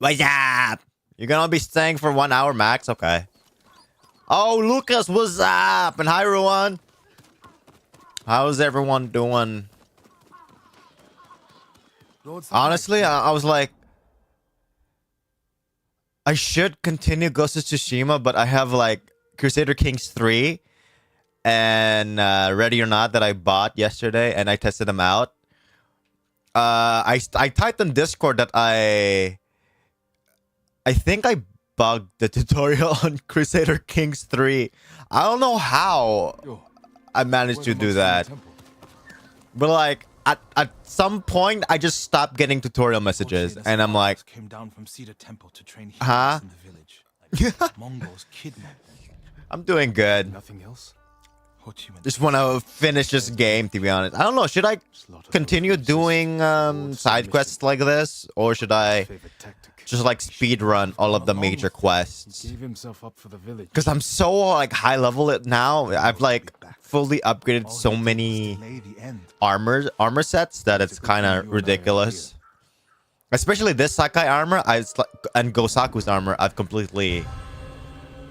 What's up? You're gonna be staying for 1 hour max? Okay. Oh, Lucas, what's up? And hi, everyone. How's everyone doing? Honestly, I was like, I should continue Ghost of Tsushima, but I have like Crusader Kings 3 and Ready or Not that I bought yesterday, and I tested them out. I typed on Discord that I think I bugged the tutorial on Crusader Kings 3. I don't know how I managed to do that. But like at some point I just stopped getting tutorial messages and I'm like, came down from Cedar Temple to train huh? in the village. Mongols kidnapped. I'm doing good. Nothing else. Just want to finish this game, to be honest. I don't know, should I continue doing side quests like this, or should I just like speed run all of the major quests? Because I'm so like high level it now. I've like fully upgraded so many armor sets that it's kind of ridiculous. Especially this Sakai armor, and Gosaku's armor, I've completely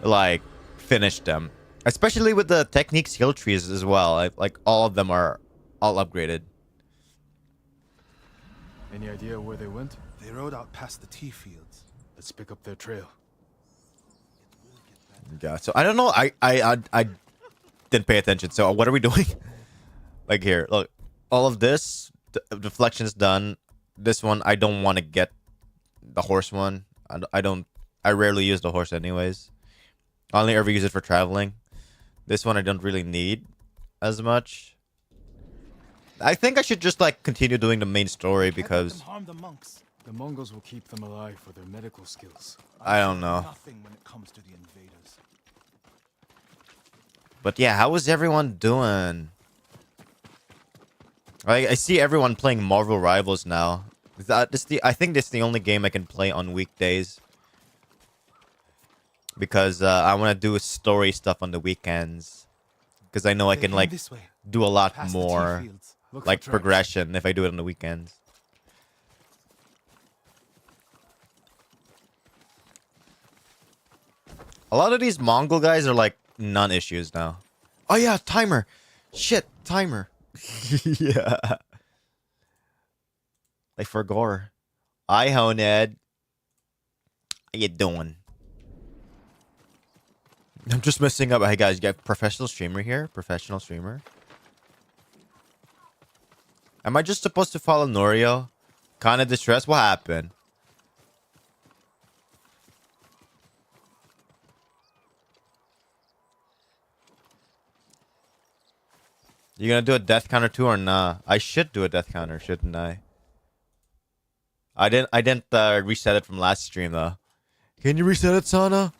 like finished them. Especially with the technique skill trees as well. Like all of them are all upgraded. Any idea where they went? They rode out past the tea fields. Let's pick up their trail. Yeah, so I don't know. I didn't pay attention. So what are we doing? Like here, look. All of this, deflection's done. This one, I don't want to get the horse one. I rarely use the horse anyways. I only ever use it for traveling. This one I don't really need as much. I think I should just like continue doing the main story because Harm the monks. The Mongols will keep them alive for their medical skills. I don't know. Nothing when it comes to the invaders. But yeah, how is everyone doing? I see everyone playing Marvel Rivals now. I think this is the only game I can play on weekdays. Because I want to do story stuff on the weekends. Because I know I can like do a lot more like progression if I do it on the weekends. A lot of these Mongol guys are like non-issues now. Oh yeah, timer. Shit, timer. Yeah. Like for gore. Hi, Honed. How you doing? I'm just messing up. Hey guys, you got professional streamer here. Professional streamer. Am I just supposed to follow Norio? Kind of distressed. What happened? You gonna do a death counter too or nah? I should do a death counter, shouldn't I? I didn't reset it from last stream though. Can you reset it, Sana?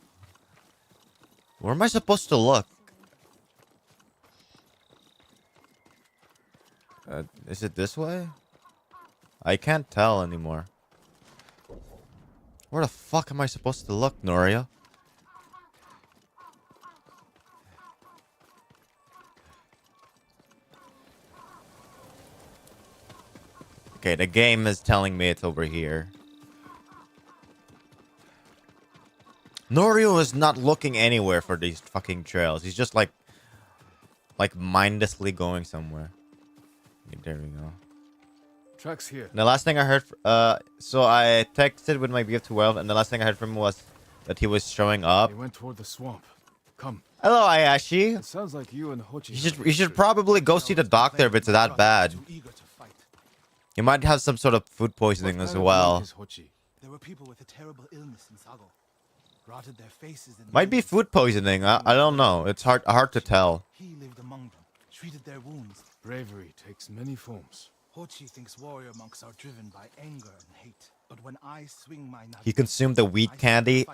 Where am I supposed to look? Is it this way? I can't tell anymore. Where the fuck am I supposed to look, Noria? Okay, the game is telling me it's over here. Norio is not looking anywhere for these fucking trails. He's just like mindlessly going somewhere. Okay, there we go. Tracks here. The last thing I heard, so I texted with my BF12, and the last thing I heard from him was that he was showing up. They went toward the swamp. Come. Hello, Ayashi. It sounds like you and Hochi. You should probably go see the doctor if it's that bad. You might have some sort of food poisoning as well. There were people with a terrible illness in Sago. Rotted their faces and Might be food poisoning. I don't know. It's hard to tell. He lived among them, treated their wounds. Bravery takes many forms. Hochi thinks warrior monks are driven by anger and hate. But when I swing my knife, He consumed the wheat candy.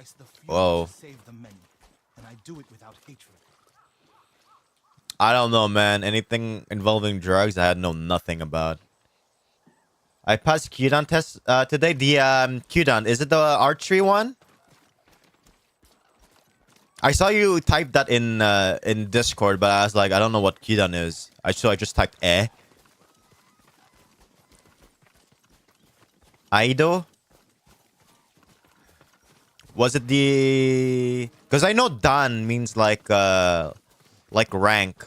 Whoa. to save the many, and I do it without hatred. I don't know, man. Anything involving drugs, I know nothing about. I passed Kyudan test today. The Kyudan, is it the archery one? I saw you type that in Discord, but I was like, I don't know what Kyudan is. So I just typed eh. Aido? Was it the... Because I know Dan means like rank.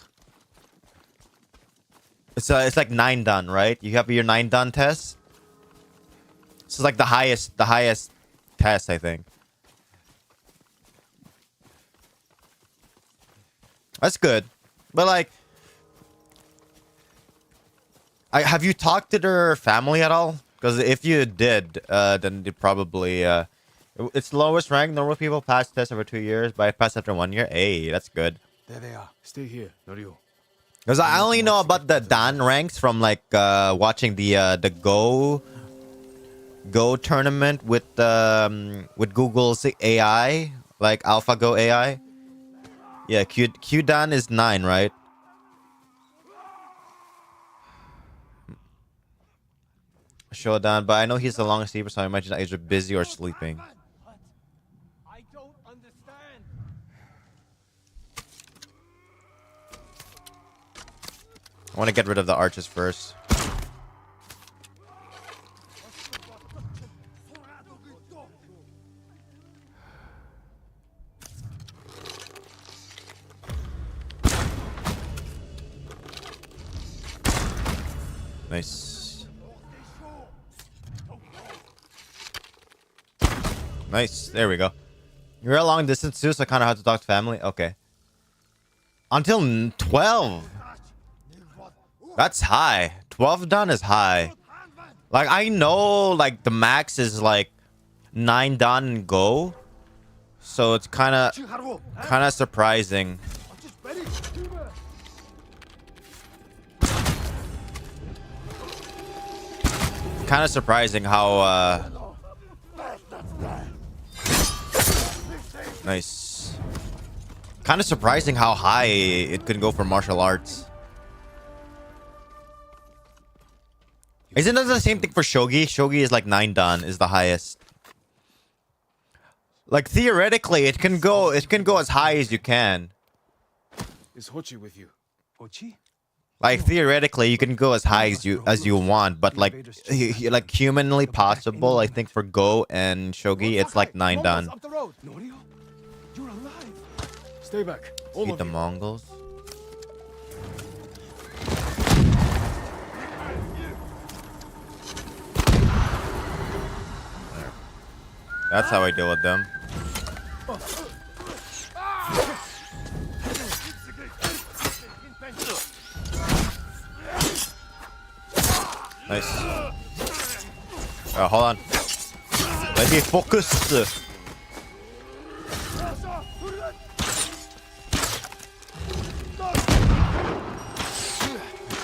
It's like 9 Dan, right? You have your 9 Dan test. It's like the highest test, I think. That's good. But like, have you talked to their family at all? Because if you did, then they probably it's lowest rank. Normal people pass tests over 2 years, but I passed after 1 year. Hey, that's good. There they are. Stay here, Norio. Because I only know about the Dan ranks from like watching the Go tournament with Google's AI, like AlphaGo AI. Yeah, Q Dan is 9, right? Shodan, but I know he's the longest sleeper, so I imagine either busy or sleeping. I don't understand. I want to get rid of the arches first. Nice. Nice. There we go. You're a long distance too, so I kind of have to talk to family. Okay. Until 12. That's high. 12 done is high. Like, I know, like, the max is, like, 9 done and go. So it's kind of surprising. Kind of surprising how, nice. Kind of surprising how high it could go for martial arts. Isn't it the same thing for Shogi? Shogi is like 9 dan is the highest. Like theoretically, it can go as high as you can. Is Hochi with you? Hochi? Like theoretically, you can go as high as you want, but like like humanly possible, I think for Go and Shogi, it's like 9 dan. You're alive. Stay back. All Beat of the you. Mongols. That's how I deal with them. Nice. Hold on. Let me focus.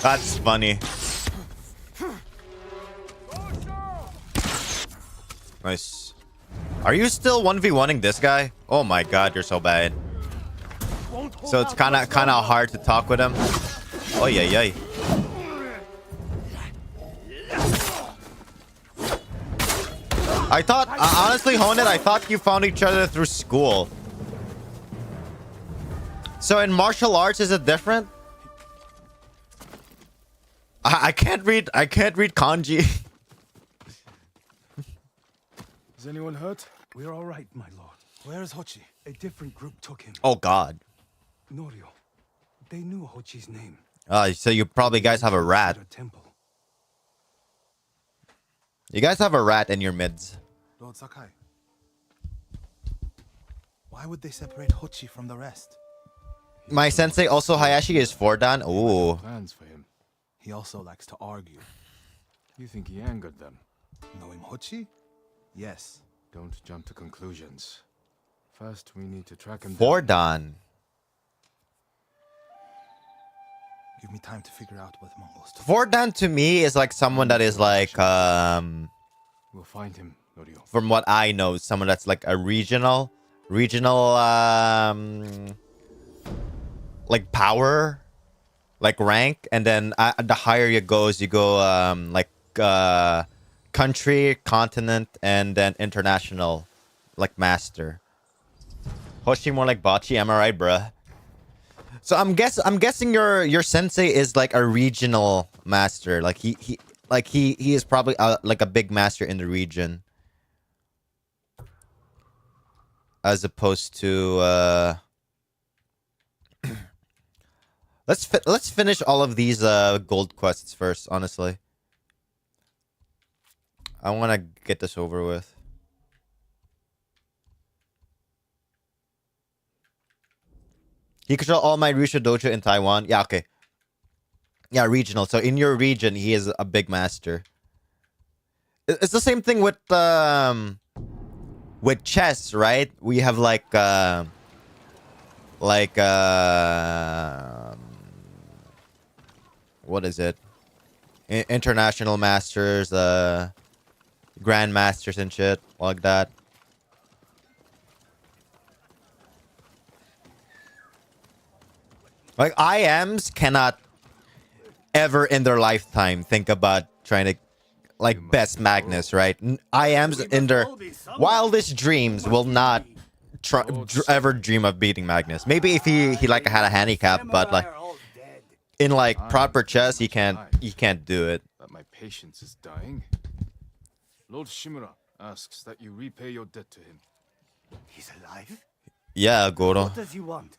That's funny. Nice. Are you still 1v1ing this guy? Oh my god, you're so bad. So it's kind of hard to talk with him. Oh yeah, yeah. I thought, honestly, Honed, I thought you found each other through school. So in martial arts, is it different? I can't read kanji. Is anyone hurt? We're all right, my lord. Where's Hochi? A different group took him. Oh god. Norio. They knew Hochi's name. So you probably guys have a rat. Temple. You guys have a rat in your mids. Lord Sakai. Why would they separate Hochi from the rest? My sensei also Hayashi is 4 dan. Ooh. Plans for him. He also likes to argue. You think he angered them? Knowing Hochi? Yes. Don't jump to conclusions. First, we need to track him 4 down. dan. Give me time to figure out what Mongols took. 4 dan to me is like someone that is like We'll find him, Norio. from what I know, someone that's like a regional like power, like rank, and then the higher you goes, you go like country, continent, and then international, like master. Hoshi more like Bachi, am I right, bruh? So I'm guessing your sensei is like a regional master. Like he is probably like a big master in the region. as opposed to let's finish all of these gold quests first, honestly. I want to get this over with. He control all my Rusha dojo in Taiwan. Yeah, okay. Yeah, regional. So in your region, he is a big master. It's the same thing with chess, right? We have like what is it? International masters, grandmasters and shit like that. Like IMs cannot ever in their lifetime think about trying to like best Magnus, right? IMs in their wildest dreams will not ever dream of beating Magnus. Maybe if he like had a handicap, but like in like proper chess, he can't do it. That my patience is dying. Lord Shimura asks that you repay your debt to him. He's alive? Yeah, Goro. What does he want?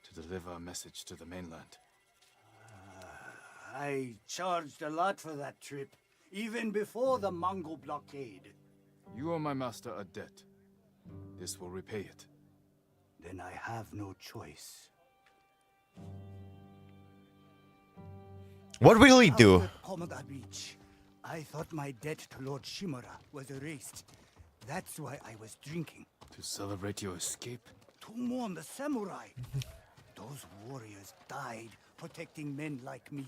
To deliver a message to the mainland. I charged a lot for that trip, even before the Mongol blockade. You owe my master a debt. This will repay it. Then I have no choice. What will he Out do? at Pomega Beach, I thought my debt to Lord Shimura was erased. That's why I was drinking. To celebrate your escape? To mourn the samurai. Those warriors died protecting men like me.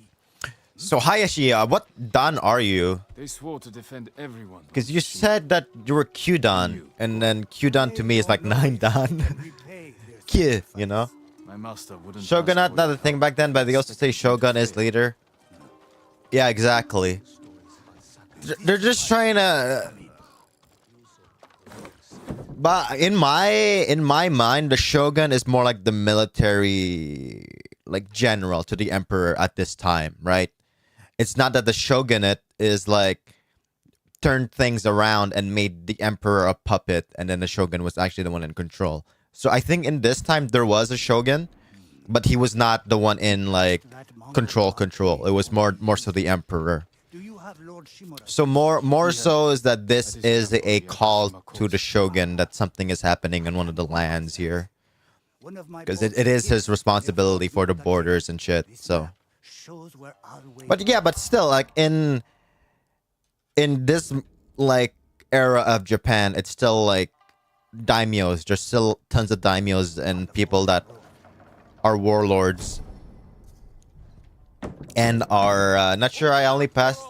So Hayashi, what Dan are you? They swore to defend everyone. Because you said that you were Q Dan, and then Q Dan to me is like 9 Dan. Q, you know? My master wouldn't Shogunate, not a thing back then, but they also say Shogun is leader. Yeah, exactly. They're just trying to. But in my mind, the Shogun is more like the military, like general to the emperor at this time, right? It's not that the shogunate is like turned things around and made the emperor a puppet, and then the shogun was actually the one in control. So I think in this time there was a shogun, but he was not the one in like control. It was more so the emperor. So more so is that this is a call to the shogun that something is happening in one of the lands here, because it is his responsibility for the borders and shit. So, but yeah, but still, like in this like era of Japan, it's still like daimyos. There's still tons of daimyos and people that are warlords and are not sure. I only passed.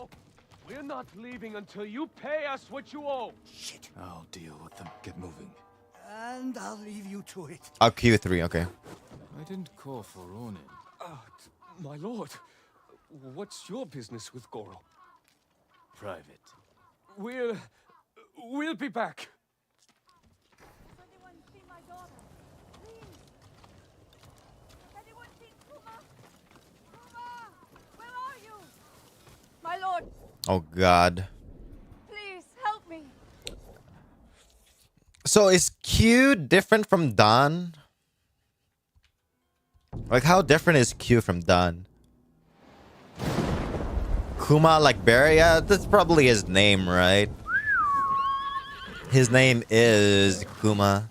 We're not leaving until you pay us what you owe. Shit. I'll deal with them. Get moving. And I'll leave you to it. Oh, Q3, okay. I didn't call for Ronin. My lord, what's your business with Goro? Private. We'll be back. Has anyone seen my daughter? Please. Has anyone seen Kuma? Kuma, where are you? My lord, Oh God. please help me. So is Q different from Dan? Like how different is Q from Dan? Kuma like Barry? Yeah, that's probably his name, right? His name is Kuma.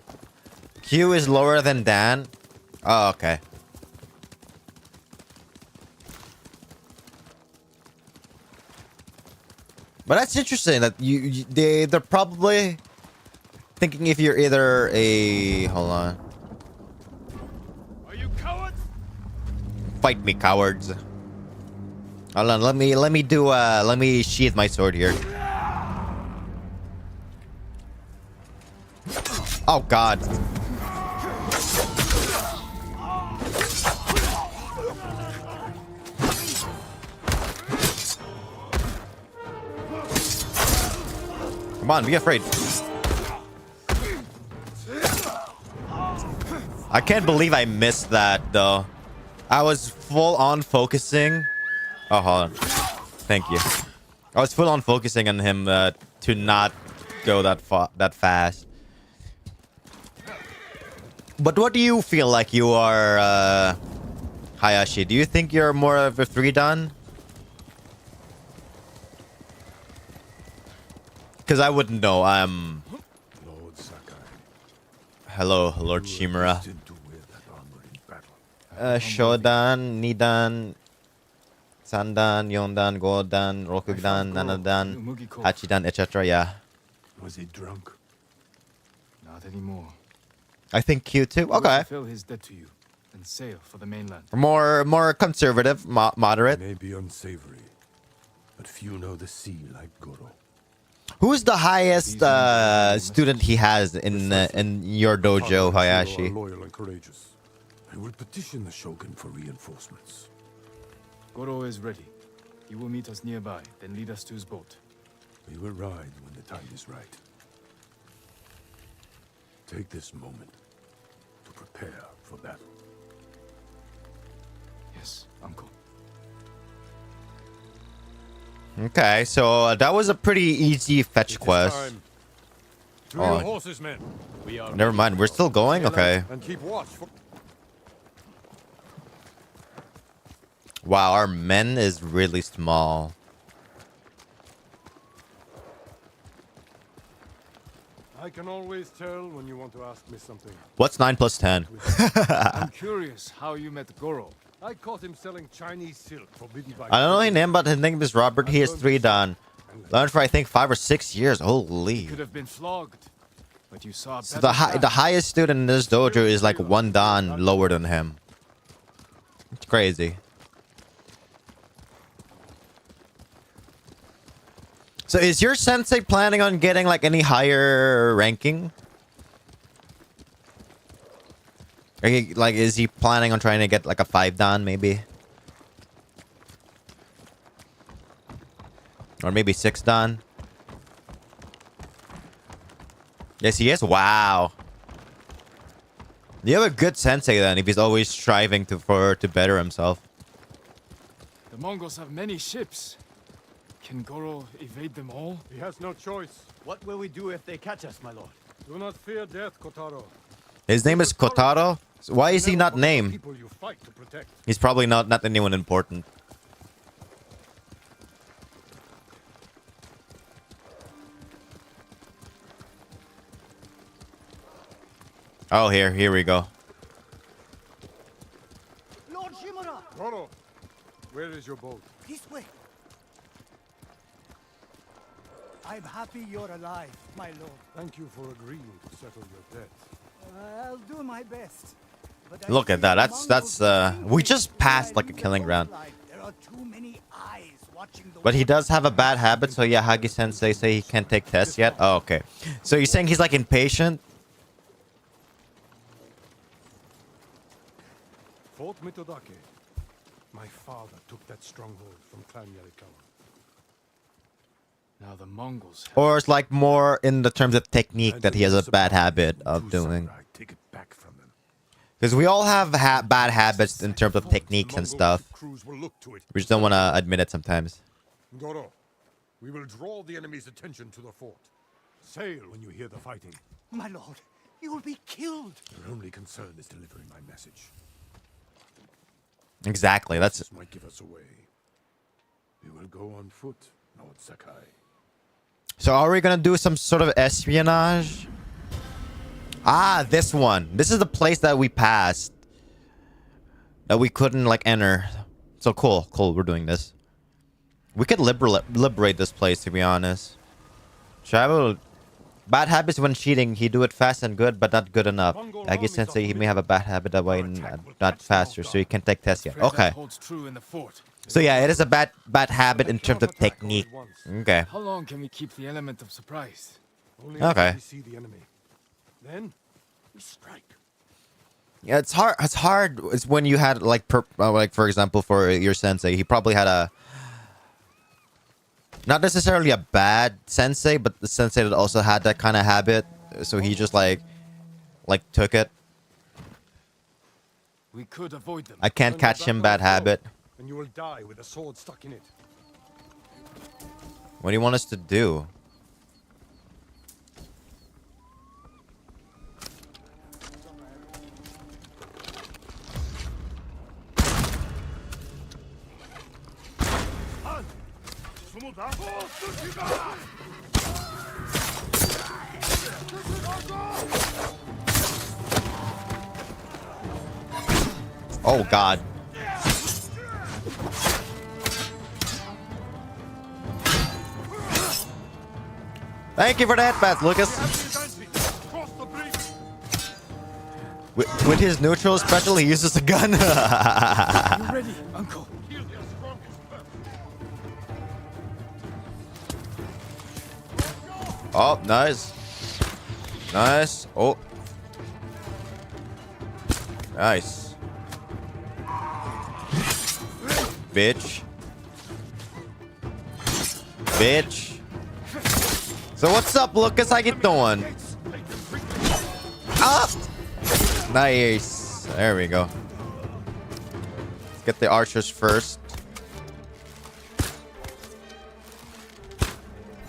Q is lower than Dan? Oh, okay. But that's interesting that they're probably thinking if you're either a hold on. Are you cowards? Fight me, cowards. Hold on, let me sheath my sword here. Oh God. Come on, be afraid. I can't believe I missed that though. I was full on focusing. Oh, hold on. Thank you. I was full on focusing on him to not go that fast. But what do you feel like you are, Hayashi? Do you think you're more of a 3-dan? Because I wouldn't know. Lord Sakai, Hello, Lord Shimura. destined to wear that armor in battle. Shodan, Nidan, Sandan, Yondan, Godan, Rokudan, Nanadan, Hachidan, etc. Yeah. Was he drunk? Not anymore. I think Q2. He will Okay. fulfill his debt to you and sail for the mainland. More conservative, moderate. May be unsavory, but few know the sea like Goro. Who's the highest student he has in your dojo, Hayashi? Are loyal and courageous. I will petition the Shogun for reinforcements. Goro is ready. He will meet us nearby, then lead us to his boat. We will ride when the time is right. Take this moment to prepare for battle. Yes, uncle. Okay, so that was a pretty easy fetch quest. To Oh. your horses, men. Never mind, we're still going? Okay. And keep watch for... Wow, our men is really small. I can always tell when you want to ask me something. What's 9 plus 10? I'm curious how you met Goro. I caught him selling Chinese silk forbidden by... I don't know his name, but his name is Robert. He is 3-dan. Learned for I think 5 or 6 years. Holy. Could have been flogged, but you saw So better the path. highest student in this dojo is like 1 dan lower than him. It's crazy. So is your sensei planning on getting like any higher ranking? Like, is he planning on trying to get like a 5-dan maybe? Or maybe 6-dan? Yes, he is. Wow. You have a good sensei then if he's always striving to better himself. The Mongols have many ships. Can Goro evade them all? He has no choice. What will we do if they catch us, my lord? Do not fear death, Kotaro. His name is Kotaro? So why is he Remember not what the named? people you fight to protect. He's probably not anyone important. Oh, here we go. Lord Shimura! Goro, where is your boat? This way. I'm happy you're alive, my lord. Thank you for agreeing to settle your debt. I'll do my best. But I Look at fear that. the That's Mongols we think just that passed when like a I lose killing the ground. life, there are too many eyes watching the But he war. does have a bad habit, so yeah, Hagi Sensei say he can't take tests yet. Oh, okay. So you're saying he's like impatient? Fort Mitodake. My father took that stronghold from Clan Yarikawa. Now the Mongols have... Or it's like more in the terms of technique that he has a bad habit of Two doing. samurai take it back from them. Because we all have bad habits in terms of techniques and stuff. Crews will look to it. We just don't want to admit it sometimes. Goro, we will draw the enemy's attention to the fort. Sail when you hear the fighting. My lord, you will be killed. Your only concern is delivering my message. Exactly. That's This might give us away. We will go on foot, Lord Sakai. So are we gonna do some sort of espionage? Ah, this one. This is the place that we passed. That we couldn't like enter. So cool, we're doing this. We could liberate this place, to be honest. Travel. Bad habits when cheating. He do it fast and good, but not good enough. Agi Sensei, he may have a bad habit that way, not faster, so he can't take tests yet. Afraid that Okay. holds true in the fort. So yeah, it is a bad habit in terms of technique. Okay. How long can we keep the element of surprise? Only Okay. until we see the enemy. Then we strike. Yeah, it's hard. It's hard. It's when you had like for example, for your sensei, he probably had a not necessarily a bad sensei, but the sensei that also had that kind of habit. So he just like took it. We could avoid them. I can't catch him bad habit. And you will die with a sword stuck in it. What do you want us to do? Oh God. Thank you for that, Beth Lucas. With his neutral special, he uses a gun. You ready, Uncle? Oh, nice. Nice. Oh. Nice. Bitch. Bitch. So what's up, Lucas? How you doing? Up. Nice. There we go. Let's get the archers first.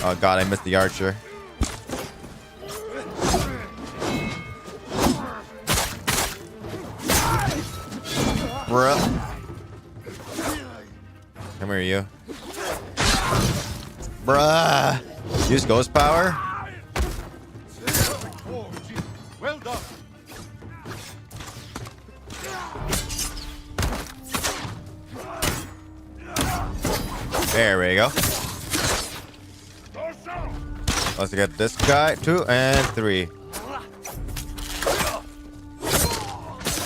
Oh God, I missed the archer. Bruh. Come here, you. Bruh. Use ghost power. Well done. There we go. Let's get this guy. 2 and 3.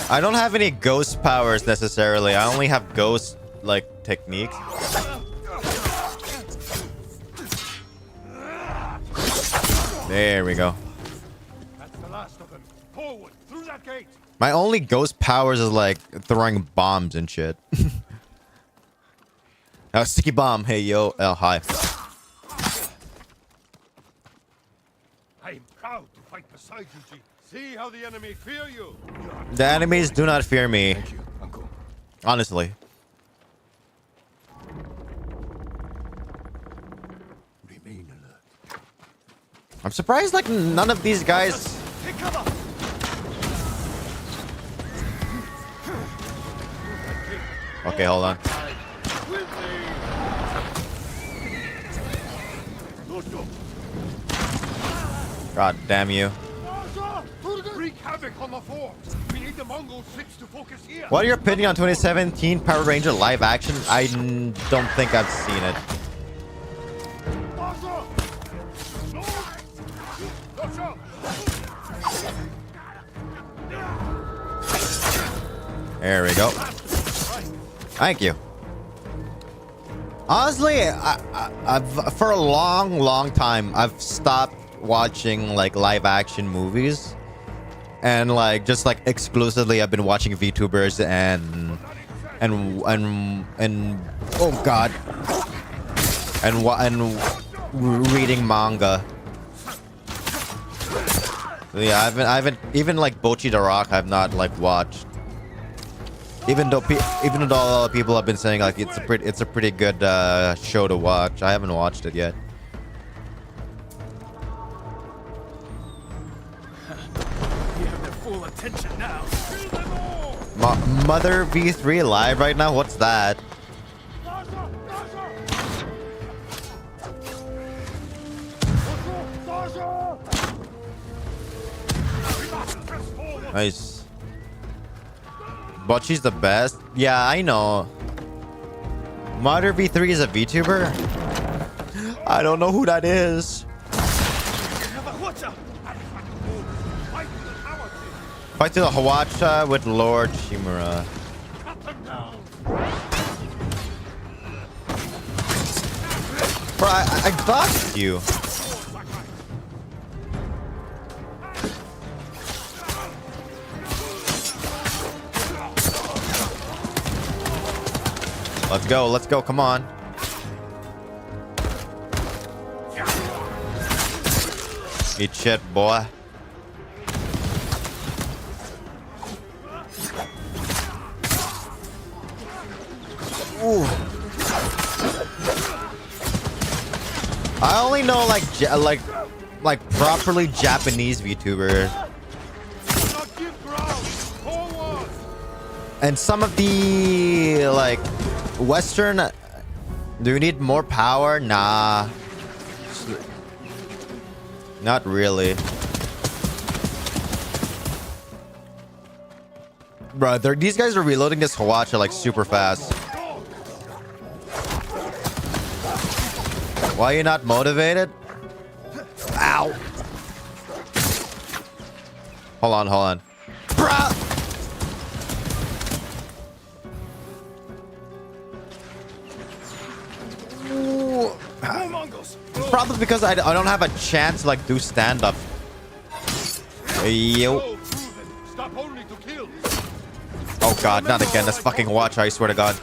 I don't have any ghost powers necessarily. I only have ghost like techniques. There we go. That's the last of them. Forward, through that gate. My only ghost powers is like throwing bombs and shit. Sticky bomb. Hey yo. Oh hi. I am proud to fight beside you, G. See how the enemy fear you. The enemies do not fear me. Thank you, Uncle. Honestly. Remain alert. I'm surprised like none of these guys. Take cover! Okay, hold on. God damn you. Wreak havoc on the fort. We need the Mongol ships to focus here. What are your opinion on 2017 Power Ranger live action? I don't think I've seen it. There we go. Thank you. Honestly, I've for a long time I've stopped watching like live action movies, and like just like exclusively I've been watching VTubers and oh God, and reading manga. Yeah, I haven't even like Bochi the Rock I've not like watched. Even though a lot of people have been saying like it's a pretty good show to watch, I haven't watched it yet. You have their full attention now. Mother V3 live right now? What's that? Nice. But she's the best. Yeah, I know. Mother V3 is a VTuber? I don't know who that is. Fight to the Hawacha with Lord Shimura. Bro, I blocked you. Let's go, come on. Eat shit, boy. Ooh. I only know like properly Japanese VTubers. And some of the like Western Do you need more power? Nah. Not really. Bro, these guys are reloading this Hawacha like super fast. Why are you not motivated? Ow. Hold on, hold on. Bruh! Probably because I don't have a chance to like do stand up. Yo. Oh god, not again. This fucking watch, I swear to god.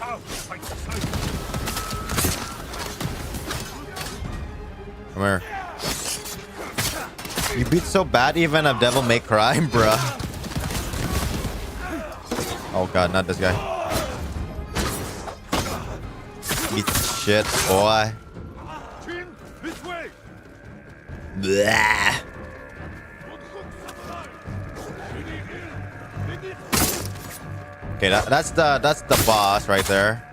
Come here. You beat so bad even a Devil May Cry, bruh. Oh god, not this guy. Eat shit, boy. Blah. Okay, that's the boss right there.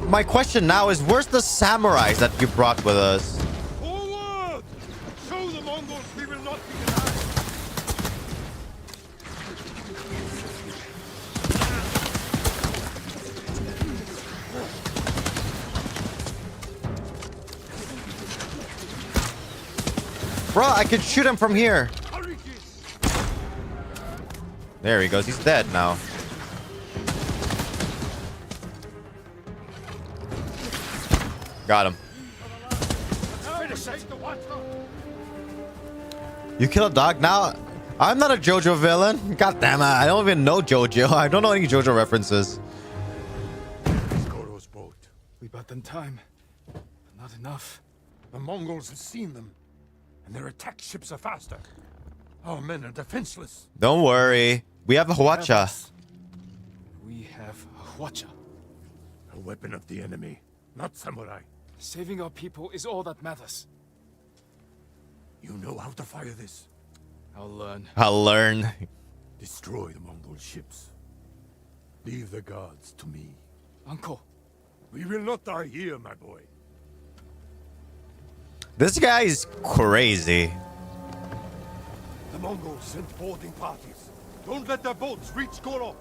My question now is, where's the samurais that you brought with us? Forward! Show the Mongols we will not be denied. Bro, I can shoot him from here. There he goes. He's dead now. Got him. You kill a dog? Now, I'm not a JoJo villain. God damn it. I don't even know JoJo. I don't know any JoJo references. Goro's boat. We bought them time, but not enough. The Mongols have seen them, and their attack ships are faster. Our men are defenseless. Don't worry. We have a Hawacha. We have Hwacha. A weapon of the enemy, not samurai. Saving our people is all that matters. You know how to fire this. I'll learn. I'll learn. Destroy the Mongol ships. Leave the guards to me. Uncle. We will not die here, my boy. This guy's crazy. The Mongols sent boarding parties. Don't let their boats reach Goro.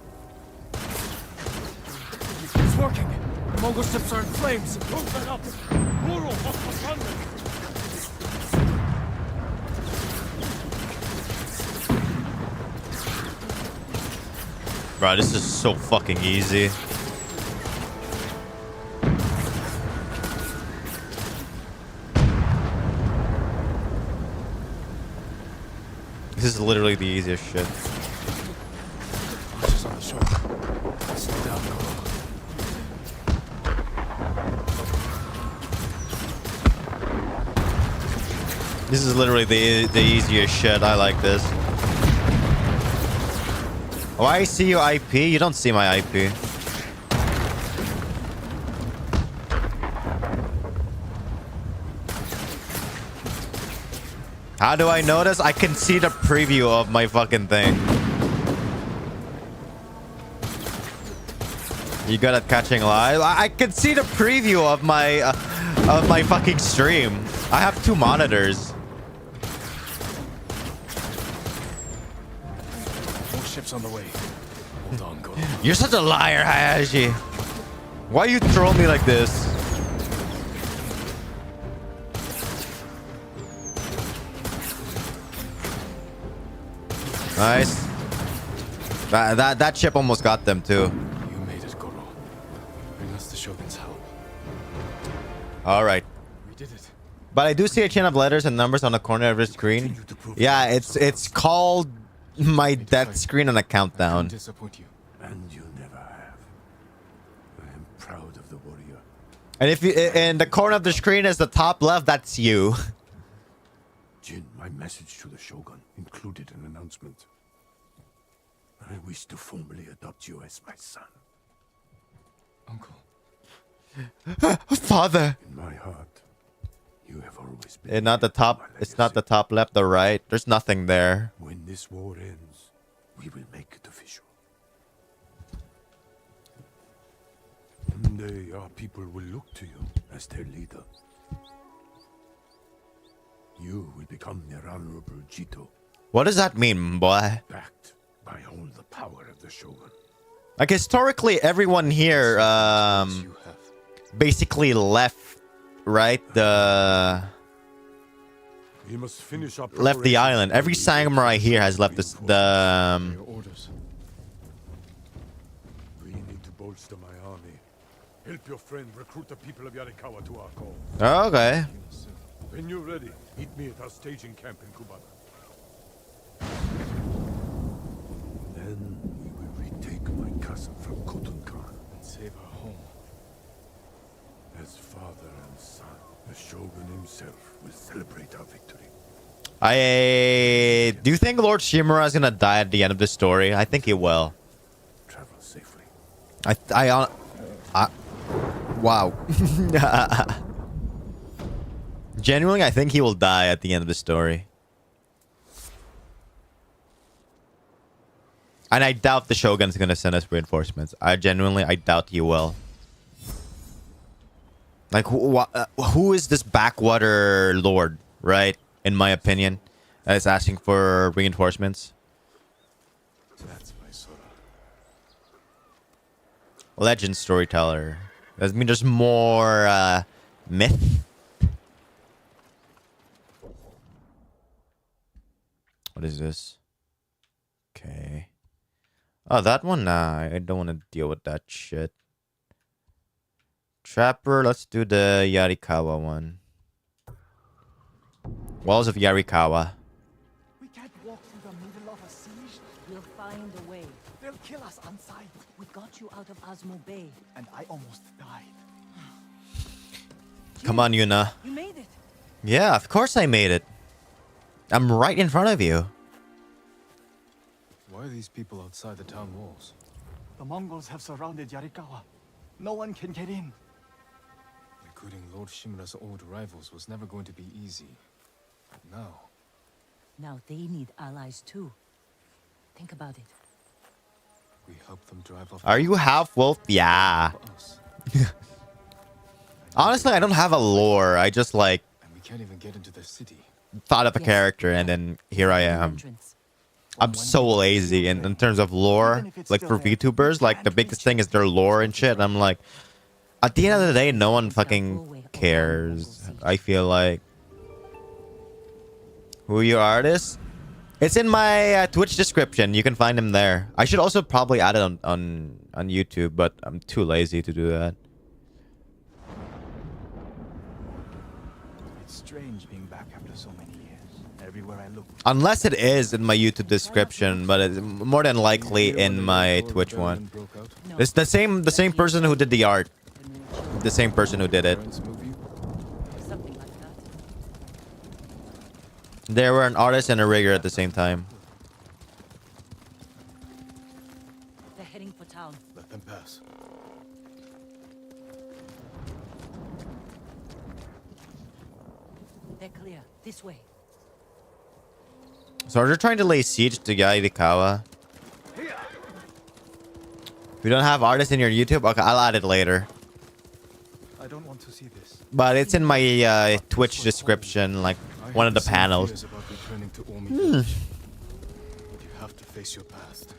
It's working. The Mongol ships are in flames. Don't let up. Goro must confront them. Bro, this is so fucking easy. This is literally the easiest shit. She's on the shore. Slow down, Goro. This is literally the easiest shit. I like this. Oh, I see your IP. You don't see my IP. How do I notice? I can see the preview of my fucking thing. You good at catching live? I can see the preview of my fucking stream. I have 2 monitors. More ships on the way. Hold on, Goro. You're such a liar, Hayashi. Why you troll me like this? Nice. That ship almost got them too. You made it, Goro. Bring us the Shogun's help. All right. We did it. But I do see a chain of letters and numbers on the corner of the screen. Yeah, it's called my death screen and a countdown. Don't disappoint you. And you never have. I am proud of the warrior. And if you in the corner of the screen is the top left, that's you. Jin, my message to the Shogun included an announcement. I wish to formally adopt you as my son. Uncle. Father. In my heart, you have always been. It's not the top. my It's not the legacy. top left or right. There's nothing there. When this war ends, we will make it official. One day our people will look to you as their leader. You will become their honorable Jito, What does that mean, boy? backed by all the power of the Shogun. Like, historically, everyone here, You have. basically left, right? We must finish our Left the island. Every samurai here has left this, Your orders. We need to bolster my army. Help your friend recruit the people of Yarikawa to our cause. Okay. When you're ready, meet me at our staging camp in Kubana. Then we will retake my castle from Khotun Khan. And save our home. As father and son, the Shogun himself will celebrate our victory. Do you think Lord Shimura is gonna die at the end of the story? I think he will. Travel safely. Wow. Genuinely, I think he will die at the end of the story. And I doubt the Shogun's gonna send us reinforcements. I doubt he will. Like, who is this backwater lord, right? In my opinion, that is asking for reinforcements. That's my Sora. Legend storyteller. Does mean there's more myth. What is this? Okay. Oh, that one? Nah, I don't want to deal with that shit. Trapper, let's do the Yarikawa one. Walls of Yarikawa. We can't walk through the middle of a siege. We'll find a way. They'll kill us on sight. We got you out of Osmo Bay. And I almost died. Come on, Yuna. You made it. Yeah, of course I made it. I'm right in front of you. Why are these people outside the town walls? The Mongols have surrounded Yarikawa. No one can get in. Recruiting Lord Shimura's old rivals was never going to be easy. But now, Now they need allies too. Think about it. we help them drive off. Are you half wolf? Yeah. Us. Honestly, I don't have a lore. I just like And we can't even get into the city. thought of a Yes. character and then here I am. Entrance. I'm so lazy in terms of lore. Like for VTubers, like the biggest thing is their lore and shit. I'm like, at the end of the day, no one fucking cares. I feel like. Who are your artists? It's in my Twitch description. You can find him there. I should also probably add it on YouTube, but I'm too lazy to do that. It's strange being back after so many years. Everywhere I look. Unless it is in my YouTube description, but it's more than likely in my Twitch one. Broke out. No. It's the same person who did the art. When we were children. The same person who did it. Parents move you? Something like that. They were an artist and a rigger at the same time. They're heading for town. Let them pass. They're clear. This way. So are you trying to lay siege to Yarikawa? We don't have artists in your YouTube? Okay, I'll add it later. I don't want to see this. But it's in my Twitch description, like I one have of the same panels. fears about returning to Omi Village. But you have to face your past.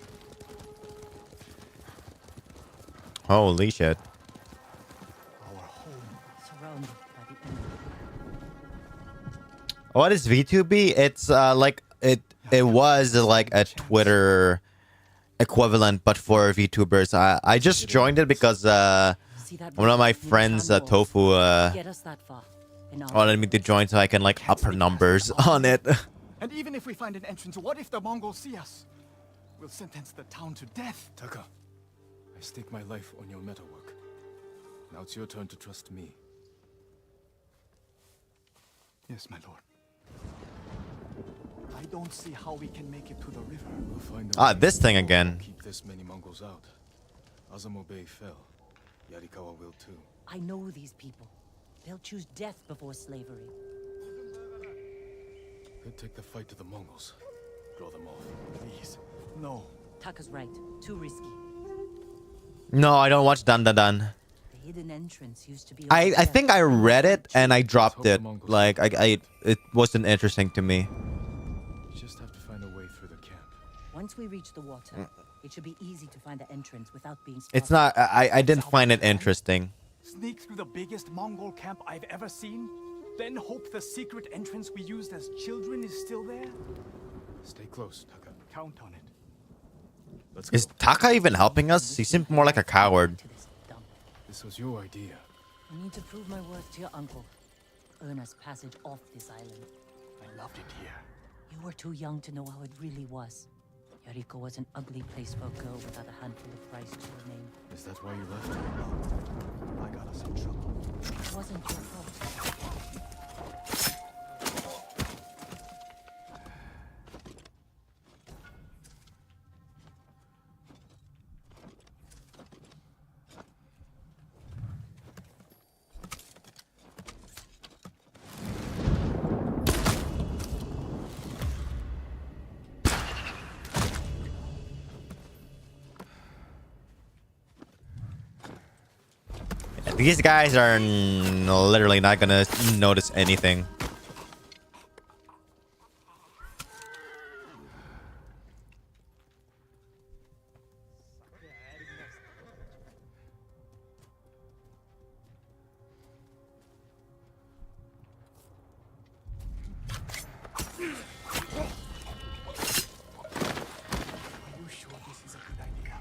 Holy shit. Our home. Surrounded by the enemy. What is VTube? It's like it was like a Twitter equivalent, but for VTubers. I just joined it because See that one of my bridge near friends, town walls? Tofu, Get us that far. And our wanted me to join so I can like up her numbers on it. And even if we find an entrance, what if the Mongols see us? We'll sentence the town to death. Taka, I stake my life on your metalwork. Now it's your turn to trust me. Yes, my lord. I don't see how we can make it to the river. We'll find a Ah, way this thing to again. Keep this many Mongols out. Azamo Bay fell. Yarikawa will too. I know these people. They'll choose death before slavery. They'll take the fight to the Mongols. Draw them off. Please, No. Taka's right. Too risky. No, I don't watch Dun Dun Dun. The hidden entrance used to be. I think I read it and I dropped it. Like it wasn't interesting to me. You just have to find a way through the camp. Once we reach the water, it should be easy to find the entrance without being spotted. It's not. I didn't find it interesting. Sneak through the biggest Mongol camp I've ever seen? Then hope the secret entrance we used as children is still there? Stay close, Taka. Count on it. Let's go. Is Taka even helping us? He seemed more like a coward. To this dump. This was your idea. I need to prove my worth to your uncle. Earn us passage off this island. I loved it here. You were too young to know how it really was. Yariko was an ugly place for a girl without a handful of rice to her name. Is that why you left? I got us in trouble. It wasn't your fault. These guys are literally not gonna notice anything. Are you sure this is a good idea?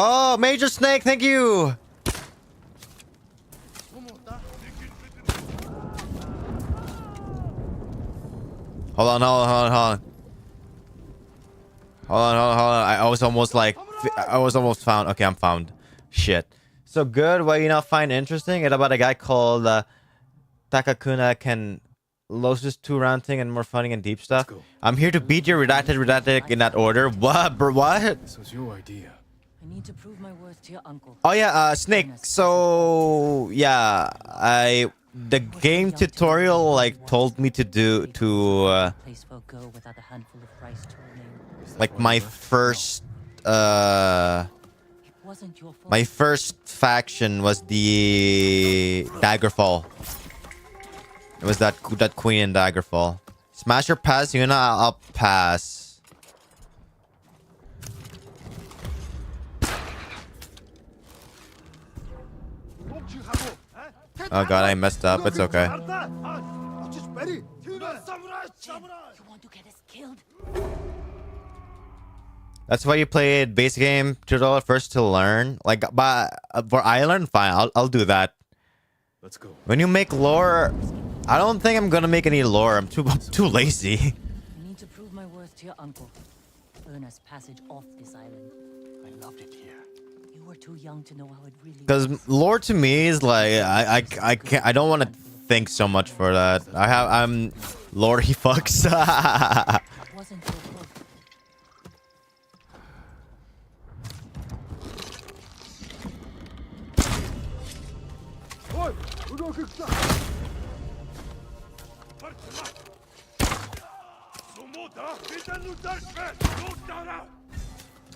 Oh, Major Snake, thank you. Hold on. I was almost like, I was almost found. Okay, I'm found. Shit. So good. What you now find interesting? It's about a guy called Takakuna can loses 2 round thing and more funny and deep stuff. I'm here to beat your redacted in that order. What, bro? What? This was your idea. I need to prove my worth to your uncle. Oh yeah, Snake. So yeah, the game tutorial like told me to do Place for a girl without a handful of rice to her name. like my first It wasn't your fault. my first faction was the Daggerfall. It was that queen in Daggerfall. Smash or pass? You know, I'll pass. Oh god, I messed up. It's okay. You want to get us killed? That's why you played base game tutorial first to learn. Like, but for I learn, fine. I'll do that. Let's go. When you make lore, I don't think I'm gonna make any lore. I'm too lazy. I need to prove my worth to your uncle. Earn us passage off this island. I loved it here. You were too young to know how it really Because was. lore to me is like I can't, I don't want to think so much for that. I'm lore he fucks. It wasn't your fault.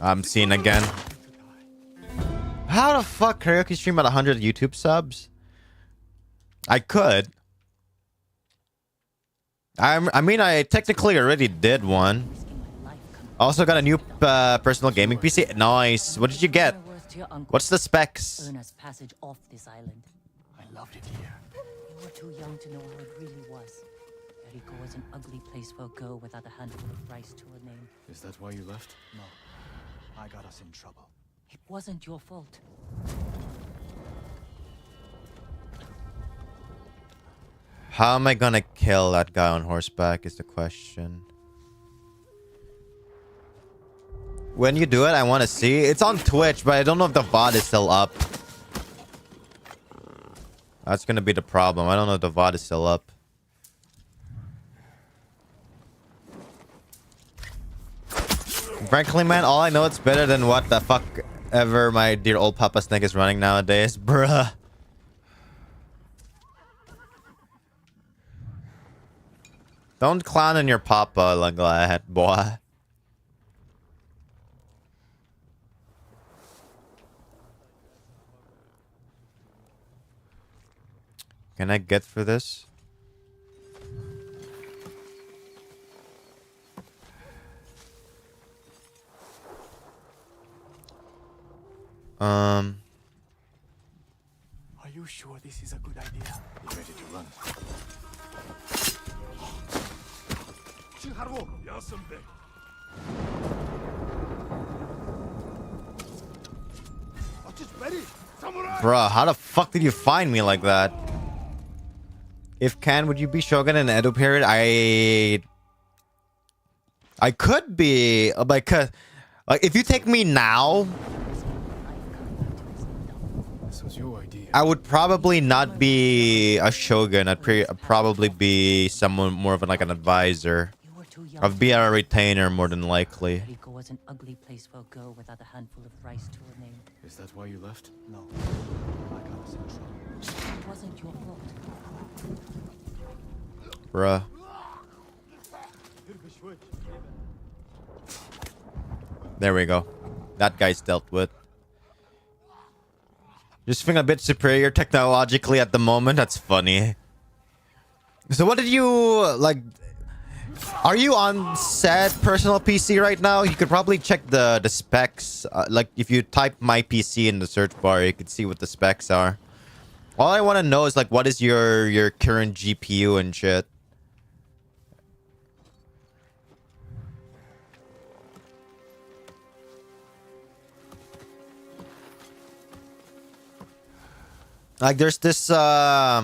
I'm seeing again. How the fuck karaoke stream at 100 YouTube subs? I could. I mean, I technically already did one. Risking my life coming. Also got a new personal gaming PC. Nice. What did you get? My worth to your uncle. What's the specs? Earn us passage off this island. I loved it here. You were too young to know how it really was. Yariko was an ugly place for a girl without a handful of rice to her name. Is that why you left? No. I got us in trouble. It wasn't your fault. How am I gonna kill that guy on horseback is the question. When you do it, I want to see. It's on Twitch, but I don't know if the VOD is still up. That's gonna be the problem. I don't know if the VOD is still up. Frankly, man, all I know it's better than what the fuck whatever my dear old Papa Snake is running nowadays, bruh. Don't clown on your Papa like that, boy. Can I get for this? Are you sure this is a good idea? Be ready to run. Bruh, how the fuck did you find me like that? If can, would you be Shogun in the Edo period? I could be, because like if you take me now, This was your idea. I would probably not be a shogun. I'd probably be someone more of like an advisor. You were too young. I'd be a retainer more than likely. Yariko was an ugly place for a girl without a handful of rice to her name. Is that why you left? No. I got us in trouble. It wasn't your fault. Bruh. There we go. That guy's dealt with. Just feeling a bit superior technologically at the moment. That's funny. So what did you like? Are you on said personal PC right now? You could probably check the specs. Like if you type my PC in the search bar, you could see what the specs are. All I want to know is like what is your current GPU and shit. Like there's this Are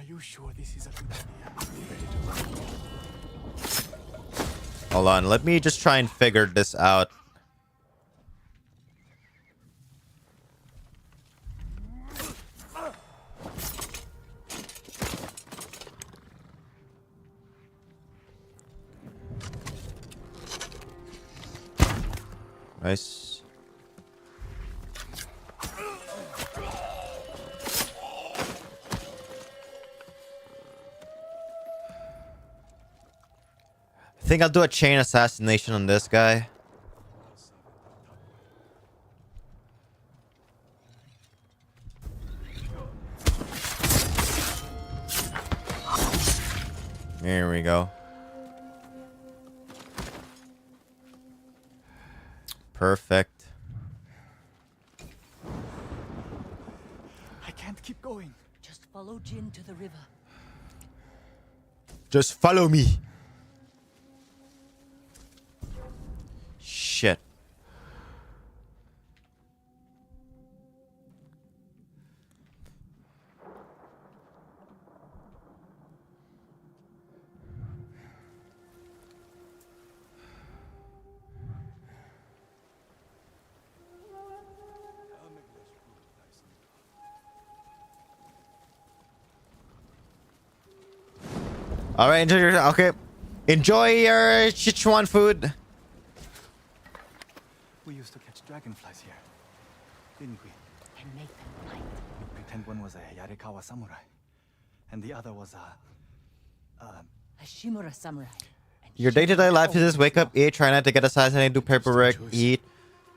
you sure this is a good idea? hold on, let me just try and figure this out. Nice. I think I'll do a chain assassination on this guy. There we go. Perfect. I can't keep going. Just follow Jin to the river. Just follow me. Shit. All right, enjoy your enjoy your Sichuan food. We used to catch dragonflies here, didn't we? And make them fight. We'd pretend one was a Yarikawa samurai, and the other was A Shimura samurai. And Your day-to-day life is just wake up, eat, try not to get assassinated, do paperwork, eat,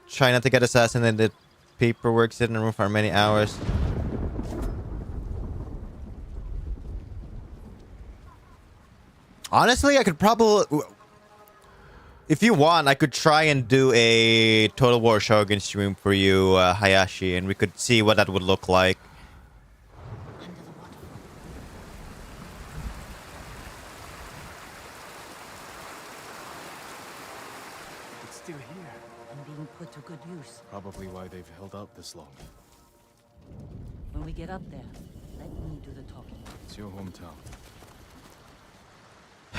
try not to get assassinated, paperwork, sit in a room for many hours. Honestly, I could probably, if you want, I could try and do a Total War Shogun stream for you, Hayashi, and we could see what that would look like. under the water. it's still here. And being put to good use. Probably why they've held out this long. When we get up there, let me do the talking. It's your hometown.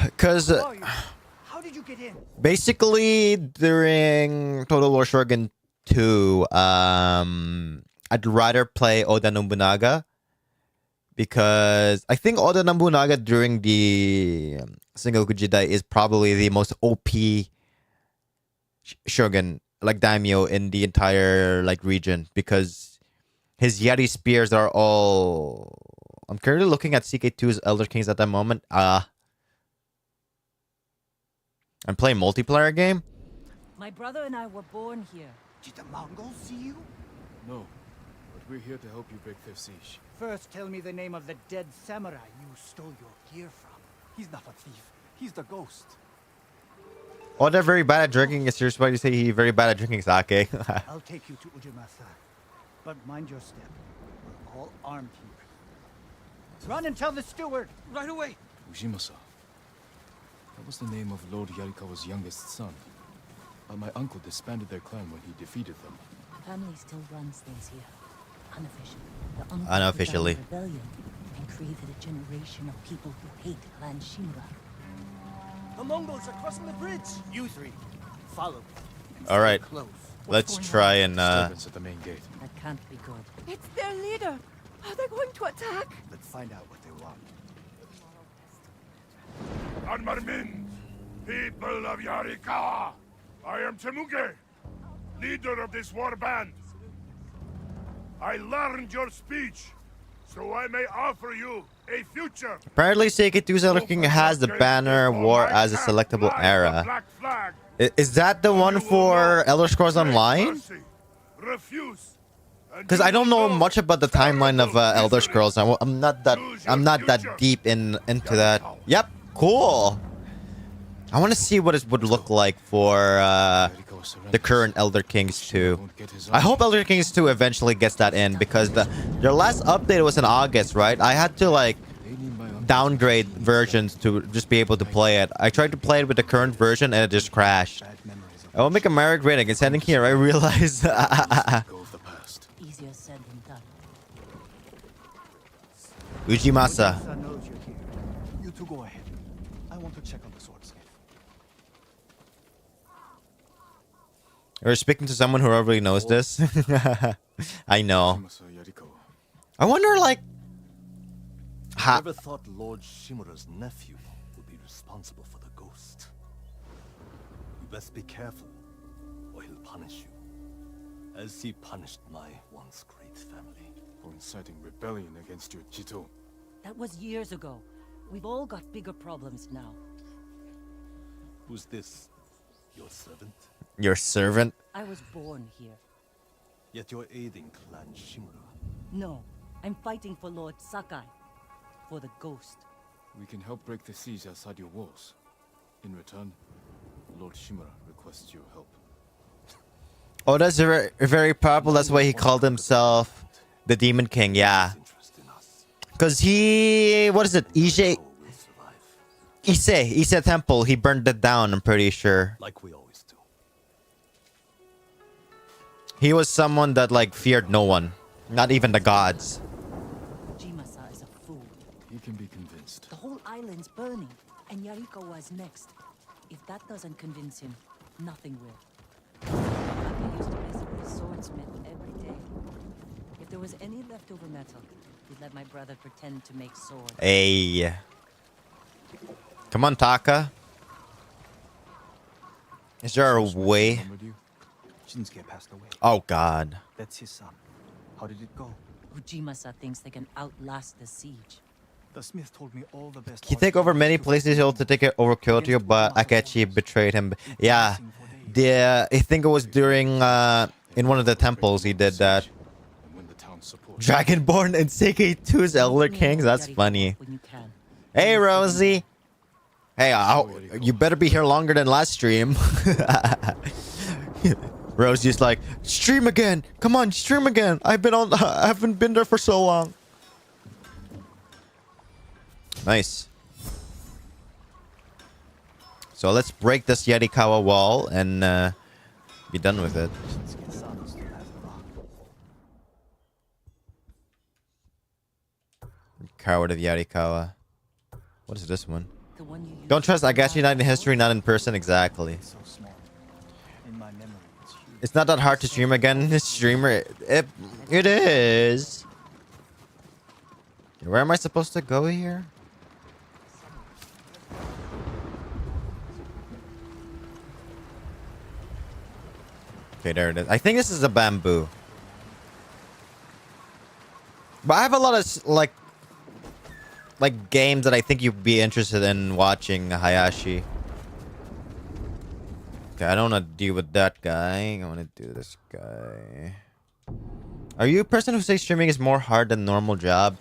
Because Who are you? How did you get in? basically during Total War Shogun 2, I'd rather play Oda Nobunaga. Because I think Oda Nobunaga during the Sengoku Jidai is probably the most OP shogun like daimyo in the entire like region because his Yeti spears are all. I'm currently looking at CK2's Elder Kings at the moment. I'm playing multiplayer game. My brother and I were born here. Did the Mongols see you? No, but we're here to help you break their siege. First, tell me the name of the dead samurai you stole your gear from. He's not a thief. He's the ghost. Oh, they're very bad at drinking. It's just why you say he's very bad at drinking sake. I'll take you to Ujimasa. But mind your step. We're all armed here. Run and tell the steward! Right away. Ujimasa. That was the name of Lord Yarikawa's youngest son. My uncle disbanded their clan when he defeated them. Family still runs things here. Unofficially. The uncle Unofficially. began a rebellion and created a generation of people who hate Clan Shimura. The Mongols are crossing the bridge. You three, follow me. and All right. stay close. Let's try and Disturbance at the main gate. That can't be good. It's their leader. Are they going to attack? Let's find out what they want. Armarmin, people of Yarikawa, I am Temuge, leader of this war band. I learned your speech, so I may offer you a future. apparently CK2's Elder King has the banner war as a selectable era. Is that the one for Elder Scrolls Online? Because I don't know much about the timeline of Elder Scrolls. I'm not that deep into that. Yep, cool. I want to see what it would look like for the current Elder Kings 2. I hope Elder Kings 2 eventually gets that in because their last update was in August, right? I had to like downgrade versions to just be able to play it. I tried to play it with the current version and it just crashed. I will make a Mary great again. Standing here, I realize. Easier said than done. Ujimasa. Son knows you're here. You two go ahead. I want to check on the swordsmith. We're speaking to someone who already knows this. I know. Ujimasa Yarikawa. I wonder, like, Never thought Lord Shimura's nephew would be responsible for the ghost. You best be careful, or he'll punish you, as he punished my once great family. For inciting rebellion against your Jito. That was years ago. We've all got bigger problems now. Who's this? Your servant? your servant. I was born here. Yet you're aiding Clan Shimura. No, I'm fighting for Lord Sakai. For the ghost. We can help break the siege outside your walls. In return, Lord Shimura requests your help. Oh, that's very, very powerful. That's why he called himself the Demon King. Yeah. Because he... What is it? Ise Temple. He burned it down, I'm pretty sure. Like we always do. He was someone that, like, feared no one. Not even the gods. Ujimasa is a fool. He can be convinced. The whole island's burning, and Yarikawa is next. If that doesn't convince him, nothing will. I used to visit the swordsmith every day. If there was any leftover metal, he'd let my brother pretend to make swords. Hey. Come on, Taka. Is there a way? Shinsuke passed away. Oh, God. That's his son. How did it go? Ujimasa thinks they can outlast the siege. The smith told me all the best. He take over many places to take it over Kyoto, but Akechi betrayed him. Yeah. I think it was during, in one of the temples he did that. And when the town supports Dragonborn and CK2's Elder Kings? That's funny. When you can. Hey, Rosie. Hey, you better be here longer than last stream. Rosie's like, stream again. Come on, stream again. I haven't been there for so long. Nice. So let's break this Yarikawa wall and be done with it. Coward of Yarikawa. What is this one? The one you Don't trust Agashi not in history, not in person. Exactly. So small. In my memory, it's huge. It's not that hard to stream again. This streamer, it is. Where am I supposed to go here? Okay, there it is. I think this is a bamboo. But I have a lot of like games that I think you'd be interested in watching, Hayashi. Okay, I don't want to deal with that guy. I want to do this guy. Are you a person who says streaming is more hard than normal job?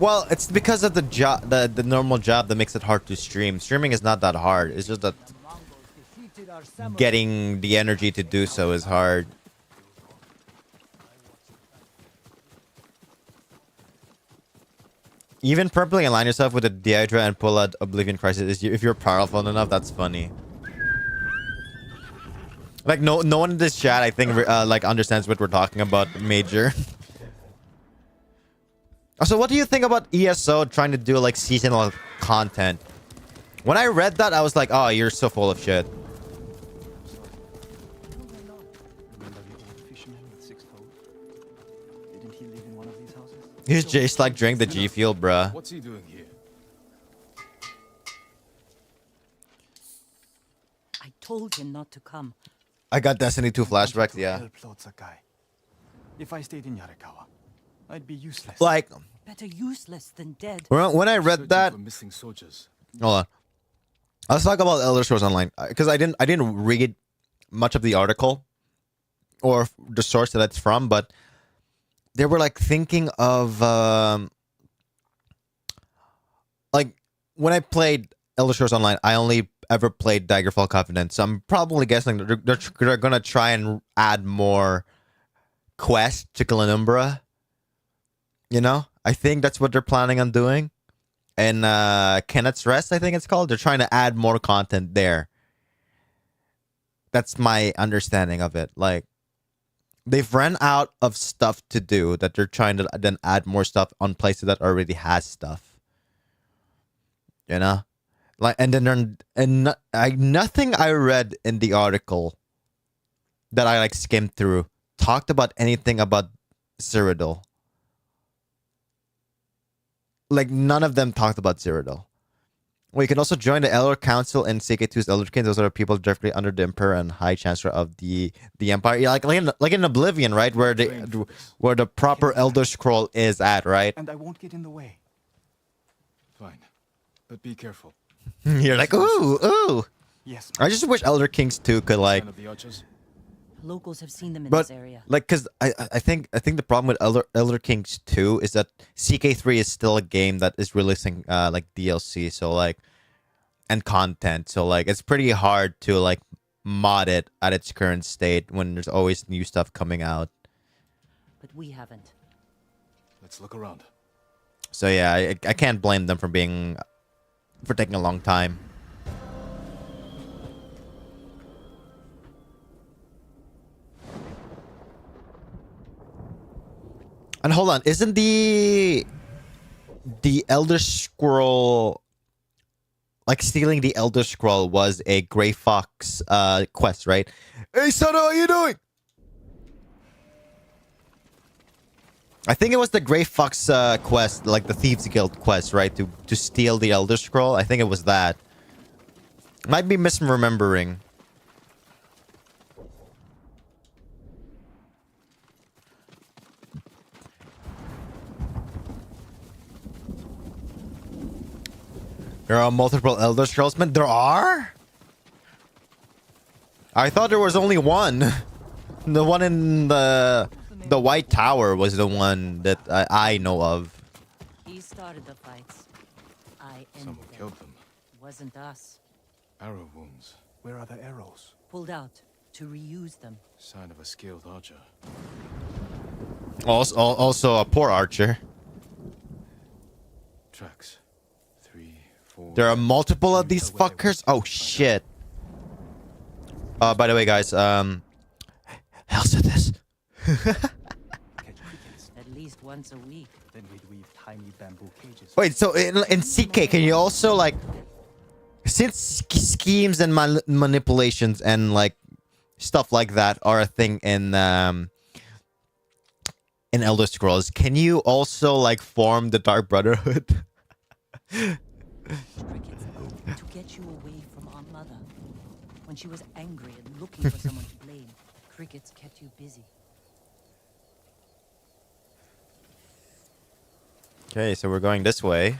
Well, it's because of the job, the normal job that makes it hard to stream. Streaming is not that hard. It's just that getting the energy to do so is hard. Even purposely align yourself with the Deidra and pull out Oblivion Crisis if you're powerful enough. That's funny. Like no one in this chat I think like understands what we're talking about, Major. Also, what do you think about ESO trying to do like seasonal content? When I read that, I was like, oh, you're so full of shit. Remember the old fisherman with 6 toes? Didn't he live in one of these houses? Here's Jace like drink the G Fuel, bruh. What's he doing here? I told him not to come. I got Destiny 2 flashbacks, yeah. Help Lord Sakai. If I stayed in Yarikawa, I'd be useless. Like, Better useless than dead. when I read that, For missing soldiers. hold on. Let's talk about Elder Scrolls Online because I didn't read much of the article or the source that it's from, but they were like thinking of like when I played Elder Scrolls Online, I only ever played Daggerfall Covenant, so I'm probably guessing they're gonna try and add more quests to Glenumbra. You know, I think that's what they're planning on doing. And Kenneth's Rest, I think it's called. They're trying to add more content there. That's my understanding of it. Like, they've run out of stuff to do that they're trying to then add more stuff on places that already has stuff. You know? Like, and then nothing I read in the article that I like skimmed through talked about anything about Cyrodiil. Like, none of them talked about Cyrodiil. Well, you can also join the Elder Council in CK2's Elder King. Those are people directly under the Emperor and High Chancellor of the Empire. Yeah, like in Oblivion, right? Where the proper Elder Scroll is at, right? And I won't get in the way. Fine. But be careful. You're like, ooh. Yes. I just wish Elder Kings 2 could like... Sign of the archers? Locals have seen them in But this area. like, cause I think the problem with Elder Kings 2 is that CK3 is still a game that is releasing like DLC, so like, and content, so like it's pretty hard to like mod it at its current state when there's always new stuff coming out. But we haven't. Let's look around. So yeah, I can't blame them for taking a long time. And hold on, isn't the Elder Scroll, like stealing the Elder Scroll was a Grey Fox quest, right? Hey, son, how are you doing? I think it was the Grey Fox quest, like the Thieves Guild quest, right? To steal the Elder Scroll. I think it was that. Might be misremembering. There are multiple Elder Scrollsmen. There are? I thought there was only one. The one in the White Tower was the one that I know of. He started the fights. I ended Someone them. killed them. Wasn't us. Arrow wounds. Where are the arrows? Pulled out to reuse them. Sign of a skilled archer. Also a poor archer. Tracks. 3, 4. There are multiple of these fuckers. Oh shit. By the way, guys, hell said this. Catch crickets. At least once a week. Then we'd weave tiny bamboo cages. Wait, so in CK, can you also like, since schemes and manipulations and like stuff like that are a thing in Elder Scrolls, can you also like form the Dark Brotherhood? Crickets to get you away from our mother. When she was angry and looking for someone to blame. crickets kept you busy. Okay, so we're going this way.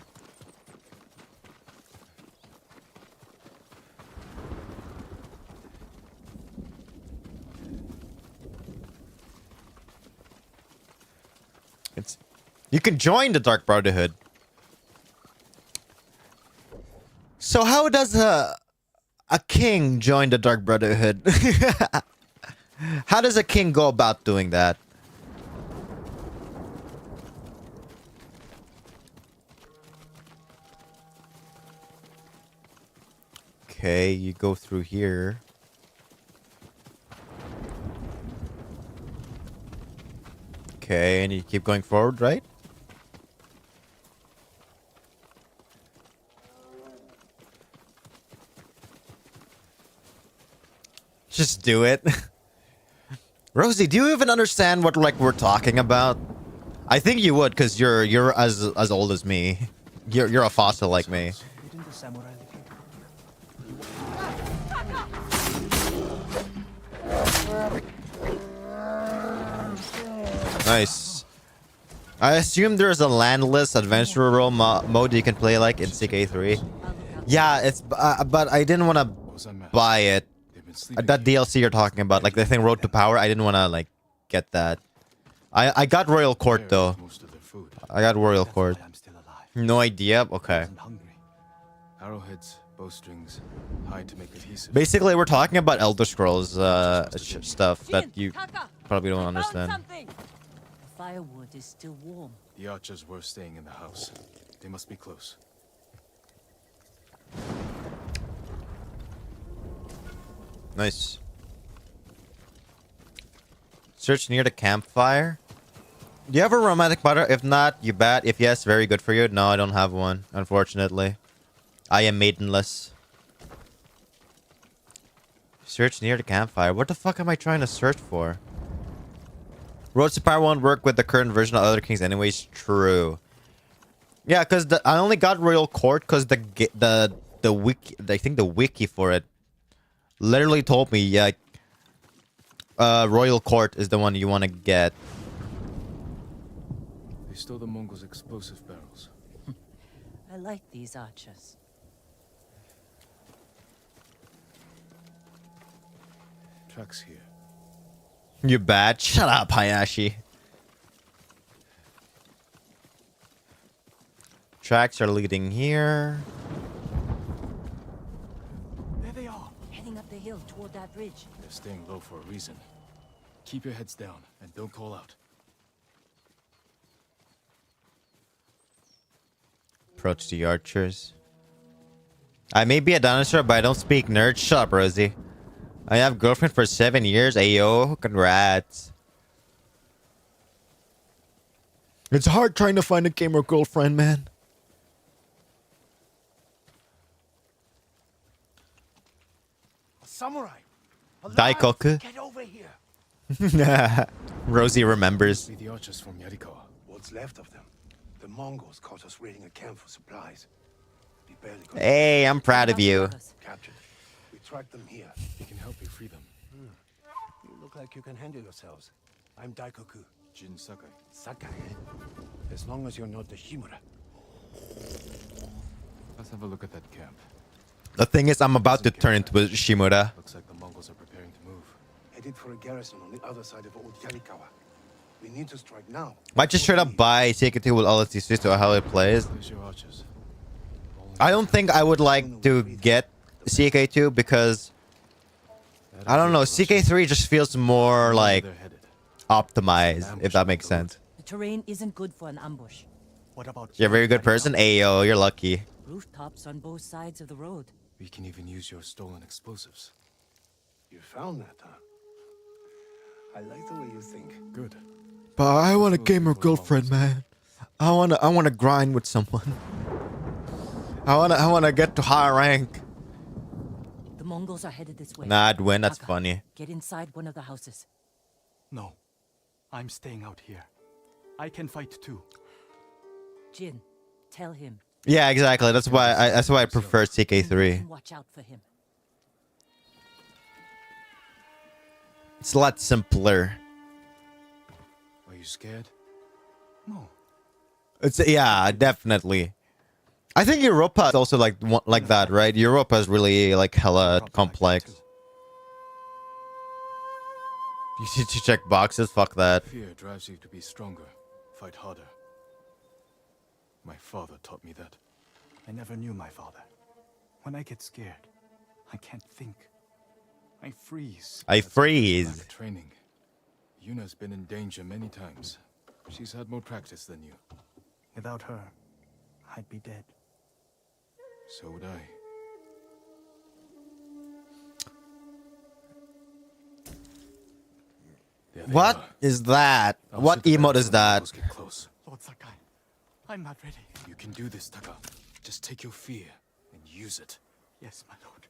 You can join the Dark Brotherhood. So how does a king join the Dark Brotherhood? How does a king go about doing that? Okay, you go through here. Okay, and you keep going forward, right? Just do it. Rosie, do you even understand what we're talking about? I think you would, cause you're as old as me. You're a fossil like me. Didn't the samurai live here? Nice. I assume there's a landless adventure role mode you can play like in CK3. Yeah, it's but I didn't want to buy it. That DLC you're talking about, like the thing Road to Power, I didn't want to like get that. I got Royal Court though. I got Royal Court. No idea. Okay. Arrowheads, bowstrings, hide to make adhesive. Basically, we're talking about Elder Scrolls stuff that you probably don't understand. The firewood is still warm. The archers were staying in the house. They must be close. Nice. Search near the campfire. Do you have a romantic partner? If not, you bet. If yes, very good for you. No, I don't have one, unfortunately. I am maidenless. Search near the campfire. What the fuck am I trying to search for? Roads to Power won't work with the current version of Other Kings anyways. True. Yeah, because I only got Royal Court because the wiki, I think the wiki for it literally told me, yeah, Royal Court is the one you want to get. They stole the Mongols' explosive barrels. I like these archers. Tracks here. You bad. Shut up, Hayashi. Tracks are leading here. There they are, heading up the hill toward that ridge. They're staying low for a reason. Keep your heads down and don't call out. Approach the archers. I may be a dinosaur, but I don't speak nerd. Shut up, Rosie. I have girlfriend for 7 years. Ayo, congrats. It's hard trying to find a gamer girlfriend, man. Samurai! Daikoku. Get over here! Rosie remembers. See the archers from Yarikawa. What's left of them? The Mongols caught us raiding a camp for supplies. We barely got Hey, I'm proud of you. captured. We tracked them here. We can help you free them. You look like you can handle yourselves. I'm Daikoku. Jin Sakai. Sakai. As long as you're not the Shimura. Let's have a look at that camp. The thing is, I'm about to turn into a Shimura. Looks like the Mongols are preparing to move. Headed for a garrison on the other side of Old Yarikawa. We need to strike now. Might just straight up buy CK2 with all its uses to how it plays. There's your archers. I don't think I would like to get CK2 because I don't know, CK3 just feels more like They're headed. optimized, if that makes sense. The terrain isn't good for an ambush. What about You're a very good person. Ayo, you're lucky. Rooftops on both sides of the road. We can even use your stolen explosives. You found that, huh? I like the way you think. Good. But I want a gamer girlfriend, man. I wanna grind with someone. I wanna get to higher rank. The Mongols are headed this way. Nah, I'd win. That's Taka, funny. Get inside one of the houses. No. I'm staying out here. I can fight too. Jin, tell him. Yeah, exactly. That's why I prefer You CK3. can watch out for him. It's a lot simpler. Are you scared? No. It's yeah, definitely. I think Europa is also like that, right? Europa is really like hella complex. You need to check boxes. Fuck that. Fear drives you to be stronger, fight harder. My father taught me that. I never knew my father. When I get scared, I can't think. I freeze. I freeze. Lack of training. Yuna's been in danger many times. She's had more practice than you. Without her, I'd be dead. So would I. There they What are. is that? I'll What shoot emote back is when the that? rebels get close. Lord Sakai, I'm not ready. You can do this, Taka. Just take your fear and use it. Yes, my lord.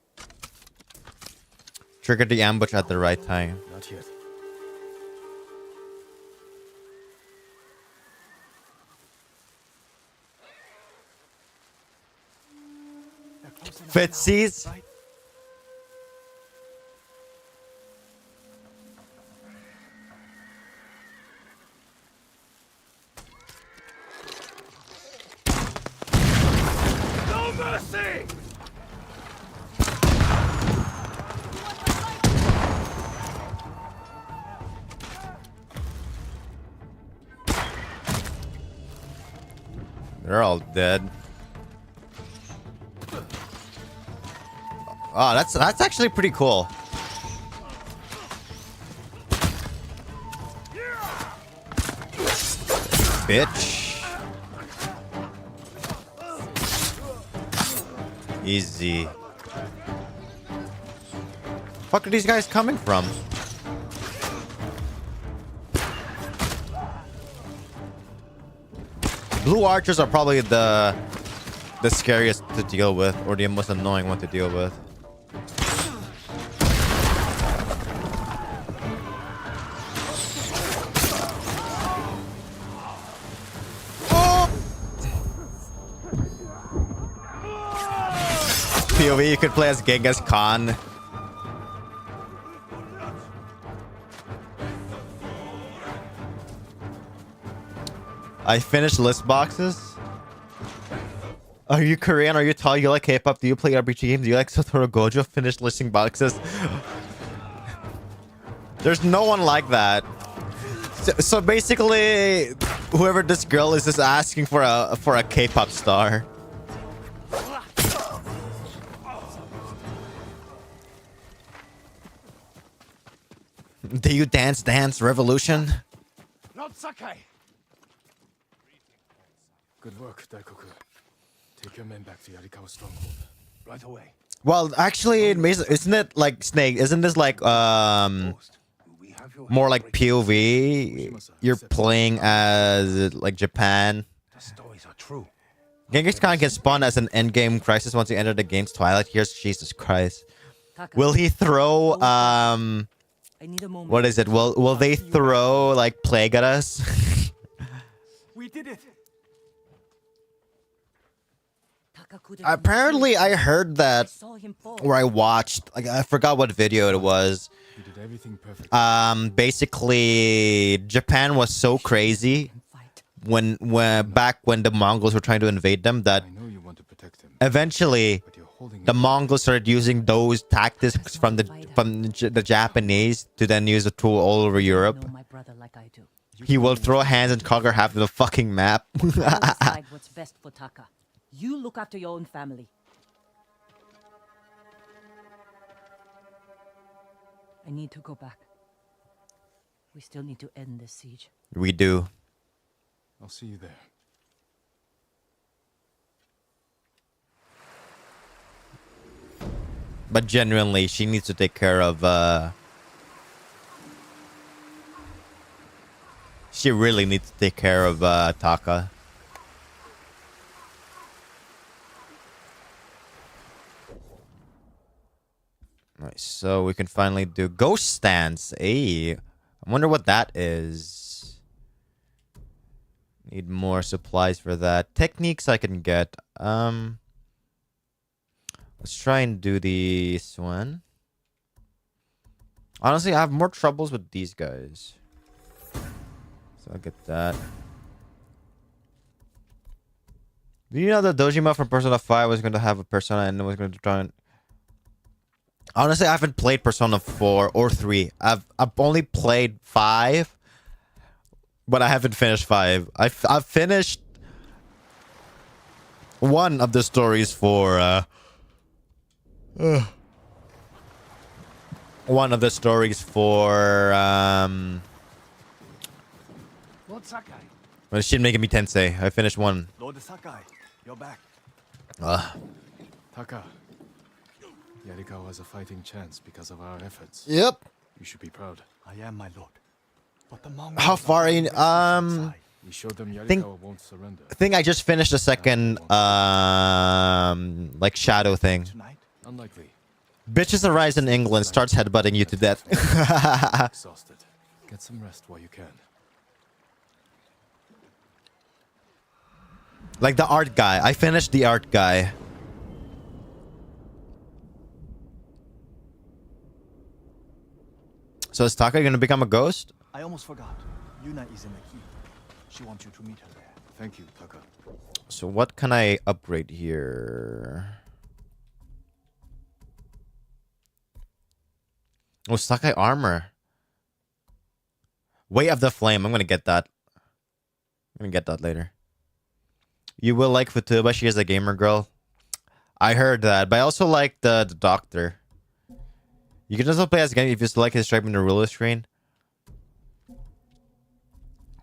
Trigger the ambush at the right time. Not yet. They're close enough Fitzies. now, right? No mercy! They're all dead. Oh, that's actually pretty cool. Bitch. Easy. Fuck are these guys coming from? Blue archers are probably the scariest to deal with, or the most annoying one to deal with. POV, you could play as Genghis Khan. I finished list boxes. Are you Korean? Are you tall? You like K-pop? Do you play RPG games? Do you like Satoru Gojo? Finished listing boxes. There's no one like that. So basically, whoever this girl is asking for a K-pop star. Do you dance revolution? Not Sakai! Good work, Daikoku. Take your men back to Yarikawa stronghold. Right away. Well, actually, isn't it like Snake? Isn't this like We have your more help. like POV? You're playing as like Japan. The stories are true. Genghis Khan can spawn as an endgame crisis once you enter the game's twilight. Here's Jesus Christ. Taka, Will he throw I need a moment. what is it? Will they throw like plague at us? We did it. Taka couldn't Apparently, I heard I that, saw him fall. or I watched. Like I forgot what video it was. You did everything perfect. Basically, Japan was so crazy Fight. when back when the Mongols were trying to invade them that I know you want to protect him, eventually but you're holding the him. Mongols started using those tactics from the Japanese to then use the tool all over Europe. Know my brother like I do. He will throw hands and conquer half of the fucking map. I will decide what's best for Taka. You look after your own family. I need to go back. We still need to end this siege. We do. I'll see you there. But genuinely, she needs to take care of, she really needs to take care of, Taka. Nice, so we can finally do Ghost Stance. Hey, I wonder what that is. Need more supplies for that. Techniques I can get. Let's try and do this one. Honestly, I have more troubles with these guys. So I'll get that. Do you know that Dojima from Persona 5 was going to have a Persona and was going to try and... Honestly, I haven't played Persona 4 or 3. I've only played 5, but I haven't finished 5. I've finished one of the stories for one of the stories for Lord Sakai. well, Shin Megami Tensei. I finished one. Lord Sakai, you're back. Taka. Yarikawa has a fighting chance because of our efforts. Yep. You should be proud. I am, my lord. But the Mongols How far in? We showed them Yarikawa Think- won't surrender. I think I just finished the second like shadow thing. tonight. Unlikely. Bitches arise in England starts headbutting you to death. Exhausted. Get some rest while you can. Like the art guy. I finished the art guy. So is Taka gonna become a ghost? I almost forgot. Yuna is in the key. She wants you to meet her there. Thank you, Taka. So what can I upgrade here? Oh, Sakai armor. Way of the Flame. I'm gonna get that. I'm gonna get that later. You will like Vtuber. She is a gamer girl. I heard that, but I also like the doctor. You can also play as again if you select his stripe in the ruler screen.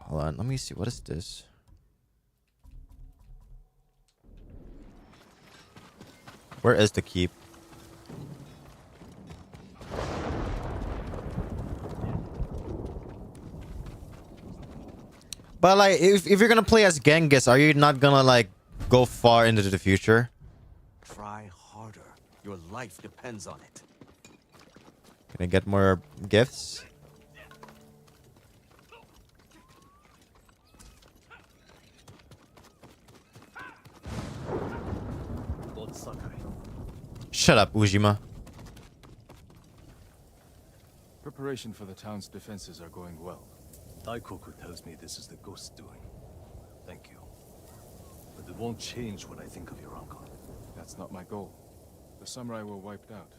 Hold on, let me see. What is this? Where is the keep? But like, if you're gonna play as Genghis, are you not gonna like go far into the future? Try harder. Your life depends on it. Can I get more gifts? Lord Sakai. Shut up, Ujima. Preparation for the town's defenses are going well. Daikoku tells me this is the ghost doing. Thank you. But it won't change what I think of your uncle. That's not my goal. The samurai were wiped out.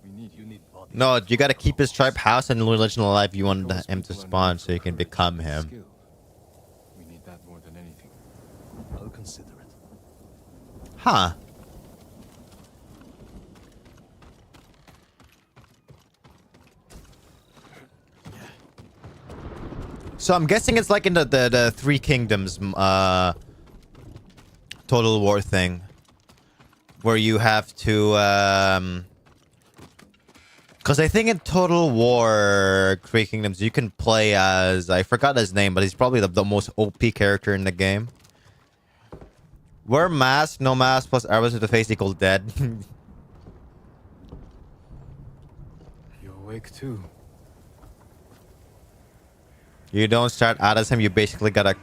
You need bodies. No, you gotta keep his tribe house and religion alive if you want him to spawn so you can become him. Skill. We need that more than anything. I'll consider it. Huh. So I'm guessing it's like in the Three Kingdoms Total War thing. Where you have to because I think in Total War Three Kingdoms you can play as, I forgot his name, but he's probably the most OP character in the game. Wear mask, no mask plus arrows to the face equals dead. You're awake too. You don't start out as him, you basically gotta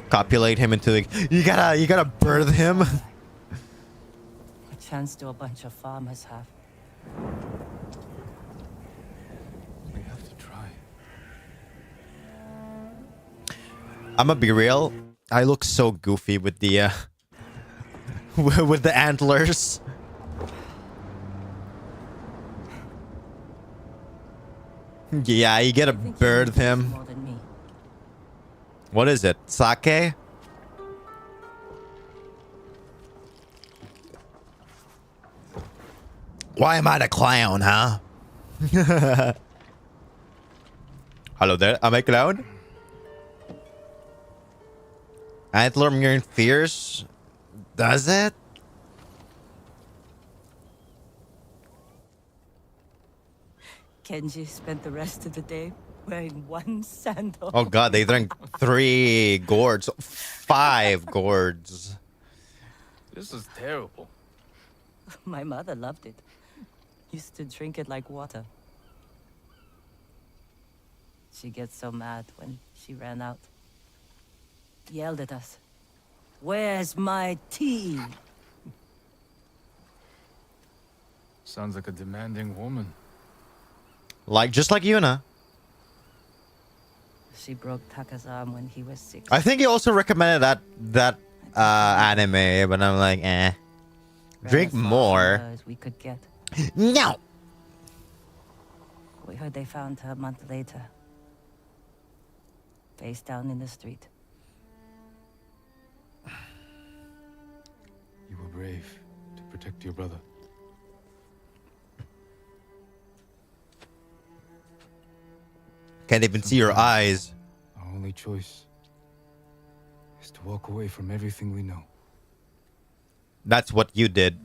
copulate him into like, you gotta birth him. A chance to a bunch of farmers have. We have to try. I'ma be real. I look so goofy with the with the antlers. Yeah, you gotta birth him. More than me. What is it? Sake? Why am I the clown, huh? Hello there, am I clown? Antler immune fierce? Does it? Kenji spent the rest of the day wearing one sandal. Oh god, they drank 3 gourds. 5 gourds. This is terrible. My mother loved it. Used to drink it like water. She gets so mad when she ran out. Yelled at us. Where's my tea? Sounds like a demanding woman. Like just like Yuna. She broke Taka's arm when he was 6. I think he also recommended that anime, but I'm like, eh. Drink Rarest more. as we could get. No. We heard they found her a month later. Face down in the street. You were brave to protect your brother. Can't even see your eyes. Our only choice is to walk away from everything we know. That's what you did.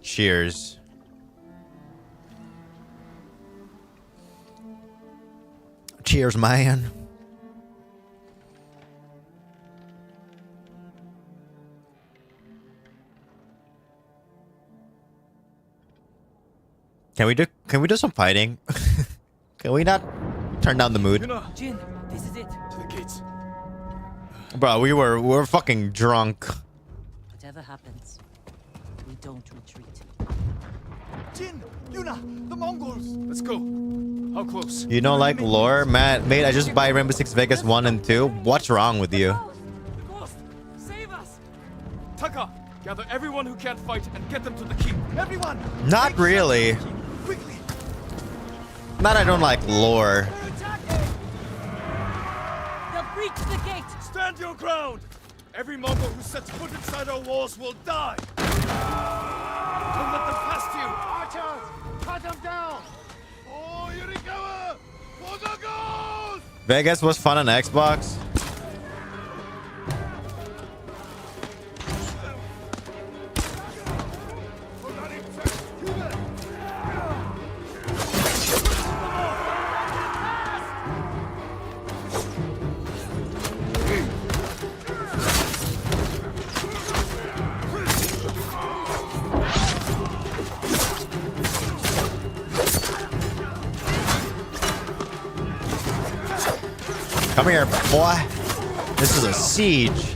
Cheers. Cheers, man. Can we do some fighting? Can we not turn down the mood? Jin, this is it. To the gates. Bro, we were fucking drunk. Whatever happens, we don't retreat. Jin, Yuna, the Mongols. Let's go. How close? You don't like lore? Mate, I just buy Rainbow Six Vegas 1 and 2. What's wrong with you? The ghost! Save us! Taka, gather everyone who can't fight and get them to the keep. Everyone. Not really. Quickly. Not I don't like lore. They'll breach the gate! Stand your ground! Every Mongol who sets foot inside our walls will die! Don't let them past you! Archers! Cut them down! Oh, Yurikawa! For the ghost! Vegas was fun on Xbox. Come here, boy. This is a siege.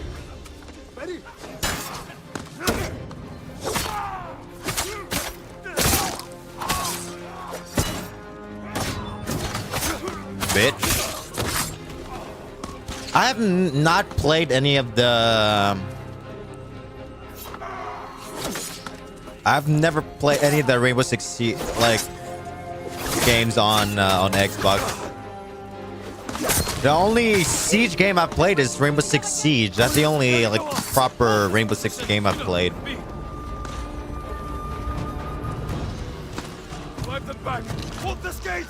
Bitch. I have not played any of the... I've never played any of the Rainbow Six Siege, like, games on Xbox. The only Siege game I've played is Rainbow Six Siege. That's the only like proper Rainbow Six game I've played. Drive them back! Hold this gate!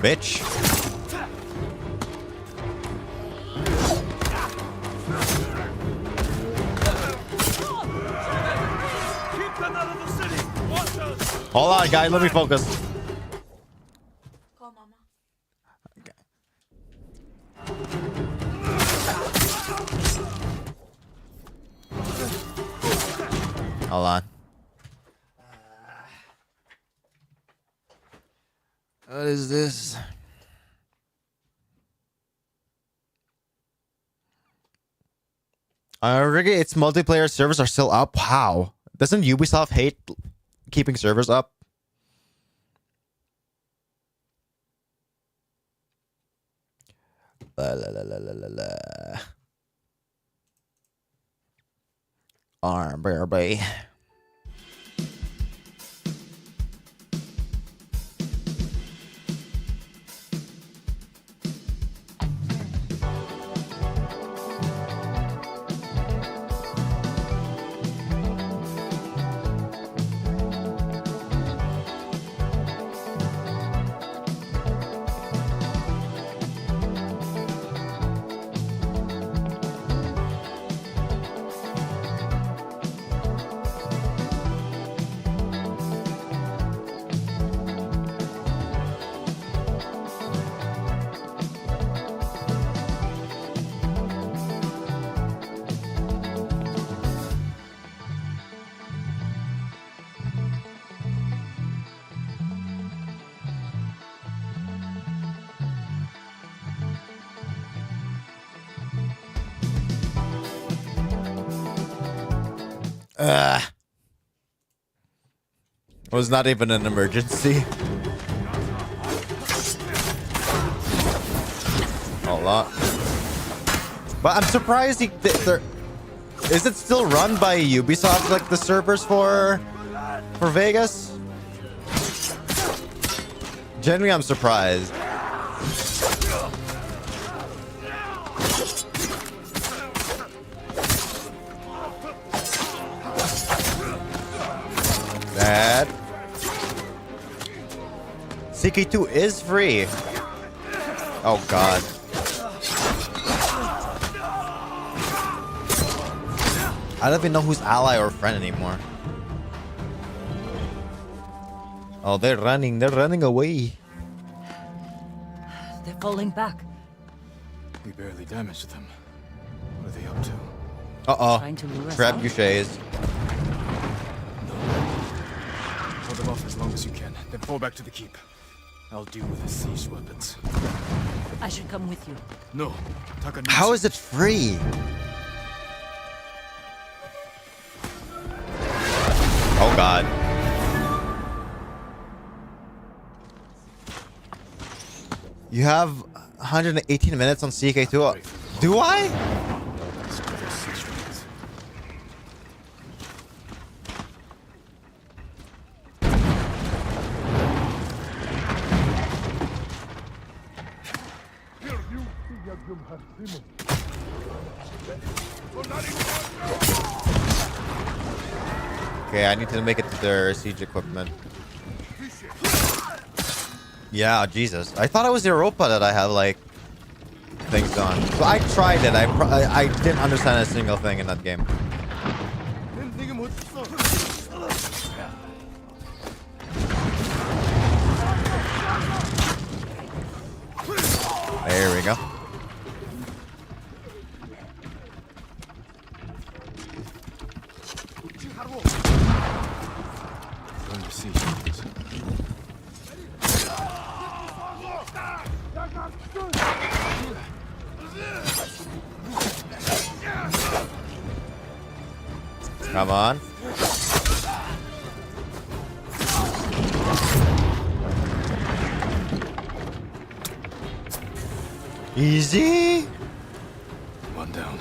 Bitch. Keep them out of the city! Watch us! Hold on, guys. Let me focus. Go, Mama. Hold on. What is this? Ricky, its multiplayer servers are still up. How? Doesn't Ubisoft hate keeping servers up? La la la la la la la. Arm, baby. It was not even an emergency. A lot. But I'm surprised they're... Is it still run by Ubisoft, like the servers for Vegas? Genuinely, I'm surprised. That CK2 is free. Oh god. I don't even know who's ally or friend anymore. Oh, they're running. They're running away. They're falling back. We barely damaged them. What are they up to? Uh-oh. Trying to lure us out? Trebuchets. Hold them off as long as you can, then fall back to the keep. I'll deal with the siege weapons. I should come with you. No, Taka needs How you. is it free? Oh god. You have 118 minutes on CK2. Do I? Okay, I need to make it to their siege equipment. Yeah, Jesus. I thought it was Europa that I had, like, things on. So I tried it. I didn't understand a single thing in that game. There we go. Come on. Easy. One down.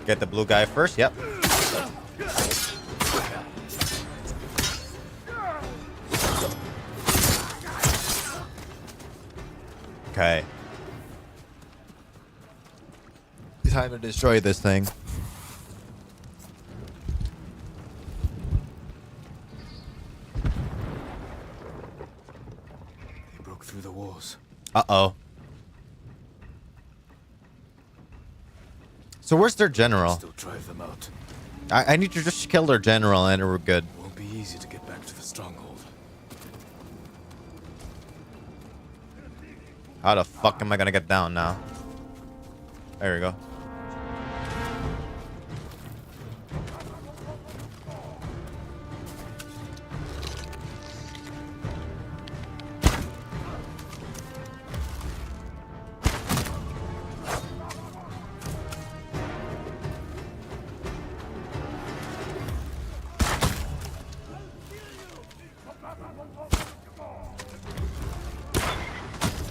Get the blue guy first. Yep. Okay. Time to destroy this thing. They broke through the walls. Uh-oh. So where's their general? Still drive them out. I need to just kill their general and we're good. Won't be easy to get back to the stronghold. How the fuck am I gonna get down now? There we go.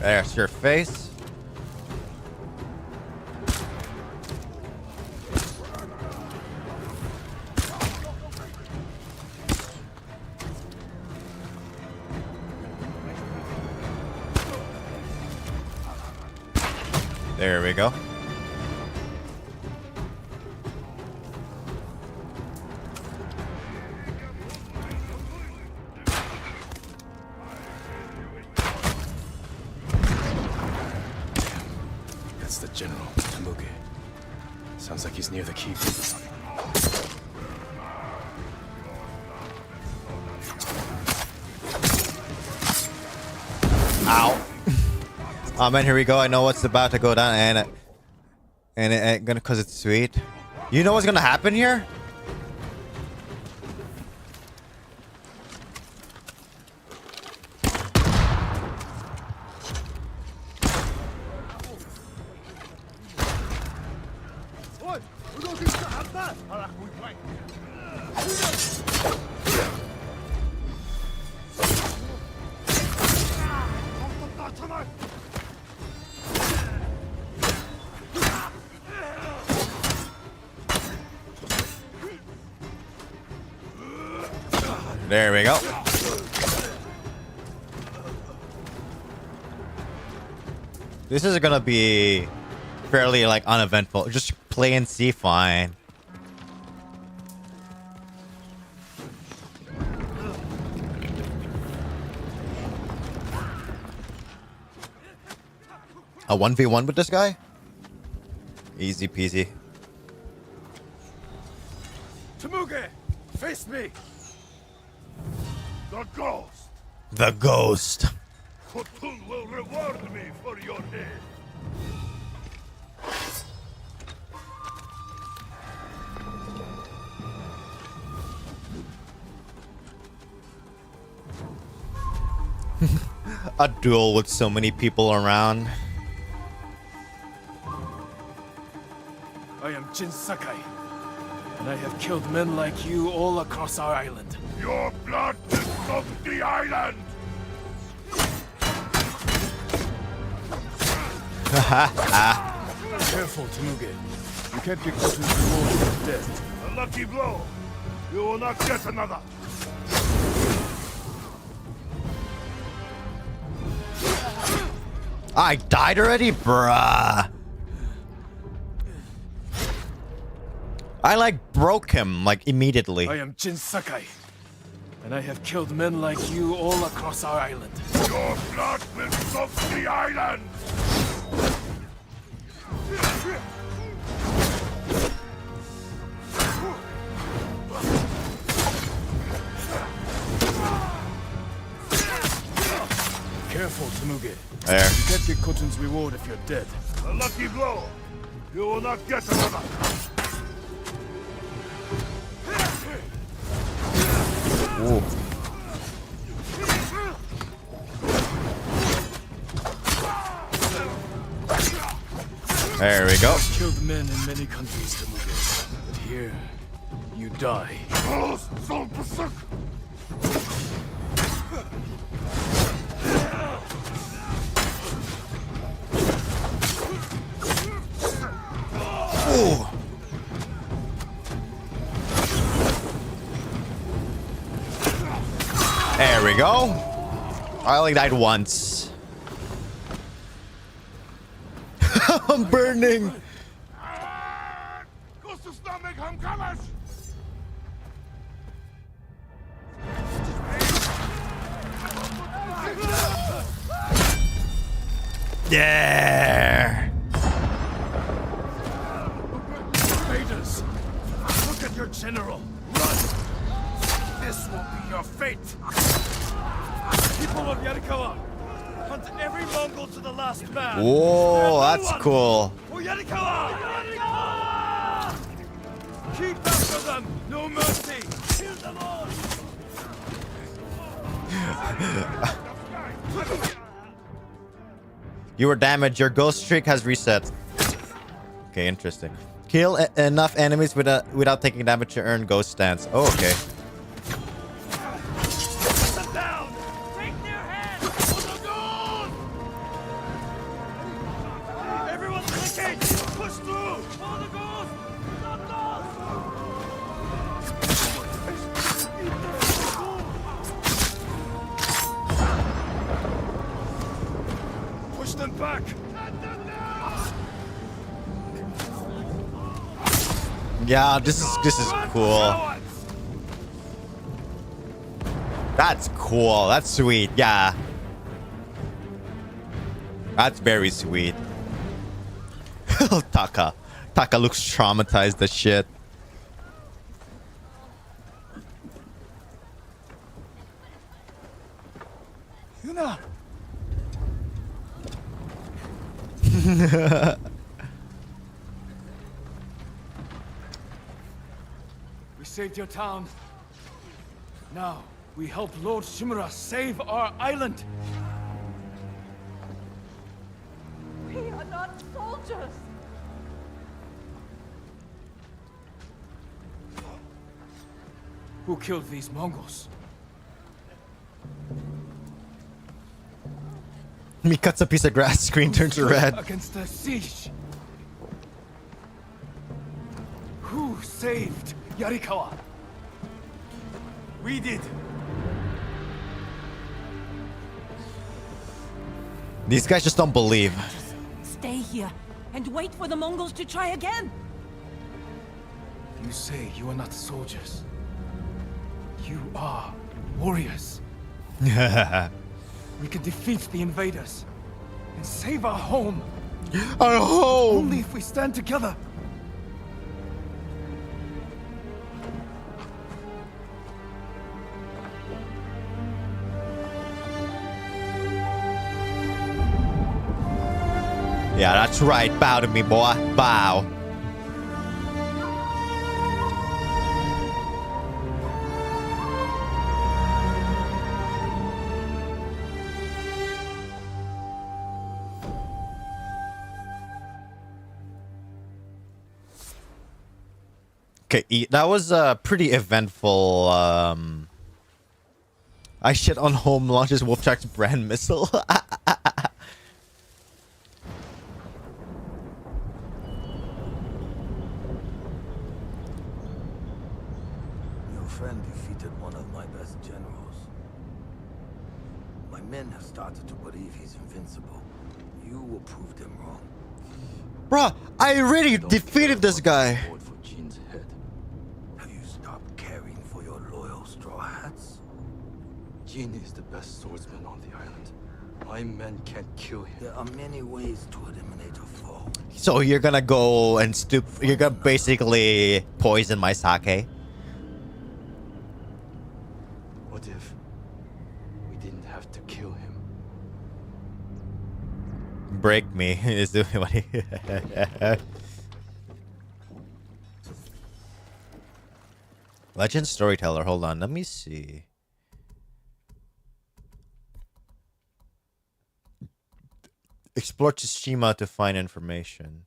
There's your face. There we go. That's the general, Tamuge. Sounds like he's near the keep. Ow. Oh man, here we go. I know what's about to go down, and it gonna, cause it's sweet. You know what's gonna happen here? There we go. This is gonna be fairly like uneventful. Just play and see, fine. A 1v1 with this guy? Easy peasy. Temuge, face me. The ghost! The ghost. Khotun will reward me for your aid. A duel with so many people around. I am Jin Sakai, and I have killed men like you all across our island. Your blood will soak the island! Careful, Temuge. You can't get close to the reward of death. A lucky blow. You will not get another. I died already? Bruh. I like broke him like immediately. I am Jin Sakai, and I have killed men like you all across our island. Your blood will soak the island! Careful, Temuge. There. You can't get Khotun's reward if you're dead. A lucky blow. You will not get another. Ooh. There we go. I've killed men in many countries, Temuge. But here, you die. Ooh. There we go. I only died once. I'm burning. Yeah. Raiders, look at your general. Run. This will be your fate. People of Yarikawa, hunt every Mongol to the last man. Whoa, that's cool. For Yarikawa! Yarikawa! Keep after them, no mercy. Kill them all. You were damaged. Your ghost streak has reset. Okay, interesting. Kill enough enemies without taking damage to earn ghost stance. Oh, okay. Put them down. Take their heads. For the gold. Everyone to the gate. Push through. For the gold. Push them back. Yeah, this is cool. That's cool. That's sweet. Yeah. That's very sweet. Taka looks traumatized as shit. Yuna. We saved your town. Now, we help Lord Shimura save our island. We are not soldiers. Who killed these Mongols? He cuts a piece of grass, screen turns red. Against the siege. Who saved Yarikawa? We did. These guys just don't believe. Stay here and wait for the Mongols to try again. You say you are not soldiers. You are warriors. We can defeat the invaders and save our home. Our home! Only if we stand together. Yeah, that's right. Bow to me, boy. Bow. Okay, that was a pretty eventful. I shit on home launches WolfJack's brand missile. Your friend defeated one of my best generals. My men have started to believe he's invincible. You will prove them wrong. Bruh, I already defeated this guy. Have you stopped caring for your loyal straw hats? Jin is the best swordsman on the island. My men can't kill him. There are many ways to eliminate a foe. So you're gonna go and you're gonna basically poison my sake? What if we didn't have to kill him? Break me is doing what he. Legend storyteller. Hold on, let me see. Explore Tsushima to find information.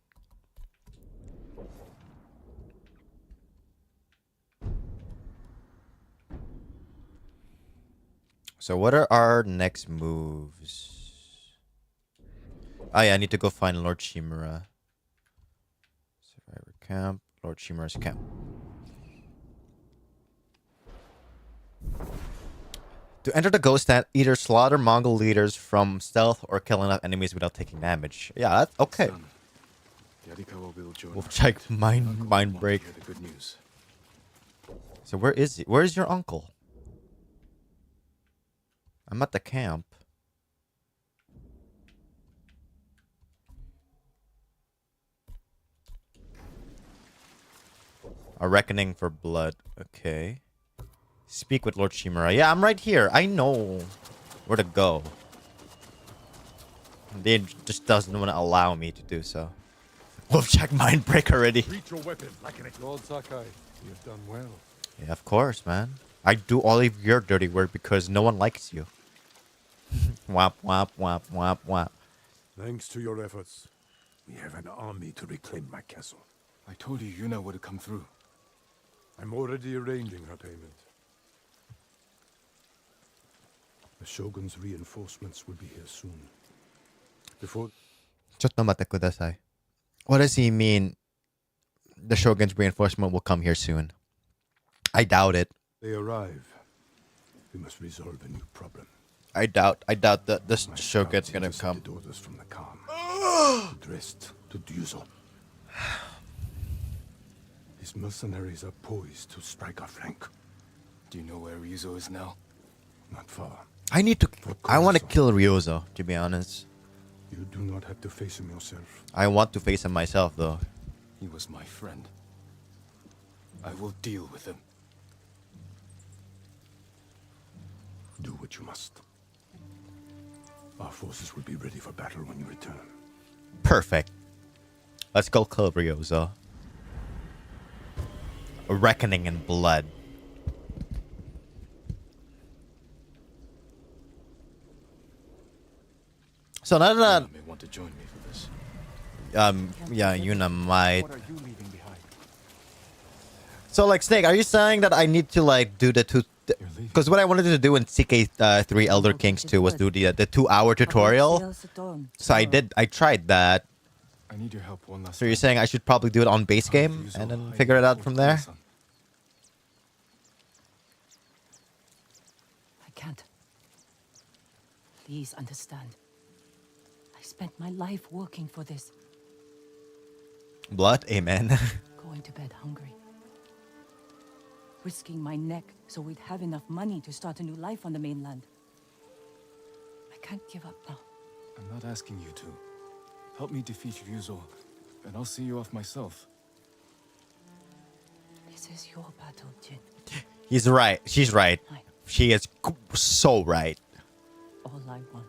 So what are our next moves? Oh yeah, I need to go find Lord Shimura. Survivor camp. Lord Shimura's camp. To enter the ghost tent, either slaughter Mongol leaders from stealth or kill enough enemies without taking damage. Yeah, that's okay. WolfJack mind break. So where is he? Where is your uncle? I'm at the camp. A reckoning for blood. Okay. Speak with Lord Shimura. Yeah, I'm right here. I know where to go. They just doesn't want to allow me to do so. WolfJack mind break already. Reach your weapon like an Lord Sakai, you have done well. Yeah, of course, man. I do all of your dirty work because no one likes you. Whap, whap, whap, whap, whap. Thanks to your efforts, we have an army to reclaim my castle. I told you Yuna would come through. I'm already arranging her payment. The Shogun's reinforcements will be here soon. Before... What does he mean? The Shogun's reinforcement will come here soon. I doubt it. they arrive, we must resolve a new problem. I doubt that this Shogun's gonna come. Orders from the Khan. Addressed to Ryuzo. His mercenaries are poised to strike our flank. Do you know where Ryuzo is now? Not far. I want to kill Ryuzo, to be honest. You do not have to face him yourself. I want to face him myself, though. He was my friend. I will deal with him. Do what you must. Our forces will be ready for battle when you return. Perfect. Let's go kill Ryozo. A reckoning in blood. So now that You may want to join me for this. yeah, Yuna might. What are you leaving behind? So like Snake, are you saying that I need to like do the two? Because what I wanted to do in CK3 Elder Kings 2 was do the 2-hour tutorial. So I tried that. I need your help one last So you're time. saying I should probably do it on base game and then figure it out from there? I can't. Please understand. I spent my life working for this. Blood, amen. Going to bed hungry. Risking my neck so we'd have enough money to start a new life on the mainland. I can't give up now. I'm not asking you to. Help me defeat Ryuzo, and I'll see you off myself. This is your battle, Jin. He's right. She's right. I know. She is so right. All I want,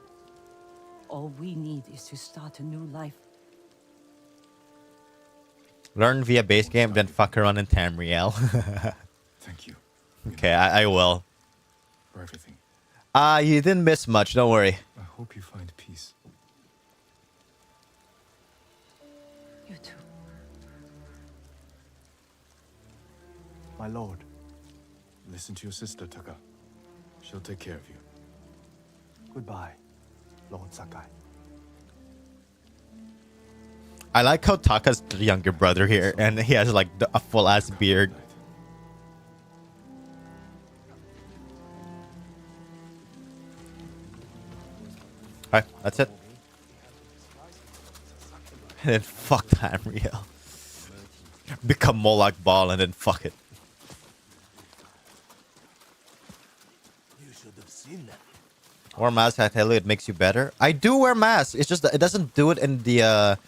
all we need is to start a new life. Learn via base game, then fuck around in Tamriel. Thank you. Okay, I will. For everything. You didn't miss much. Don't worry. I hope you find peace. You too. My lord. Listen to your sister, Taka. She'll take care of you. Goodbye, Lord Sakai. I like how Taka's the younger brother here, and he has like a full ass beard. Alright, that's it. And then fuck Tamriel. Become Moloch Ball and then fuck it. You should have seen that. Wear mask, I tell you, it makes you better. I do wear masks. It's just that it doesn't do it in the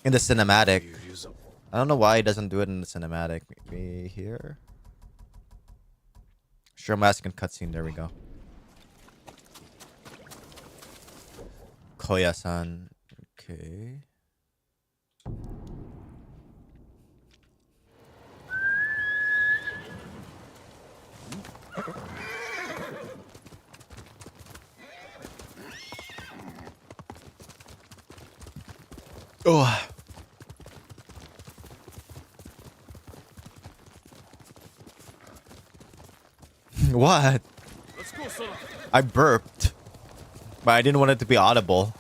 cinematic. I don't know why it doesn't do it in the cinematic. Maybe here. Sure, mask and cutscene. There we go. Koya-san. Okay. Oh. What? Let's go, Sora. I burped. But I didn't want it to be audible.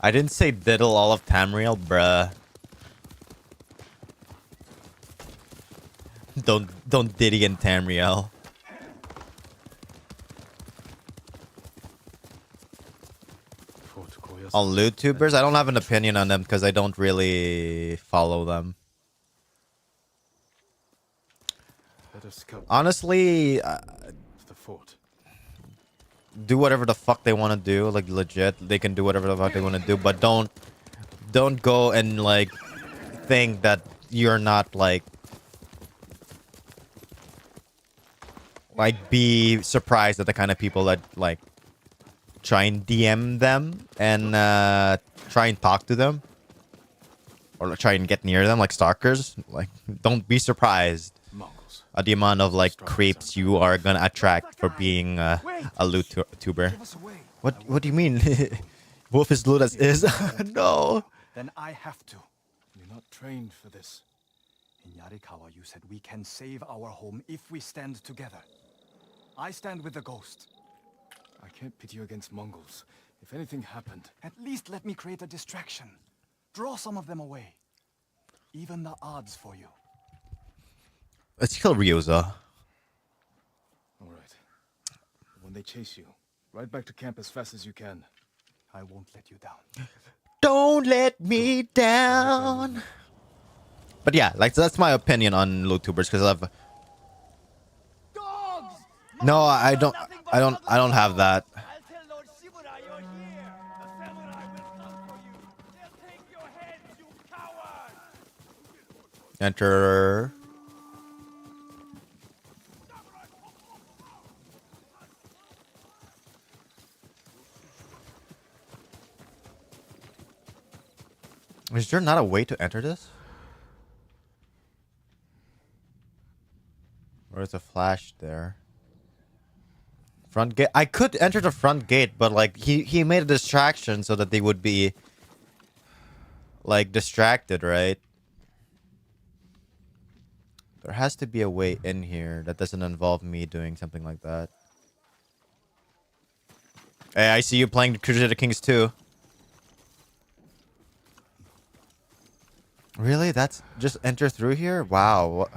I didn't say diddle all of Tamriel, bruh. Don't Diddy and Tamriel. On YouTubers, I don't have an opinion on them because I don't really follow them. Honestly, The fort. do whatever the fuck they want to do. Like legit, they can do whatever the fuck they want to do, but don't go and like think that you're not like be surprised at the kind of people that like try and DM them and try and talk to them or try and get near them like stalkers. Like, don't be surprised Mongols. at the amount of like creeps you are gonna attract for being a YouTuber. What do you mean? Wolf is loot as is. No. Then I have to. You're not trained for this. In Yarikawa, you said we can save our home if we stand together. I stand with the ghost. I can't pit you against Mongols. If anything happened... At least let me create a distraction. Draw some of them away. Even the odds for you. Let's kill Ryoza. Alright. When they chase you, ride back to camp as fast as you can. I won't let you down. Don't let me down. But yeah, like that's my opinion on YouTubers because I've. No, I don't have that. I'll tell Lord Shimura you're here. The samurai will come for you. They'll take your heads, you coward. Enter. Is there not a way to enter this? Or is a flash there? Front gate. I could enter the front gate, but like he made a distraction so that they would be like distracted, right? There has to be a way in here that doesn't involve me doing something like that. Hey, I see you playing Crusader Kings 2. Really? That's just enter through here? Wow.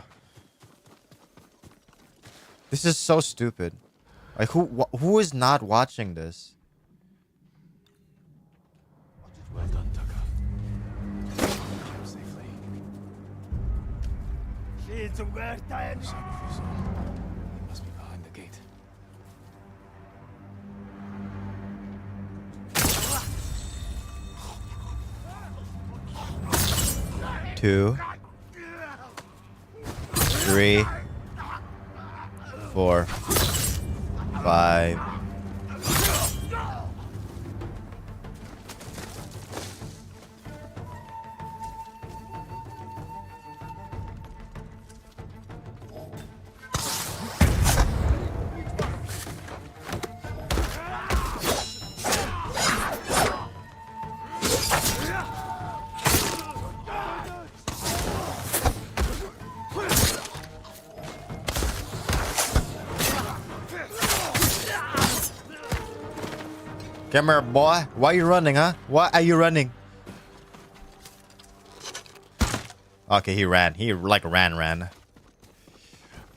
This is so stupid. Like who is not watching this? Well done, Tucker. Come safely. Son of Uzo. He must be behind the gate. Two, 3, 4, 5. Come here, boy. Why are you running, huh? Why are you running? Okay, he ran. He like ran.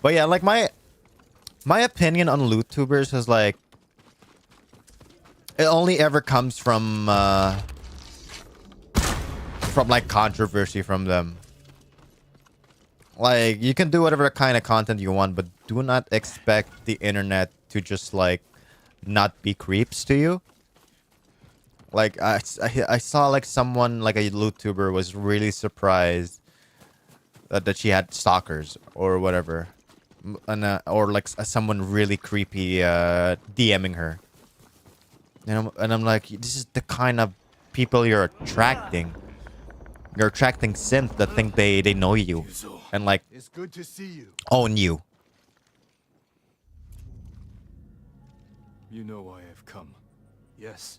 But yeah, like my opinion on loot tubers is like it only ever comes from like controversy from them. Like you can do whatever kind of content you want, but do not expect the internet to just like not be creeps to you. Like I saw like someone like a loot tuber was really surprised that she had stalkers or whatever, and or like someone really creepy DMing her. And I'm like, this is the kind of people you're attracting. You're attracting synths that think they know you and like It's good to see you. own you. You know why I've come. Yes.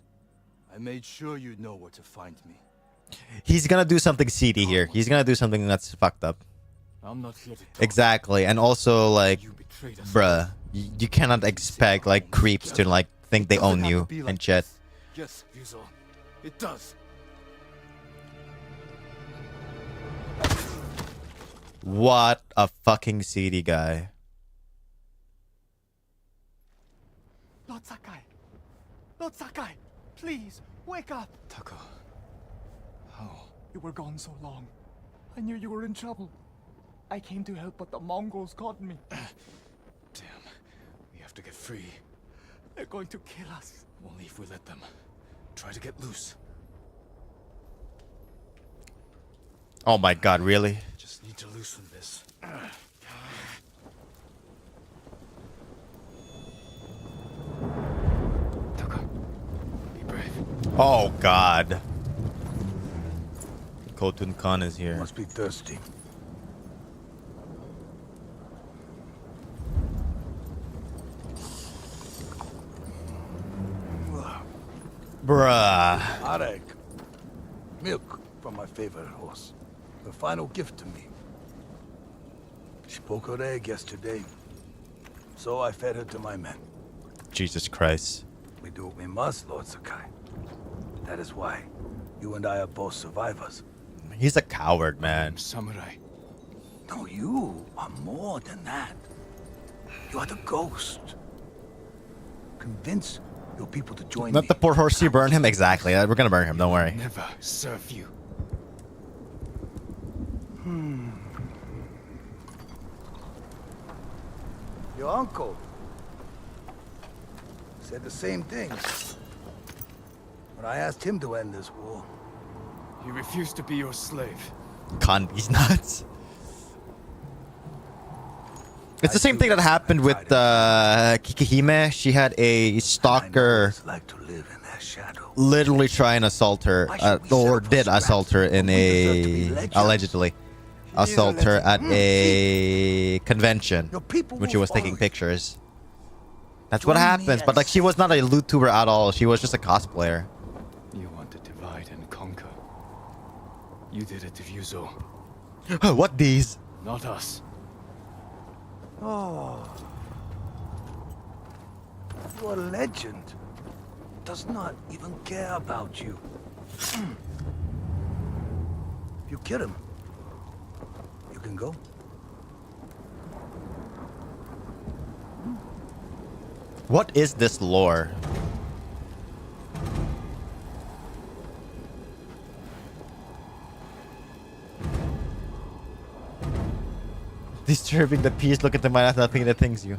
I made sure you'd know where to find me. He's gonna do something seedy here. He's gonna do something that's fucked up. I'm not here to talk. Exactly, and also like, You betrayed us. bruh, you cannot expect like creeps to like think they own you and shit. Yes, Yuzo. It does. What a fucking seedy guy. Lord Sakai! Lord Sakai! Please, wake up! Tucker. How? You were gone so long. I knew you were in trouble. I came to help, but the Mongols caught me. Damn. We have to get free. They're going to kill us. Only if we let them. Try to get loose. Oh my god, really? Just need to loosen this. Tucker. Be brave. Oh god. Khotun Khan is here. Must be thirsty. Bruh. Arek. Milk from my favorite horse. The final gift to me. She broke her egg yesterday. So I fed her to my men. Jesus Christ. We do what we must, Lord Sakai. That is why you and I are both survivors. He's a coward, man. I'm samurai. No, you are more than that. You are the ghost. Convince your people to join me. Let the poor horsey burn him? Exactly. We're gonna burn him, don't worry. Never serve you. Your uncle said the same thing when I asked him to end this war. He refused to be your slave. Khan, he's nuts. It's the same thing that happened with Kikihime. She had a I know what stalker it's like to live in literally try and assault her, or did assault her in a allegedly assault her at a convention when she was taking pictures. That's what happens. But like, she was not a loot tuber at all. She was just a cosplayer. You want to divide and conquer. You did it to Ryuzo. What these? Not us. Oh. Your legend does not even care about you. If you kill him, you can go. What is this lore? Disturbing the peace. Look at the mind. Nothing that things you.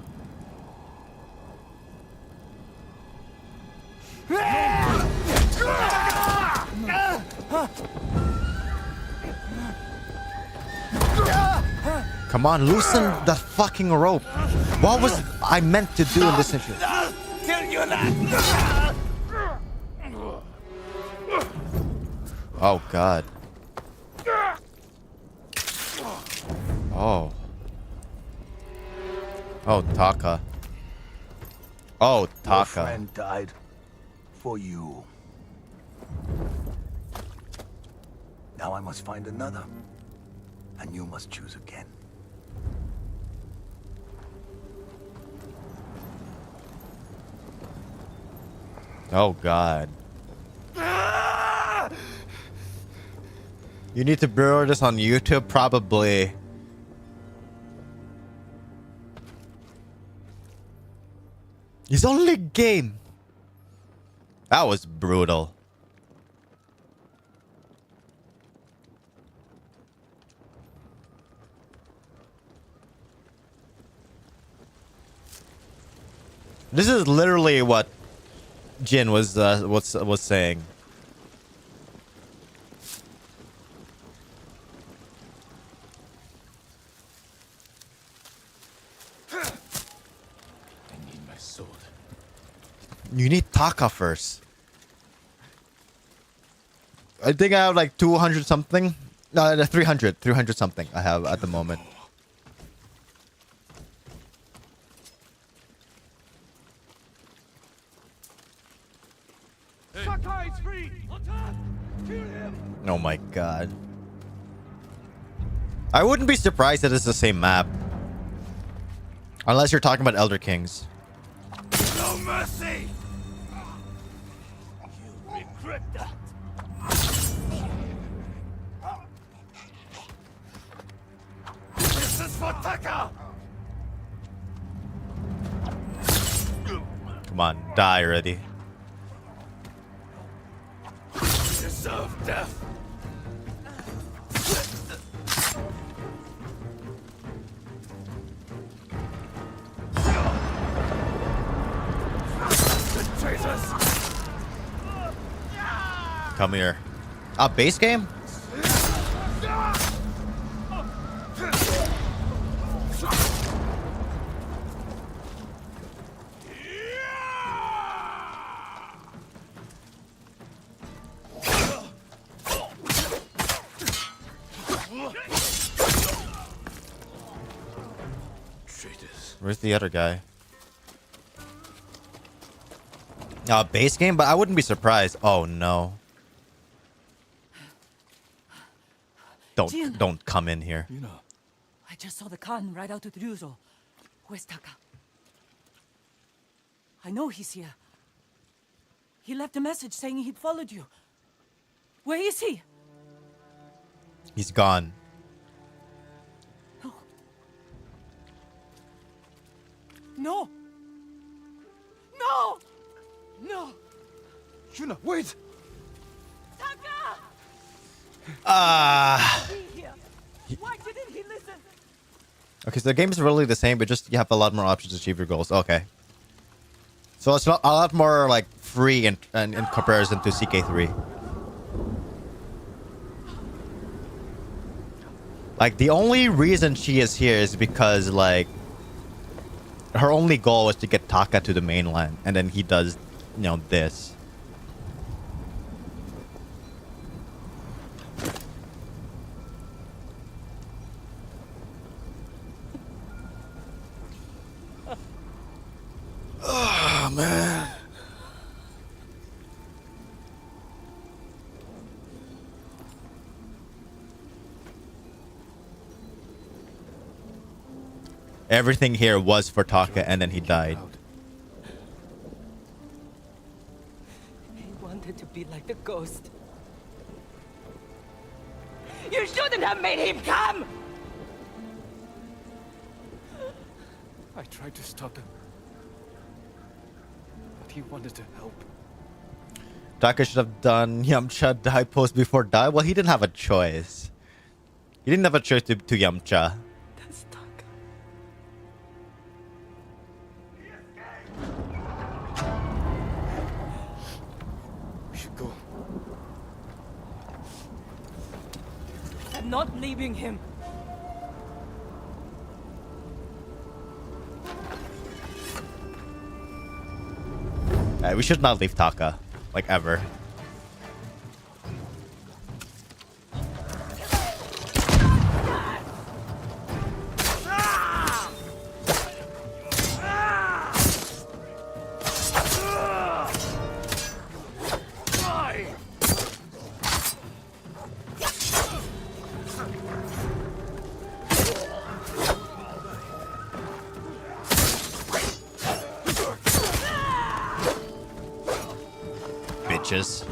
Come on, loosen the fucking rope. What was I meant to do in this situation? Oh God. Oh. Oh, Taka. Oh, Taka. Your friend died for you. Now I must find another, and you must choose again. Oh God. You need to blur this on YouTube, probably. It's only a game. That was brutal. This is literally what Jin was saying. I need my sword. You need Taka first. I think I have like 200 something. No, 300 something I have at the moment. Sakai's free! Kill him! Oh my God. I wouldn't be surprised that it's the same map. Unless you're talking about Elder Kings. No mercy! You regret that. This is for Taka! Come on, die already. Deserve death! The traitors! Come here. Base game? Where's the other guy? Base game, but I wouldn't be surprised. Oh no. Don't come in here. You know. I just saw the Khan ride out with Ryuzo. Where's Taka? I know he's here. He left a message saying he'd followed you. Where is he? He's gone. No. No. No. Yuna, wait! Taka! Be here. Why didn't he listen? Okay, so the game is really the same, but just you have a lot more options to achieve your goals. Okay. So it's not a lot more like free in comparison to CK3. Like the only reason she is here is because like her only goal was to get Taka to the mainland, and then he does, you know, this. man. Everything here was for Taka, and then he died. He wanted to be like the ghost. You shouldn't have made him come! I tried to stop him. But he wanted to help. Taka should have done Yamcha die post before die. Well, he didn't have a choice. He didn't have a choice to Yamcha. That's Taka. We should go. I'm not leaving him. We should not leave Taka, like ever. Bitches.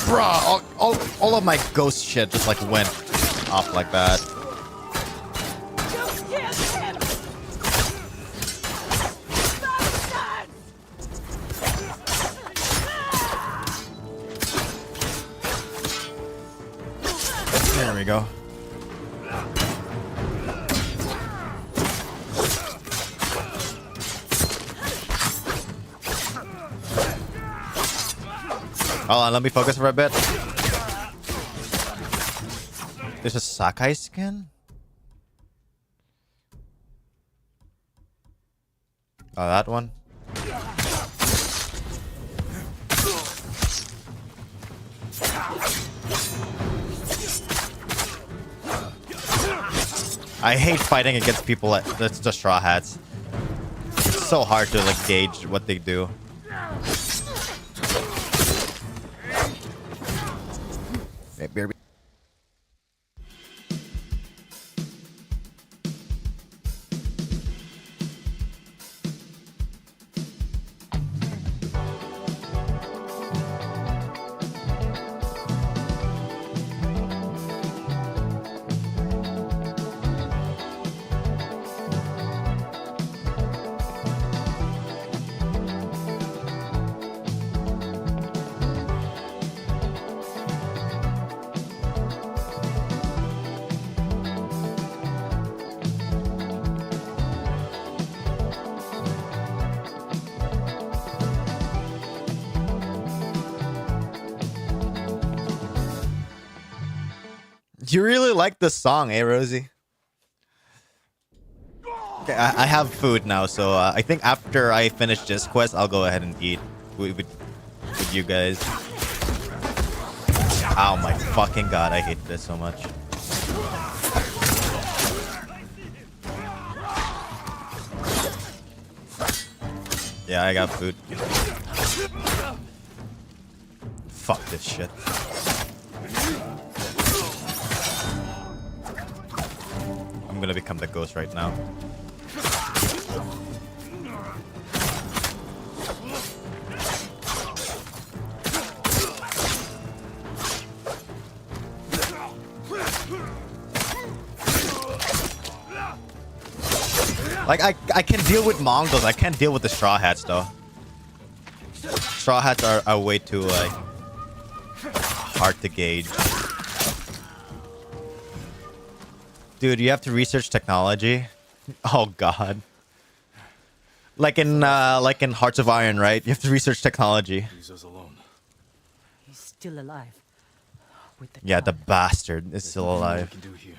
Bruh, all of my ghost shit just like went off like that. You killed him! There we go. Hold on, let me focus for a bit. There's a Sakai skin? Oh, that one? I hate fighting against people that's the Straw Hats. It's so hard to like gauge what they do. Maybe. You really like the song, eh, Rosie? Okay, I have food now, so I think after I finish this quest, I'll go ahead and eat with you guys. Oh my fucking god, I hate this so much. Yeah, I got food. Fuck this shit. I'm gonna become the ghost right now. Like, I can deal with Mongols. I can't deal with the Straw Hats, though. Straw Hats are way too, like, hard to gauge. Dude, you have to research technology. Oh god. Like in Hearts of Iron, right? You have to research technology. Leaves us alone. He's still alive. With the Yeah, the child. bastard is still Nothing we alive. can do here.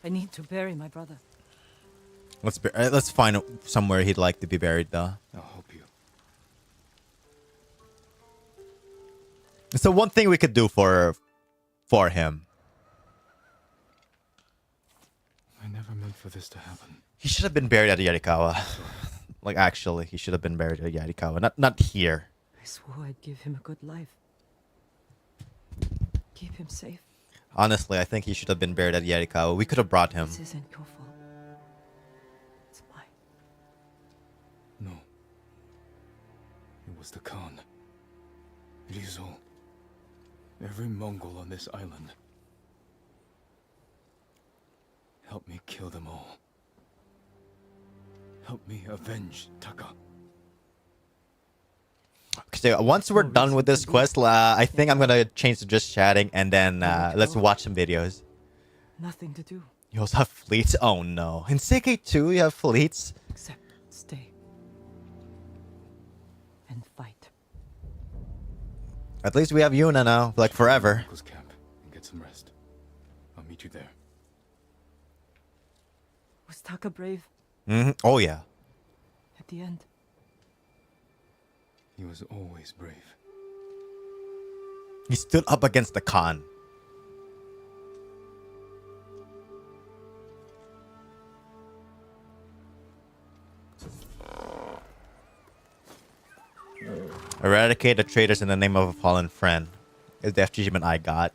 I need to bury my brother. Let's find somewhere he'd like to be buried, though. I'll help you. the one thing we could do for him. I never meant for this to happen. He should have been buried at Yarikawa. Like, actually, he should have been buried at Yarikawa, not here. I swore I'd give him a good life. Keep him safe. Honestly, I think he should have been buried at Yarikawa. We could have brought him. This isn't your fault. It's mine. No. It was the Khan. Rizzo. Every Mongol on this island. Help me kill them all. Help me avenge Taka. So once we're done with this quest, I think I'm gonna change to just chatting, and then let's watch some videos. Nothing to do You also have fleets? Oh no. In Seikei 2, you have fleets? except stay and fight. At least we have Yuna now, like forever. Uncle's camp and get some rest. I'll meet you there. Was Taka brave Oh yeah. at the end? He was always brave. He stood up against the Khan. Eradicate the traitors in the name of a fallen friend is the achievement I got.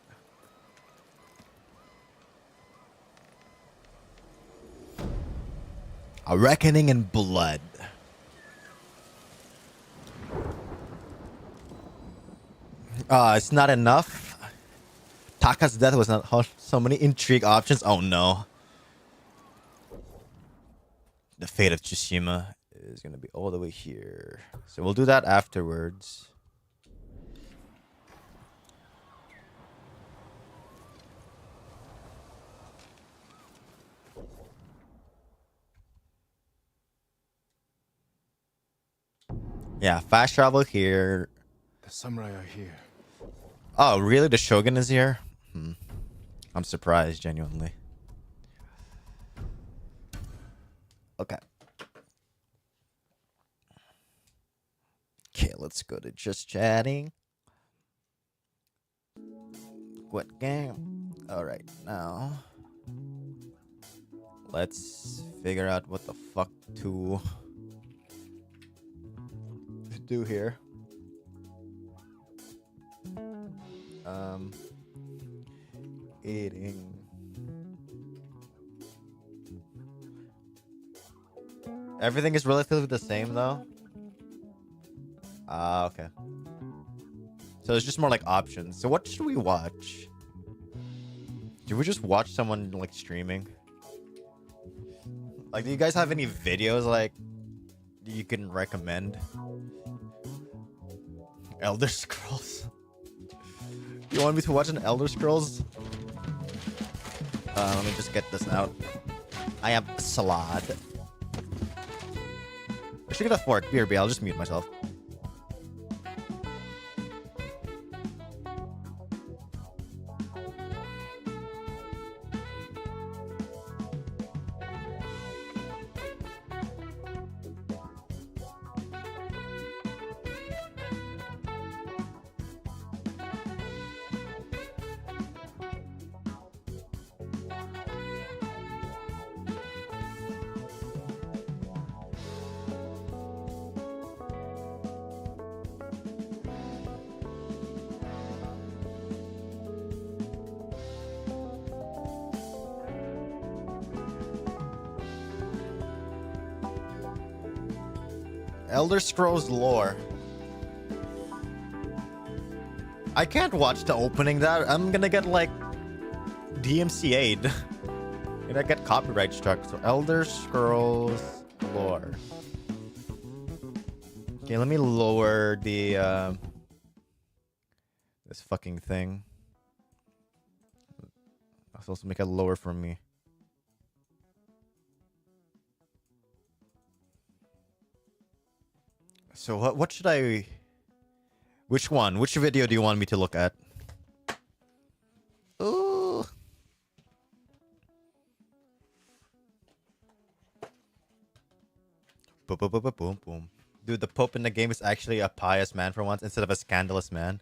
A reckoning in blood. It's not enough. Taka's death was not so many intrigue options. Oh no. The fate of Tsushima is gonna be all the way here. So we'll do that afterwards. Yeah, fast travel here. The samurai are here. Oh, really? The Shogun is here? I'm surprised, genuinely. Okay. Okay, let's go to just chatting. What game? Alright, now. Let's figure out what the fuck to do here. Eating. Everything is relatively the same though. Okay. So it's just more like options. So what should we watch? Do we just watch someone like streaming? Like, do you guys have any videos like you can recommend? Elder Scrolls. You want me to watch an Elder Scrolls? Let me just get this out. I am Salad. I should get a fork. BRB, I'll just mute myself. Elder Scrolls lore. I can't watch the opening that I'm gonna get like DMCA'd. Gonna get copyright struck. So Elder Scrolls lore. Okay, let me lower the this fucking thing. I'll also make it lower for me. So what should I... Which one? Which video do you want me to look at? Ooh. Boom, boom, boom, boom, boom, boom. Dude, the Pope in the game is actually a pious man for once instead of a scandalous man.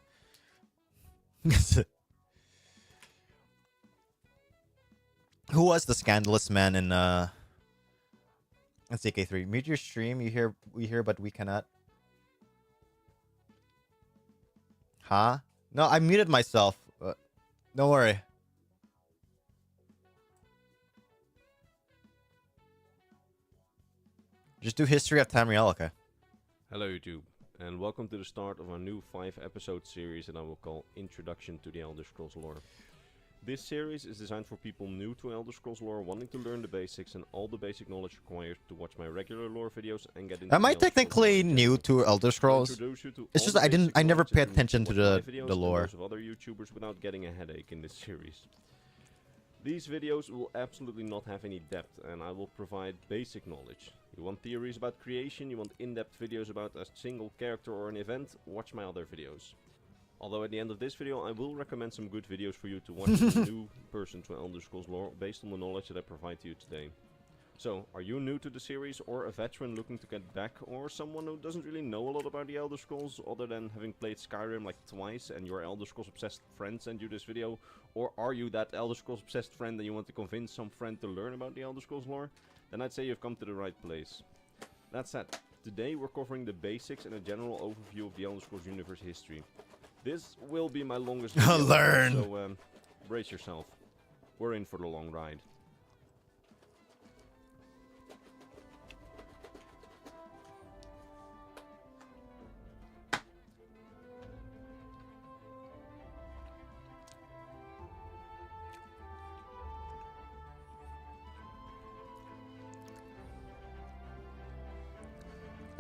Who was the scandalous man in CK3? Mute your stream. We hear, but we cannot. Huh? No, I muted myself. Don't worry. Just do history of Tamriel, okay? Hello YouTube, and welcome to the start of our new 5-episode series that I will call Introduction to the Elder Scrolls Lore. This series is designed for people new to Elder Scrolls lore, wanting to learn the basics and all the basic knowledge required to watch my regular lore videos and get into Am I technically new to Elder Scrolls? It's just I never pay attention to the lore. Of other YouTubers without getting a headache in this series. These videos will absolutely not have any depth, and I will provide basic knowledge. You want theories about creation, you want in-depth videos about a single character or an event, watch my other videos. Although at the end of this video I will recommend some good videos for you to watch as a new person to Elder Scrolls lore based on the knowledge that I provide to you today. So, are you new to the series or a veteran looking to get back, or someone who doesn't really know a lot about the Elder Scrolls other than having played Skyrim like twice and your Elder Scrolls obsessed friend sent you this video? Or are you that Elder Scrolls obsessed friend that you want to convince some friend to learn about the Elder Scrolls lore? Then I'd say you've come to the right place. That said, today we're covering the basics and a general overview of the Elder Scrolls universe history. This will be my longest video, Learn. So brace yourself. We're in for the long ride.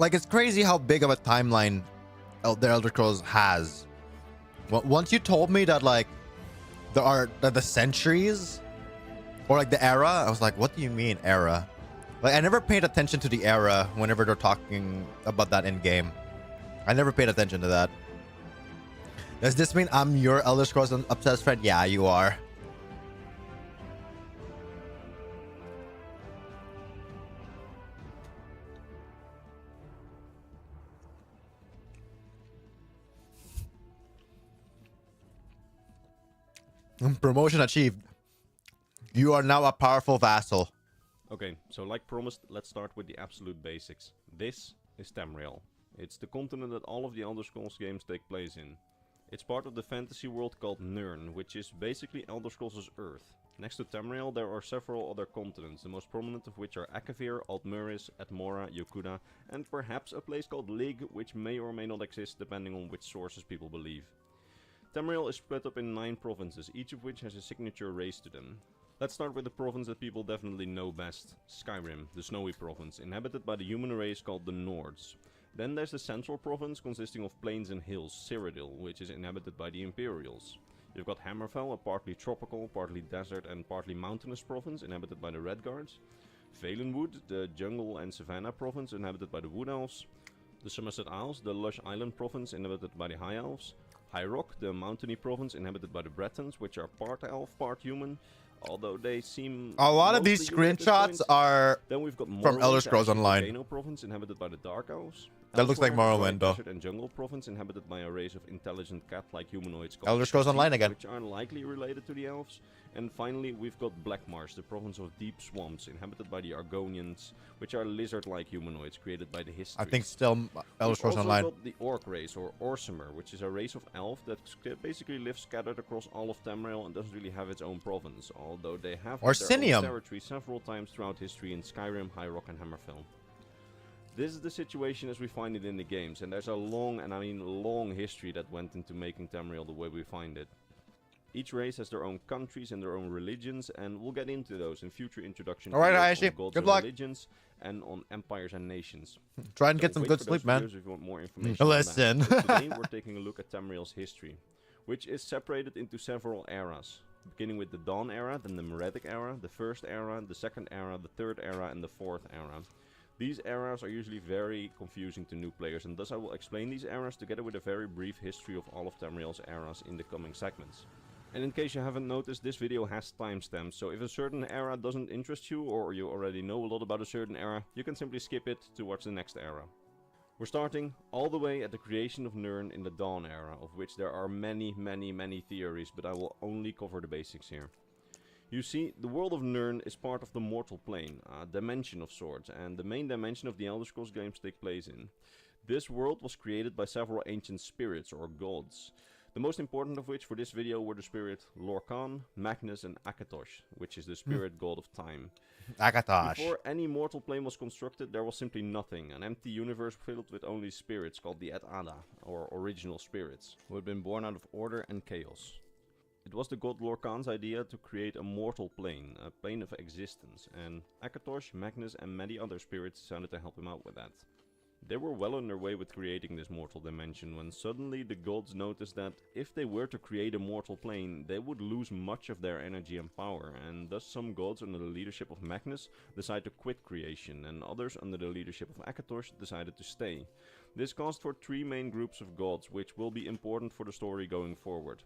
Like, it's crazy how big of a timeline the Elder Scrolls has. Once you told me that, like, there are the centuries or like the era, I was like, what do you mean era? Like, I never paid attention to the era whenever they're talking about that in game. I never paid attention to that. Does this mean I'm your Elder Scrolls obsessed friend? Yeah, you are. Promotion achieved. You are now a powerful vassal. Okay, so like promised, let's start with the absolute basics. This is Tamriel. It's the continent that all of the Elder Scrolls games take place in. It's part of the fantasy world called Nirn, which is basically Elder Scrolls' Earth. Next to Tamriel there are several other continents, the most prominent of which are Akavir, Altmuris, Atmora, Yokuda, and perhaps a place called Lig, which may or may not exist depending on which sources people believe. Tamriel is split up in 9 provinces, each of which has a signature race to them. Let's start with the province that people definitely know best, Skyrim, the snowy province, inhabited by the human race called the Nords. Then there's the central province, consisting of plains and hills, Cyrodiil, which is inhabited by the Imperials. You've got Hammerfell, a partly tropical, partly desert and partly mountainous province, inhabited by the Redguards. Valenwood, the jungle and savanna province, inhabited by the Wood Elves. The Somerset Isles, the lush island province, inhabited by the High Elves. High Rock, the mountainy province inhabited by the Bretons, which are part elf, part human, although they seem a lot of these screenshots are then we've got from Elder Scrolls Online. Volcano province inhabited by the Dark Elves. That looks like Morrowind, though. Desert and jungle province inhabited by a race of intelligent cat-like humanoids called Elder Scrolls Online again, which are likely related to the elves. And finally, we've got Blackmarsh, the province of deep swamps, inhabited by the Argonians, which are lizard-like humanoids created by the history. I think still Elder Scrolls Online. We've also got the Orc race, or Orsimer, which is a race of elf that basically lives scattered across all of Tamriel and doesn't really have its own province, although they have their own territory several times throughout history in Skyrim, High Rock and Hammerfell. This is the situation as we find it in the games, and there's a long, and I mean long, history that went into making Tamriel the way we find it. Each race has their own countries and their own religions, and we'll get into those in future introductions. Alright, on Aishi, good luck. Religions and on empires and nations. Try and get some good sleep, man. If you want more information. Listen. Today we're taking a look at Tamriel's history, which is separated into several eras. Beginning with the Dawn era, then the Meretic era, the First era, the Second era, the Third era, and the Fourth era. These eras are usually very confusing to new players, and thus I will explain these eras together with a very brief history of all of Tamriel's eras in the coming segments. And in case you haven't noticed, this video has timestamps, so if a certain era doesn't interest you, or you already know a lot about a certain era, you can simply skip it to watch the next era. We're starting all the way at the creation of Nirn in the Dawn era, of which there are many theories, but I will only cover the basics here. You see, the world of Nirn is part of the mortal plane, a dimension of sorts, and the main dimension of the Elder Scrolls games take place in. This world was created by several ancient spirits or gods. The most important of which for this video were the spirit Lorkhan, Magnus and Akatosh, which is the spirit god of time. Akatosh. Before any mortal plane was constructed, there was simply nothing, an empty universe filled with only spirits called the Et-Ada, or original spirits, who had been born out of order and chaos. It was the god Lorkhan's idea to create a mortal plane, a plane of existence, and Akatosh, Magnus and many other spirits decided to help him out with that. They were well on their way with creating this mortal dimension when suddenly the gods noticed that if they were to create a mortal plane, they would lose much of their energy and power, and thus some gods under the leadership of Magnus decided to quit creation, and others under the leadership of Akatosh decided to stay. This caused for three main groups of gods, which will be important for the story going forward.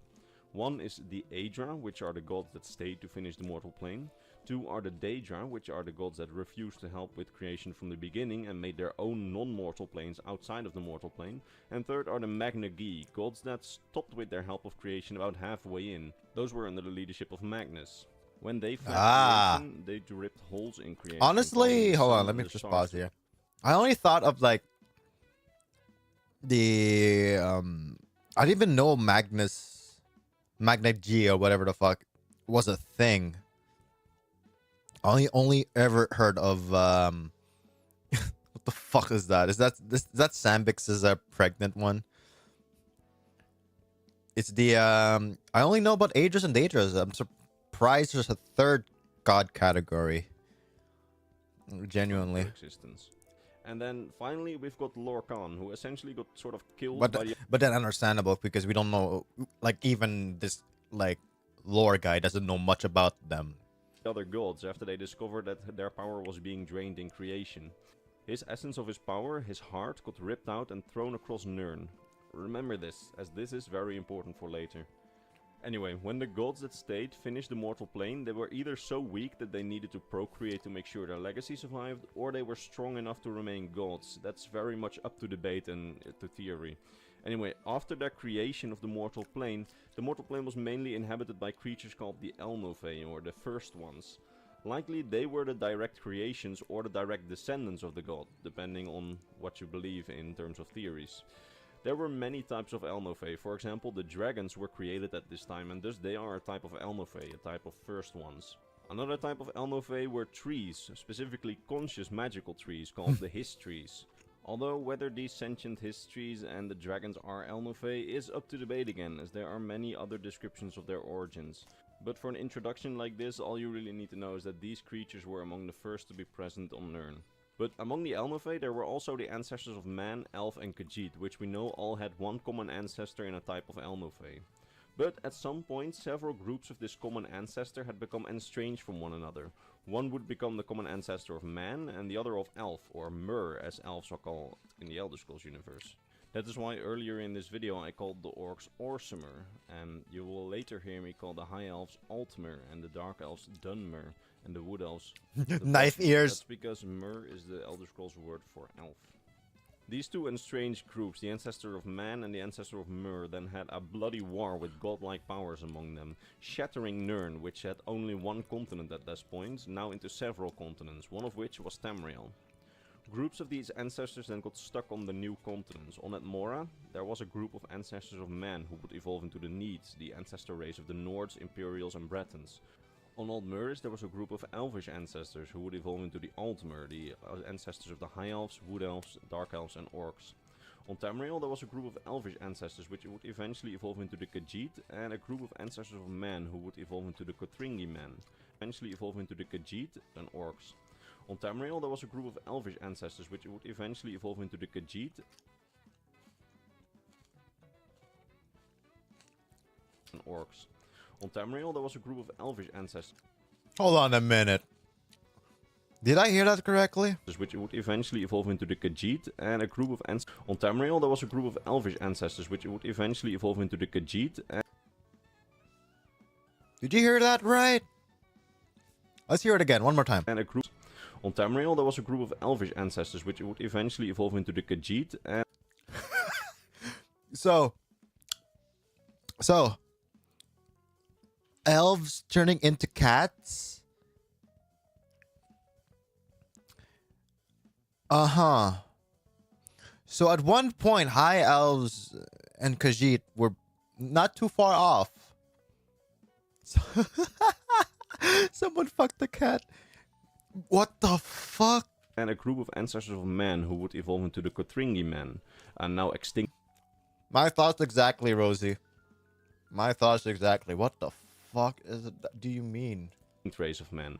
One is the Aedra, which are the gods that stayed to finish the mortal plane. Two are the Daedra, which are the gods that refused to help with creation from the beginning and made their own non-mortal planes outside of the mortal plane. And third are the Magnagi, gods that stopped with their help of creation about halfway in. Those were under the leadership of Magnus. When they fled creation, they ripped holes in creation. Honestly, hold on, let me just pause here. I only thought of like the I didn't even know Magnagi or whatever the fuck was a thing. I only ever heard of what the fuck is that? Is that Sambix's pregnant one? It's the I only know about Aedras and Daedras. I'm surprised there's a third god category. Genuinely. Existence. And then finally we've got Lorkhan, who essentially got sort of killed but then understandable because we don't know, like, even this like lore guy doesn't know much about them. Other gods after they discovered that their power was being drained in creation. His essence of his power, his heart, got ripped out and thrown across Nirn. Remember this, as this is very important for later. Anyway, when the gods that stayed finished the mortal plane, they were either so weak that they needed to procreate to make sure their legacy survived, or they were strong enough to remain gods. That's very much up to debate and to theory. Anyway, after their creation of the mortal plane was mainly inhabited by creatures called the Elnothe, or the first ones. Likely they were the direct creations or the direct descendants of the god, depending on what you believe in terms of theories. There were many types of Elnothe. For example, the dragons were created at this time, and thus they are a type of Elnothe, a type of first ones. Another type of Elnothe were trees, specifically conscious magical trees called the His trees. Although whether these sentient His trees and the dragons are Elnothe is up to debate again, as there are many other descriptions of their origins. But for an introduction like this, all you really need to know is that these creatures were among the first to be present on Nirn. But among the Elnothe there were also the ancestors of man, elf and Khajiit, which we know all had one common ancestor in a type of Elnothe. But at some point several groups of this common ancestor had become estranged from one another. One would become the common ancestor of man and the other of elf, or mer as elves are called in the Elder Scrolls universe. That is why earlier in this video I called the orcs Orsimer, and you will later hear me call the high elves Altmer and the dark elves Dunmer and the wood elves knife ears. That's because mer is the Elder Scrolls word for elf. These two estranged groups, the ancestor of man and the ancestor of Mer, then had a bloody war with godlike powers among them, shattering Nirn, which had only one continent at this point, now into several continents, one of which was Tamriel. Groups of these ancestors then got stuck on the new continents. On Atmora, there was a group of ancestors of man who would evolve into the Needs, the ancestor race of the Nords, Imperials and Bretons. On Old Muris, there was a group of Elvish ancestors who would evolve into the Altmer, the ancestors of the High Elves, Wood Elves, Dark Elves and Orcs. On Tamriel, there was a group of Elvish ancestors which would eventually evolve into the Khajiit, and a group of ancestors of man who would evolve into the Kotringi men, eventually evolve into the Khajiit and Orcs. On Tamriel, there was a group of Elvish ancestors which would eventually evolve into the Khajiit and Orcs. On Tamriel, there was a group of Elvish ancestors. Hold on a minute. Did I hear that correctly? Which would eventually evolve into the Khajiit, and a group of on Tamriel, there was a group of Elvish ancestors which would eventually evolve into the Khajiit. Did you hear that right? Let's hear it again, one more time. And a group On Tamriel, there was a group of elvish ancestors which would eventually evolve into the Khajiit, and So, elves turning into cats? Uh-huh. So at one point, high elves and Khajiit were not too far off. Someone fucked the cat. What the fuck? and a group of ancestors of men who would evolve into the Kotringi men, and now extinct. My thoughts exactly, Rosie. My thoughts exactly. What the fuck do you mean? Race of men.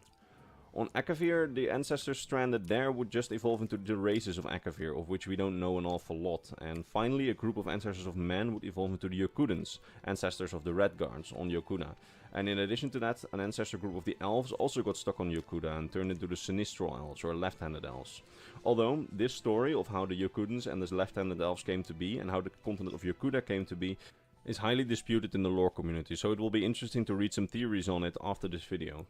On Akavir, the ancestors stranded there would just evolve into the races of Akavir, of which we don't know an awful lot. And finally, a group of ancestors of men would evolve into the Yokudans, ancestors of the Red Guards on Yokuda. And in addition to that, an ancestor group of the Elves also got stuck on Yokuda and turned into the Sinistral Elves, or left-handed Elves. Although, this story of how the Yokudans and the left-handed Elves came to be, and how the continent of Yokuda came to be, is highly disputed in the lore community, so it will be interesting to read some theories on it after this video.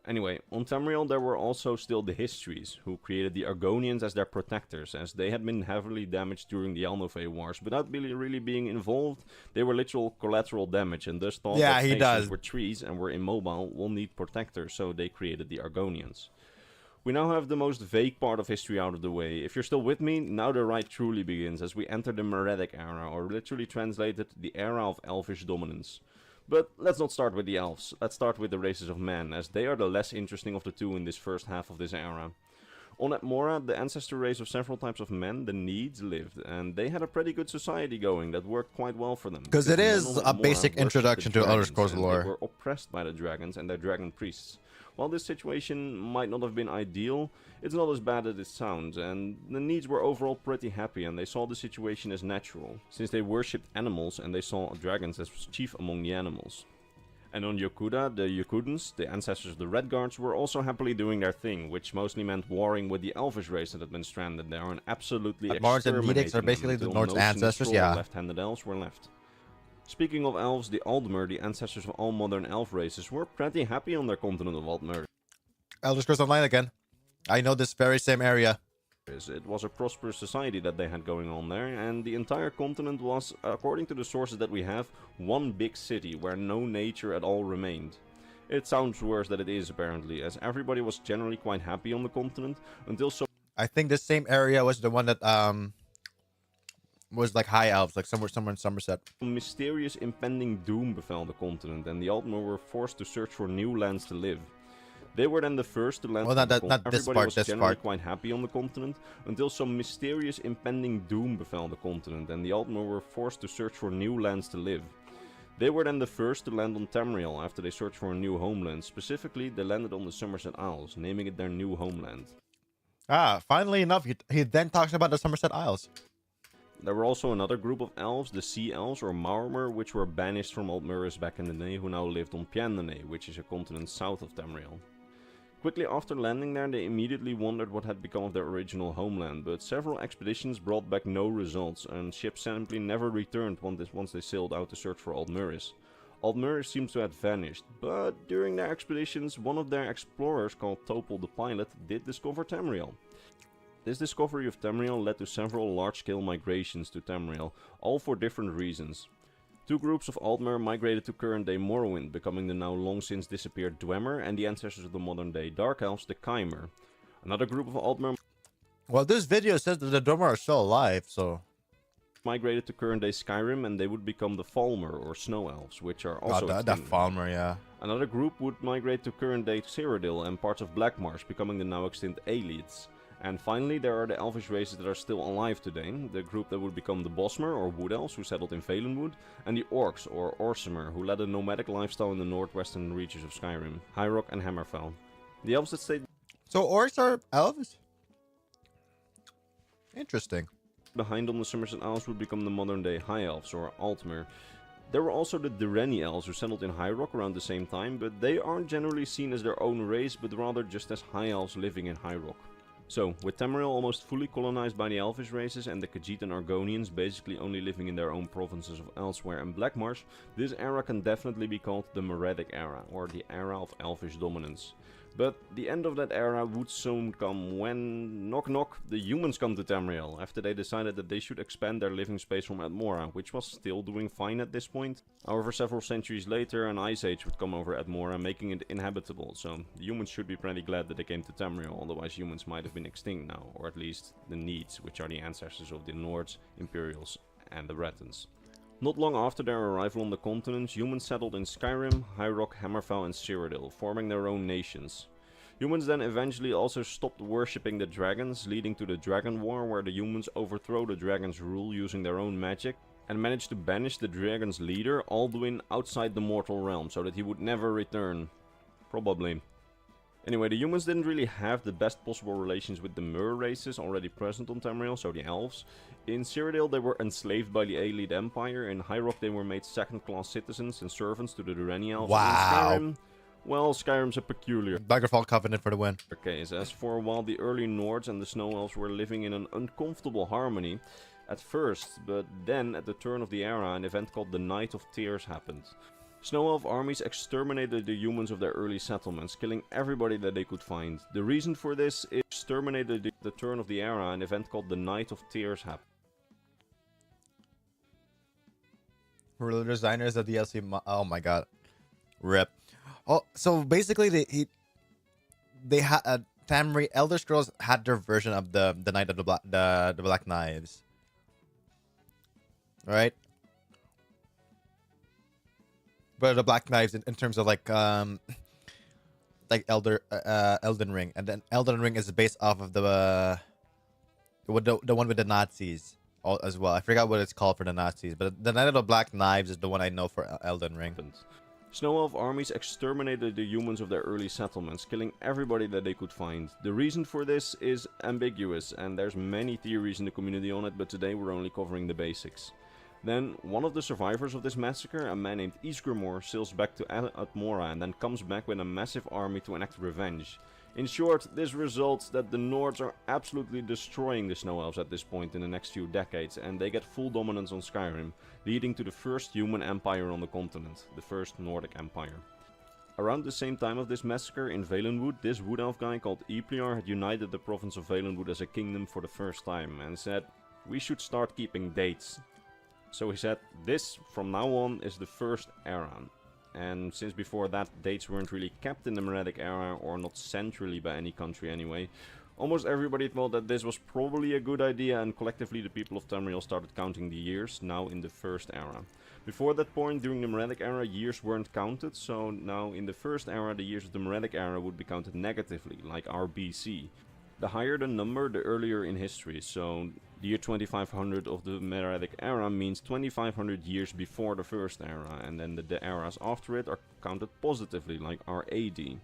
Anyway, on Tamriel there were also still the Histories, who created the Argonians as their protectors, as they had been heavily damaged during the Alnove Wars. Without really being involved, they were literal collateral damage, and thus thought that nations were trees and were immobile, will need protectors, so they created the Argonians. We now have the most vague part of history out of the way. If you're still with me, now the ride truly begins, as we enter the Meretic era, or literally translated, the era of elvish dominance. But let's not start with the elves, let's start with the races of men, as they are the less interesting of the two in this first half of this era. On Atmora, the ancestor race of several types of men, the Needs, lived, and they had a pretty good society going that worked quite well for them. Because it is a basic introduction to Elder Scrolls lore. They were oppressed by the dragons and their dragon priests. While this situation might not have been ideal, it's not as bad as it sounds, and the Needs were overall pretty happy, and they saw the situation as natural, since they worshipped animals and they saw dragons as chief among the animals. And on Yokuda, the Yokudans, the ancestors of the Red Guards, were also happily doing their thing, which mostly meant warring with the Elvish race that had been stranded there and absolutely exterminating them are basically the until Norse no ancestors, Sinistral yeah. left-handed elves were left. Speaking of elves, the Aldmer, the ancestors of all modern elf races, were pretty happy on their continent of Aldmer. Elder Scrolls Online again. I know this very same area. It was a prosperous society that they had going on there, and the entire continent was, according to the sources that we have, one big city where no nature at all remained. It sounds worse than it is apparently, as everybody was generally quite happy on the continent until so. I think this same area was the one that was like high elves, like somewhere in Somerset. Mysterious impending doom befell the continent, and the Altmer were forced to search for new lands to live. They were then the first to land. Well, not this part. Was generally quite happy on the continent until some mysterious impending doom befell the continent, and the Altmer were forced to search for new lands to live. They were then the first to land on Tamriel after they searched for a new homeland. Specifically, they landed on the Somerset Isles, naming it their new homeland. Ah, finally enough, he then talks about the Somerset Isles. There were also another group of elves, the Sea Elves or Maormer, which were banished from Altmuris back in the day, who now lived on Piandene, which is a continent south of Tamriel. Quickly after landing there, they immediately wondered what had become of their original homeland, but several expeditions brought back no results, and ships simply never returned once they sailed out to search for Altmuris. Altmuris seems to have vanished, but during their expeditions, one of their explorers called Topol the Pilot did discover Tamriel. This discovery of Tamriel led to several large-scale migrations to Tamriel, all for different reasons. Two groups of Altmer migrated to current-day Morrowind, becoming the now long-since disappeared Dwemer and the ancestors of the modern-day Dark Elves, the Chimer. Another group of Altmer... Well, this video says that the Dwemer are still alive, so... migrated to current-day Skyrim, and they would become the Falmer, or Snow Elves, which are also the Falmer, yeah. Another group would migrate to current-day Cyrodiil and parts of Blackmarsh, becoming the now-extinct Aelids. And finally, there are the elvish races that are still alive today, the group that would become the Bosmer, or Wood Elves, who settled in Valenwood, and the Orcs, or Orsimer, who led a nomadic lifestyle in the northwestern reaches of Skyrim, High Rock and Hammerfell. The elves that stayed... So Orcs are elves? Interesting. Behind on the Somerset Isles would become the modern-day High Elves, or Altmer. There were also the Direni Elves, who settled in High Rock around the same time, but they aren't generally seen as their own race, but rather just as High Elves living in High Rock. So, with Tamriel almost fully colonized by the Elvish races and the Khajiit and Argonians basically only living in their own provinces of elsewhere and Blackmarsh, this era can definitely be called the Meretic era, or the era of Elvish dominance. But the end of that era would soon come when, knock knock, the humans come to Tamriel, after they decided that they should expand their living space from Atmora, which was still doing fine at this point. However, several centuries later, an ice age would come over Atmora, making it inhabitable, so the humans should be pretty glad that they came to Tamriel, otherwise humans might have been extinct now, or at least the Needs, which are the ancestors of the Nords, Imperials, and the Bretons. Not long after their arrival on the continent, humans settled in Skyrim, High Rock, Hammerfell and Cyrodiil, forming their own nations. Humans then eventually also stopped worshipping the dragons, leading to the Dragon War, where the humans overthrow the dragons' rule using their own magic, and managed to banish the dragon's leader, Alduin, outside the mortal realm, so that he would never return. Probably. Anyway, the humans didn't really have the best possible relations with the Mer races already present on Tamriel, so the elves. In Cyrodiil they were enslaved by the Aelid Empire, in High Rock they were made second-class citizens and servants to the Durrani elves. Wow. In Skyrim, well, Skyrim's a peculiar Daggerfall Covenant for the win. case, as for a while the early Nords and the Snow Elves were living in an uncomfortable harmony at first, but then at the turn of the era an event called the Night of Tears happened. Snow Elf armies exterminated the humans of their early settlements, killing everybody that they could find. The reason for this is exterminated at the turn of the era an event called the Night of Tears happened. For the designers of DLC, oh my god, rip. Oh, so basically they had Tamriel Elder Scrolls had their version of the Night of the Black Knives, right? But the Black Knives in terms of like Elden Ring, and then Elden Ring is based off of the one with the Nazis as well. I forgot what it's called for the Nazis, but the Night of the Black Knives is the one I know for Elden Ring. Snow Elf armies exterminated the humans of their early settlements, killing everybody that they could find. The reason for this is ambiguous, and there's many theories in the community on it, but today we're only covering the basics. Then, one of the survivors of this massacre, a man named Ysgramor, sails back to Atmora and then comes back with a massive army to enact revenge. In short, this results that the Nords are absolutely destroying the Snow Elves at this point in the next few decades, and they get full dominance on Skyrim, leading to the first human empire on the continent, the first Nordic Empire. Around the same time of this massacre in Valenwood, this wood elf guy called Epliar had united the province of Valenwood as a kingdom for the first time, and said, "We should start keeping dates." So he said, this from now on is the first era. And since before that dates weren't really kept in the Meretic era, or not centrally by any country anyway, almost everybody thought that this was probably a good idea, and collectively the people of Tamriel started counting the years, now in the first era. Before that point, during the Meretic era, years weren't counted, so now in the first era the years of the Meretic era would be counted negatively, like our BC. The higher the number, the earlier in history, so the year 2500 of the Meretic era means 2500 years before the first era, and then the eras after it are counted positively, like our AD.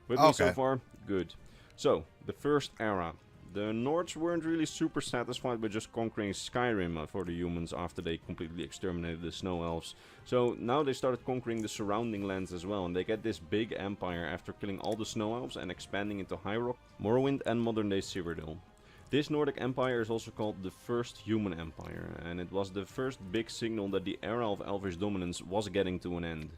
With me so far? Good. So, the first era. The Nords weren't really super satisfied with just conquering Skyrim for the humans after they completely exterminated the Snow Elves. So now they started conquering the surrounding lands as well, and they get this big empire after killing all the Snow Elves and expanding into High Rock, Morrowind and modern-day Cyrodiil. This Nordic Empire is also called the First Human Empire, and it was the first big signal that the era of Elvish dominance was getting to an end.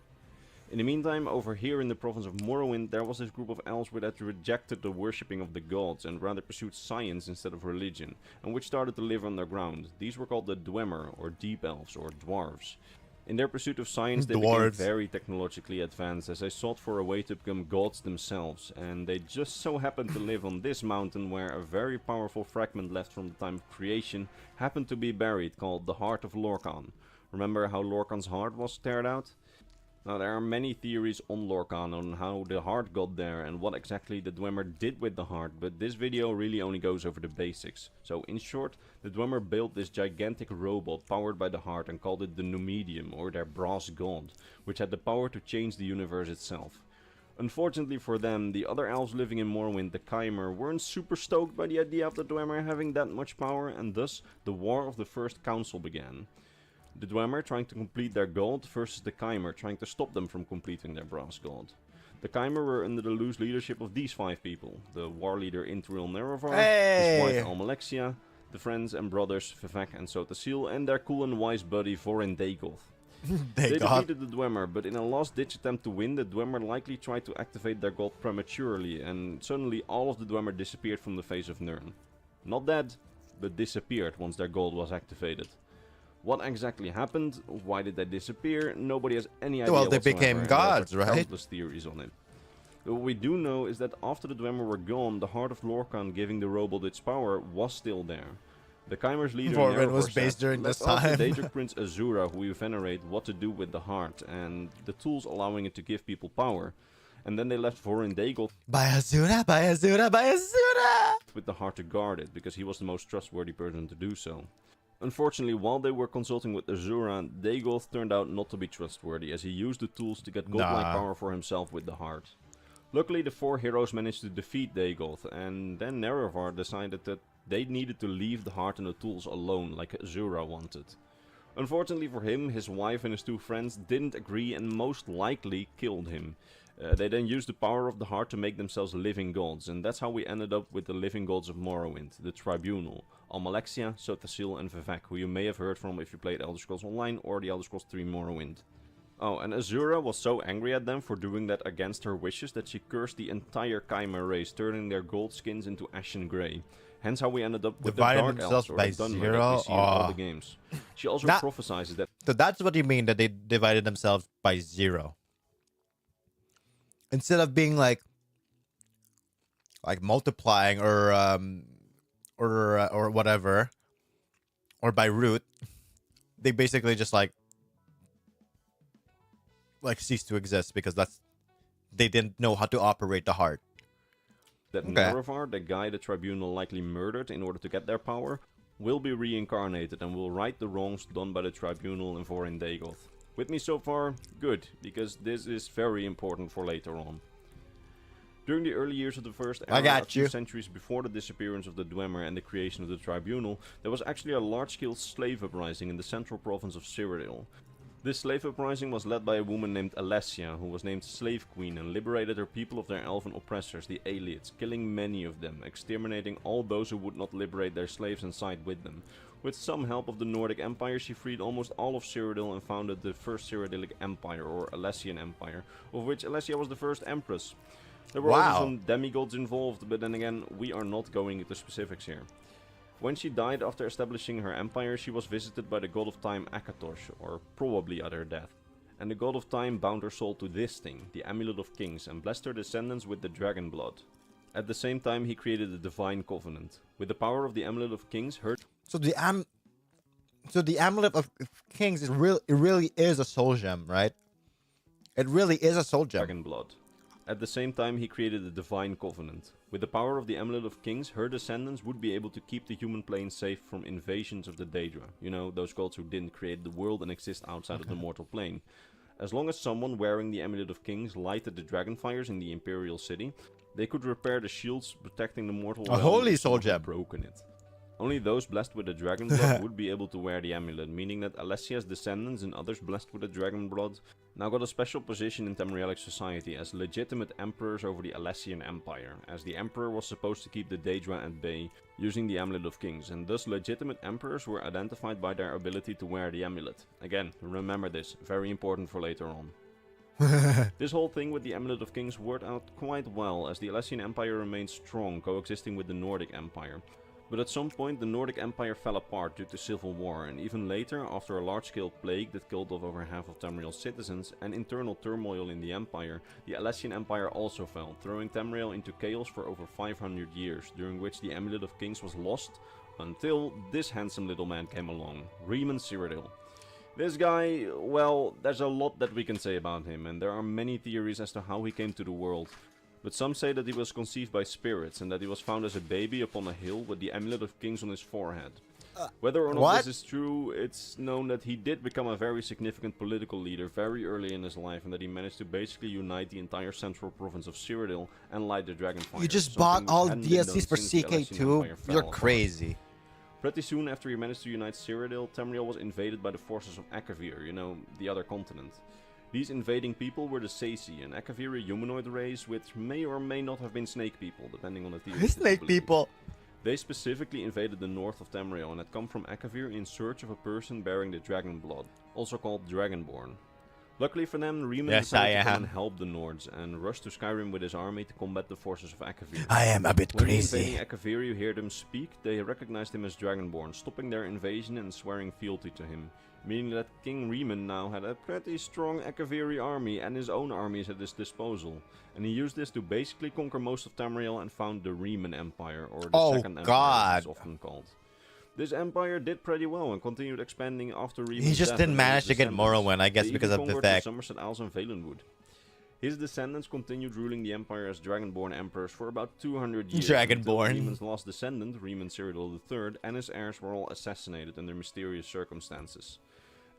In the meantime, over here in the province of Morrowind, there was this group of elves that rejected the worshipping of the gods and rather pursued science instead of religion, and which started to live underground. These were called the Dwemer, or Deep Elves, or Dwarves. In their pursuit of science, they became very technologically advanced, as they sought for a way to become gods themselves, and they just so happened to live on this mountain where a very powerful fragment left from the time of creation happened to be buried, called the Heart of Lorkhan. Remember how Lorkhan's heart was teared out? Now, there are many theories on Lorkhan on how the heart got there and what exactly the Dwemer did with the heart, but this video really only goes over the basics. So, in short, the Dwemer built this gigantic robot powered by the heart and called it the Numidium, or their brass god, which had the power to change the universe itself. Unfortunately for them, the other elves living in Morrowind, the Chimer, weren't super stoked by the idea of the Dwemer having that much power, and thus the War of the First Council began. The Dwemer trying to complete their god versus the Chimer trying to stop them from completing their brass god. The Chimer were under the loose leadership of these 5 people: the war leader Intriel Nerovar, his wife Almalexia, the friends and brothers Vivek and Sotasil, and their cool and wise buddy Vorin Dagoth. They defeated the Dwemer, but in a last-ditch attempt to win, the Dwemer likely tried to activate their god prematurely, and suddenly all of the Dwemer disappeared from the face of Nirn. Not dead, but disappeared once their god was activated. What exactly happened? Why did they disappear? Nobody has any idea. Well, they whatsoever, became and there are gods, right? Countless theories on it. But what we do know is that after the Dwemer were gone, the heart of Lorkhan giving the robot its power was still there. The Chimer's leader Vormin was Nerevar based said, during this "Let's ask time." the Daedric Prince Azura, who we venerate, what to do with the heart and the tools allowing it to give people power. And then they left Vorin Dagoth By Azura, by Azura, by Azura! with the heart to guard it, because he was the most trustworthy person to do so. Unfortunately, while they were consulting with Azura, Dagoth turned out not to be trustworthy, as he used the tools to get godlike power for himself with the heart. Luckily, the four heroes managed to defeat Dagoth, and then Nerevar decided that they needed to leave the heart and the tools alone, like Azura wanted. Unfortunately for him, his wife and his two friends didn't agree and most likely killed him. They then used the power of the heart to make themselves living gods, and that's how we ended up with the living gods of Morrowind, the Tribunal, Almalexia, Sotasil and Vivek, who you may have heard from if you played Elder Scrolls Online or the Elder Scrolls 3 Morrowind. Oh, and Azura was so angry at them for doing that against her wishes that she cursed the entire Chimera race, turning their gold skins into ashen grey. Hence how we ended up with Divided the Dark themselves Elves, or by the Dunmer zero? that we see in all Oh. the games. She also That- prophesies that So that's what you mean that they divided themselves by 0. Instead of being like multiplying or whatever, or by root, they basically just like cease to exist because they didn't know how to operate the heart. Nerevar, the guy the Tribunal likely murdered in order to get their power, will be reincarnated and will right the wrongs done by the Tribunal and Vorin Dagoth. With me so far? Good, because this is very important for later on. During the early years of the First Era, a few centuries before the disappearance of the Dwemer and the creation of the Tribunal, there was actually a large-scale slave uprising in the central province of Cyrodiil. This slave uprising was led by a woman named Alessia, who was named Slave Queen and liberated her people of their elven oppressors, the Aelids, killing many of them, exterminating all those who would not liberate their slaves and side with them. With some help of the Nordic Empire, she freed almost all of Cyrodiil and founded the First Cyrodiilic Empire, or Alessian Empire, of which Alessia was the first empress. There were also some demigods involved, but then again, we are not going into specifics here. When she died after establishing her empire, she was visited by the god of time Akatosh, or probably at her death. And the god of time bound her soul to this thing, the Amulet of Kings, and blessed her descendants with the dragon blood. At the same time, he created the Divine Covenant. With the power of the Amulet of Kings, her... So the Amulet of Kings it really is a soul gem, right? It really is a soul gem. Dragon blood. At the same time, he created the Divine Covenant. With the power of the Amulet of Kings, her descendants would be able to keep the human plane safe from invasions of the Daedra. You know, those gods who didn't create the world and exist outside of the mortal plane. As long as someone wearing the Amulet of Kings lighted the dragon fires in the Imperial City, they could repair the shields protecting the mortal realm. A holy soul gem. Broken it. Only those blessed with the dragon blood would be able to wear the amulet, meaning that Alessia's descendants and others blessed with the dragon blood now got a special position in Tamrielic society as legitimate emperors over the Alessian Empire, as the emperor was supposed to keep the Daedra at bay using the Amulet of Kings, and thus legitimate emperors were identified by their ability to wear the amulet. Again, remember this, very important for later on. This whole thing with the Amulet of Kings worked out quite well, as the Alessian Empire remained strong, coexisting with the Nordic Empire. But at some point the Nordic Empire fell apart due to civil war, and even later, after a large-scale plague that killed off over half of Tamriel's citizens and internal turmoil in the Empire, the Alessian Empire also fell, throwing Tamriel into chaos for over 500 years, during which the Amulet of Kings was lost, until this handsome little man came along, Riemann Cyrodiil. This guy, well, there's a lot that we can say about him, and there are many theories as to how he came to the world. But some say that he was conceived by spirits and that he was found as a baby upon a hill with the Amulet of Kings on his forehead. Whether or not this is true, it's known that he did become a very significant political leader very early in his life, and that he managed to basically unite the entire central province of Cyrodiil and light the dragon fire. You just bought all DLCs for CK2? You're crazy. Pretty soon after he managed to unite Cyrodiil, Tamriel was invaded by the forces of Akavir, you know, the other continent. These invading people were the Saci, an Akaviri humanoid race which may or may not have been snake people, depending on the theory. Snake people! They specifically invaded the north of Tamriel and had come from Akavir in search of a person bearing the dragon blood, also called Dragonborn. Luckily for them, Riemann Yes, I decided to come am. and help the Nords and rushed to Skyrim with his army to combat the forces of Akavir. I am a bit When the crazy. invading Akaviri heard him speak, they recognized him as Dragonborn, stopping their invasion and swearing fealty to him, meaning that King Riemann now had a pretty strong Akaviri army and his own armies at his disposal. And he used this to basically conquer most of Tamriel and found the Riemann Empire, or the Second Empire as it's often called. This empire did pretty well and continued expanding after Riemann's He just death didn't and manage his to get descendants. Morrowind, I guess, They because even of the conquered fact. Somerset Isles and Valenwood. His descendants continued ruling the empire as Dragonborn emperors for about 200 years. Dragonborn. Until Riemann's last descendant, Riemann Cyril III, and his heirs were all assassinated under mysterious circumstances.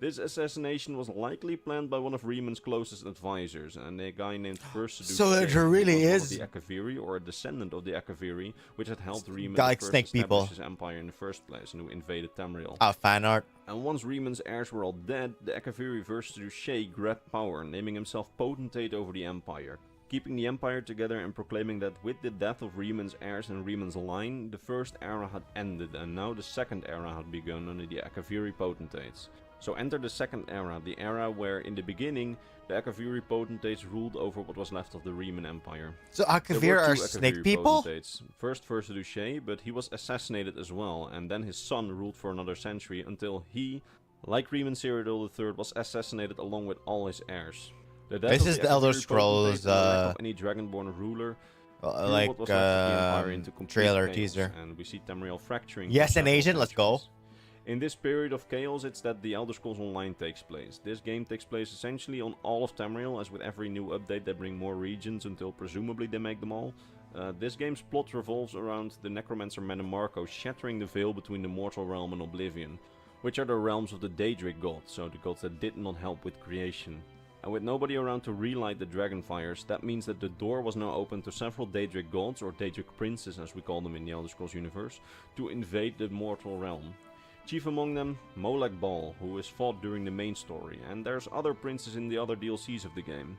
This assassination was likely planned by one of Riemann's closest advisors, and a guy named First So there really is the Akaviri, or a descendant of the Akaviri, which had helped Riemann like first snake establish people. his empire in the first place, and who invaded Tamriel. Fan art. And once Riemann's heirs were all dead, the Akaviri First Shay grabbed power, naming himself potentate over the empire, keeping the empire together and proclaiming that with the death of Riemann's heirs and Riemann's line, the first era had ended, and now the second era had begun under the Akaviri potentates. So enter the second era, the era where in the beginning the Akaviri potentates ruled over what was left of the Riemann Empire. So Akavir are snake people? First Versa Shay, but he was assassinated as well, and then his son ruled for another century until he, like Riemann Cyril III, was assassinated along with all his heirs. The death This of is the the Elder Akaviri Scrolls, potentates and the lack of any Dragonborn ruler like what was left of the empire into complete trailer chaos, teaser. and we see Tamriel fracturing. Yes, for an several Asian. Let's go. centuries. In this period of chaos, it's that the Elder Scrolls Online takes place. This game takes place essentially on all of Tamriel, as with every new update they bring more regions until presumably they make them all. This game's plot revolves around the necromancer Mannimarco shattering the veil between the mortal realm and Oblivion, which are the realms of the Daedric gods, so the gods that did not help with creation. And with nobody around to relight the dragon fires, that means that the door was now open to several Daedric gods, or Daedric princes as we call them in the Elder Scrolls universe, to invade the mortal realm. Chief among them, Molag Bal, who is fought during the main story, and there's other princes in the other DLCs of the game.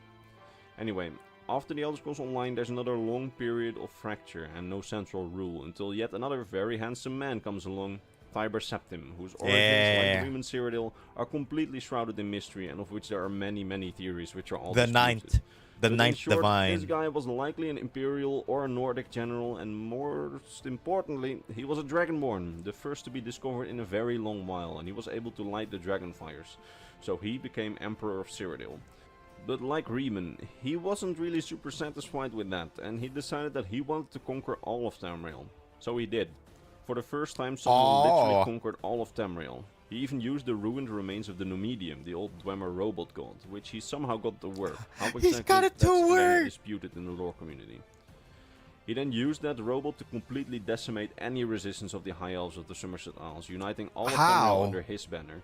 Anyway, after the Elder Scrolls Online there's another long period of fracture and no central rule, until yet another very handsome man comes along, Tiber Septim, whose origins, like Riemann Cyrodiil, are completely shrouded in mystery, and of which there are many theories which are all disputed. The ninth divine. This guy was likely an Imperial or a Nordic general, and most importantly, he was a Dragonborn, the first to be discovered in a very long while, and he was able to light the dragon fires. So he became Emperor of Cyrodiil. But like Riemann, he wasn't really super satisfied with that, and he decided that he wanted to conquer all of Tamriel. So he did. For the first time, someone literally conquered all of Tamriel. He even used the ruined remains of the Numidium, the old Dwemer robot god, which he somehow got to work. How exactly, He's got it to that's work! very disputed in the lore community. He then used that robot to completely decimate any resistance of the High Elves of the Somerset Isles, uniting all of Tamriel under his banner.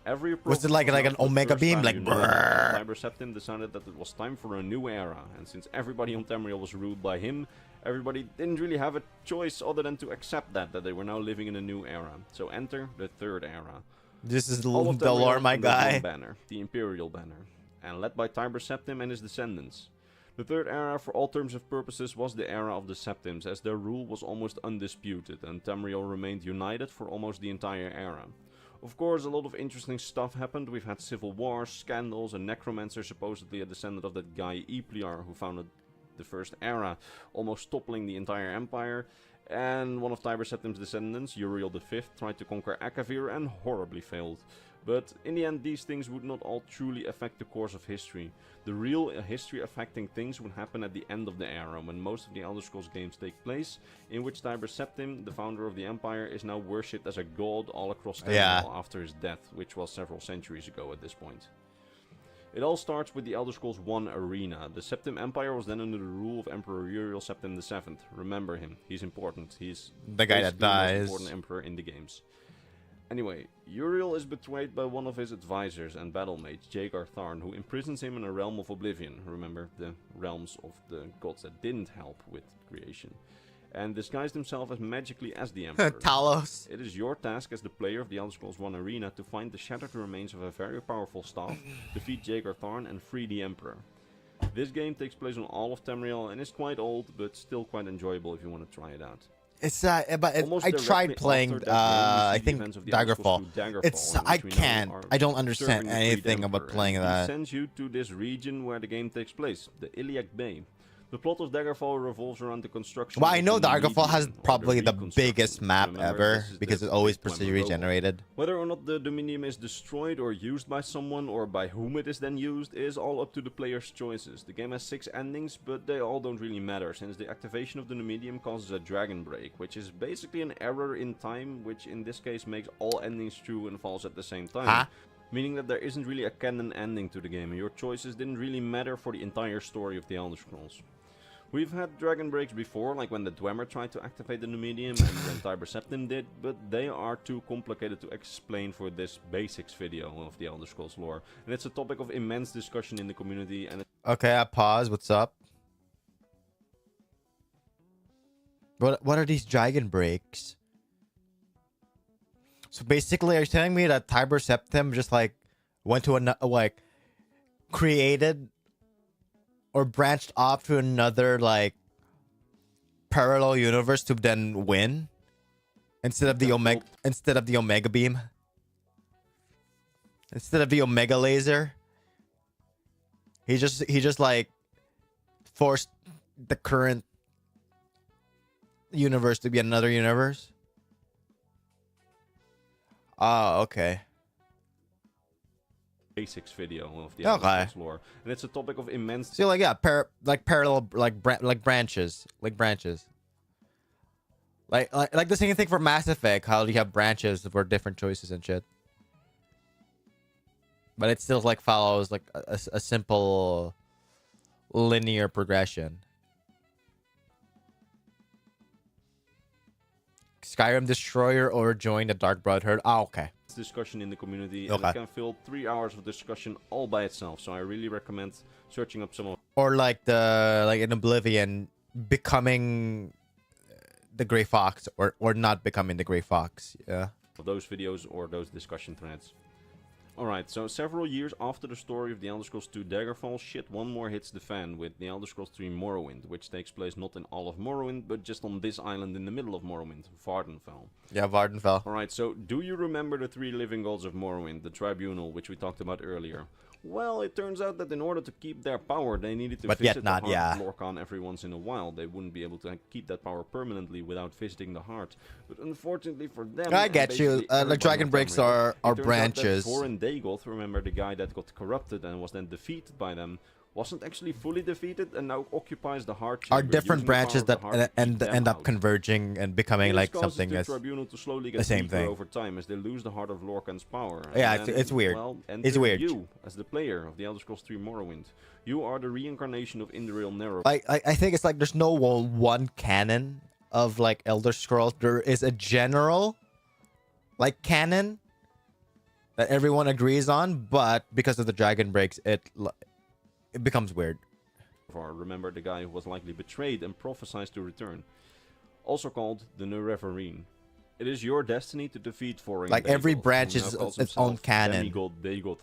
Every Was it like an Omega Beam, like brrrr? Tiber Septim decided that it was time for a new era, and since everybody on Tamriel was ruled by him, everybody didn't really have a choice other than to accept that they were now living in a new era. So enter the third era. This is the Tamriel lore, my under one guy. banner, the Imperial banner, and led by Tiber Septim and his descendants. The third era, for all terms and purposes, was the era of the Septims, as their rule was almost undisputed, and Tamriel remained united for almost the entire era. Of course, a lot of interesting stuff happened. We've had civil wars, scandals, a necromancer, supposedly a descendant of that guy Epliar, who founded the first era, almost toppling the entire empire. And one of Tiber Septim's descendants, Uriel V, tried to conquer Akavir and horribly failed. But in the end, these things would not all truly affect the course of history. The real history-affecting things would happen at the end of the era, when most of the Elder Scrolls games take place, in which Tiber Septim, the founder of the Empire, is now worshipped as a god all across Tamriel after his death, which was several centuries ago at this point. It all starts with the Elder Scrolls I arena. The Septim Empire was then under the rule of Emperor Uriel Septim VII. Remember him, he's important. He's the guy that dies. The most important emperor in the games. Anyway, Uriel is betrayed by one of his advisors and battlemates, Jaegar Tharn, who imprisons him in a realm of oblivion. Remember, the realms of the gods that didn't help with creation. And disguised himself as magically as the Emperor. Talos. It is your task as the player of the Elder Scrolls I arena to find the shattered remains of a very powerful staff, defeat Jaegar Tharn, and free the Emperor. This game takes place on all of Tamriel and is quite old, but still quite enjoyable if you want to try it out. It's but Almost I directly tried playing. after that game, you I see the think events of the Elder Scrolls Daggerfall. 2 Daggerfall, It's in I which we know can't. are I don't understand serving the Great anything about Emperor, playing and that. He sends you to this region where the game takes place, the Iliac Bay. The plot of Daggerfall revolves around the construction. Well, I of know the Daggerfall has Dominion, or probably the reconstruction. biggest map Remember, ever this is because the it's always big procedurally robot. generated. Whether or not the Dominion is destroyed or used by someone, or by whom it is then used, is all up to the player's choices. The game has 6 endings, but they all don't really matter, since the activation of the Dominion causes a dragon break, which is basically an error in time, which in this case makes all endings true and false at the same time. Huh? Meaning that there isn't really a canon ending to the game, and your choices didn't really matter for the entire story of the Elder Scrolls. We've had dragon breaks before, like when the Dwemer tried to activate the Numidium and when Tiber Septim did, but they are too complicated to explain for this basics video of the Elder Scrolls lore. And it's a topic of immense discussion in the community, and Okay, I pause. What's up? What are these dragon breaks? So basically, are you telling me that Tiber Septim just like went to another, like created or branched off to another like parallel universe to then win instead of the Omega Beam, instead of the Omega Laser? He just like forced the current universe to be another universe. Oh, okay. basics video of the Elder Okay. Scrolls lore. And it's a topic of immense... So like yeah, parallel like branches, like the same thing for Mass Effect. How you have branches for different choices and shit. But it still like follows like a simple linear progression. Skyrim Destroyer or join the Dark Brotherhood. Oh, okay. discussion in the community, and it can fill 3 hours of discussion all by itself. So I really recommend searching up some of... Or like in Oblivion, becoming the Grey Fox, or not becoming the Grey Fox. Yeah. those videos or those discussion threads. Alright, so several years after the story of the Elder Scrolls 2 Daggerfall, shit one more hits the fan with the Elder Scrolls 3 Morrowind, which takes place not in all of Morrowind, but just on this island in the middle of Morrowind, Vardenfell. Yeah, Vardenfell. Alright, so do you remember the 3 living gods of Morrowind, the Tribunal, which we talked about earlier? Well, it turns out that in order to keep their power, they needed to visit the heart of Lorkhan every once in a while. They wouldn't be able to keep that power permanently without visiting the heart. But unfortunately for them... I get you. The dragon breaks are branches. Thorin Dagoth, remember the guy that got corrupted and was then defeated by them, wasn't actually fully defeated and now occupies the heart chamber, are different branches that end up converging and becoming like something as the same thing over time as they lose the heart of Lorkhan's power. Yeah, and it's weird. Well, it's weird. You, as the player of the Elder Scrolls 3 Morrowind, you are the reincarnation of Indriel Nero. I think it's like there's no one canon of like Elder Scrolls. There is a general like canon that everyone agrees on, but because of the dragon breaks, it becomes weird. Remember the guy who was likely betrayed and prophesied to return. Also called the Nerevarine. It is your destiny to defeat Thorin like Dagoth, every branch is its own canon. Demigod Dagoth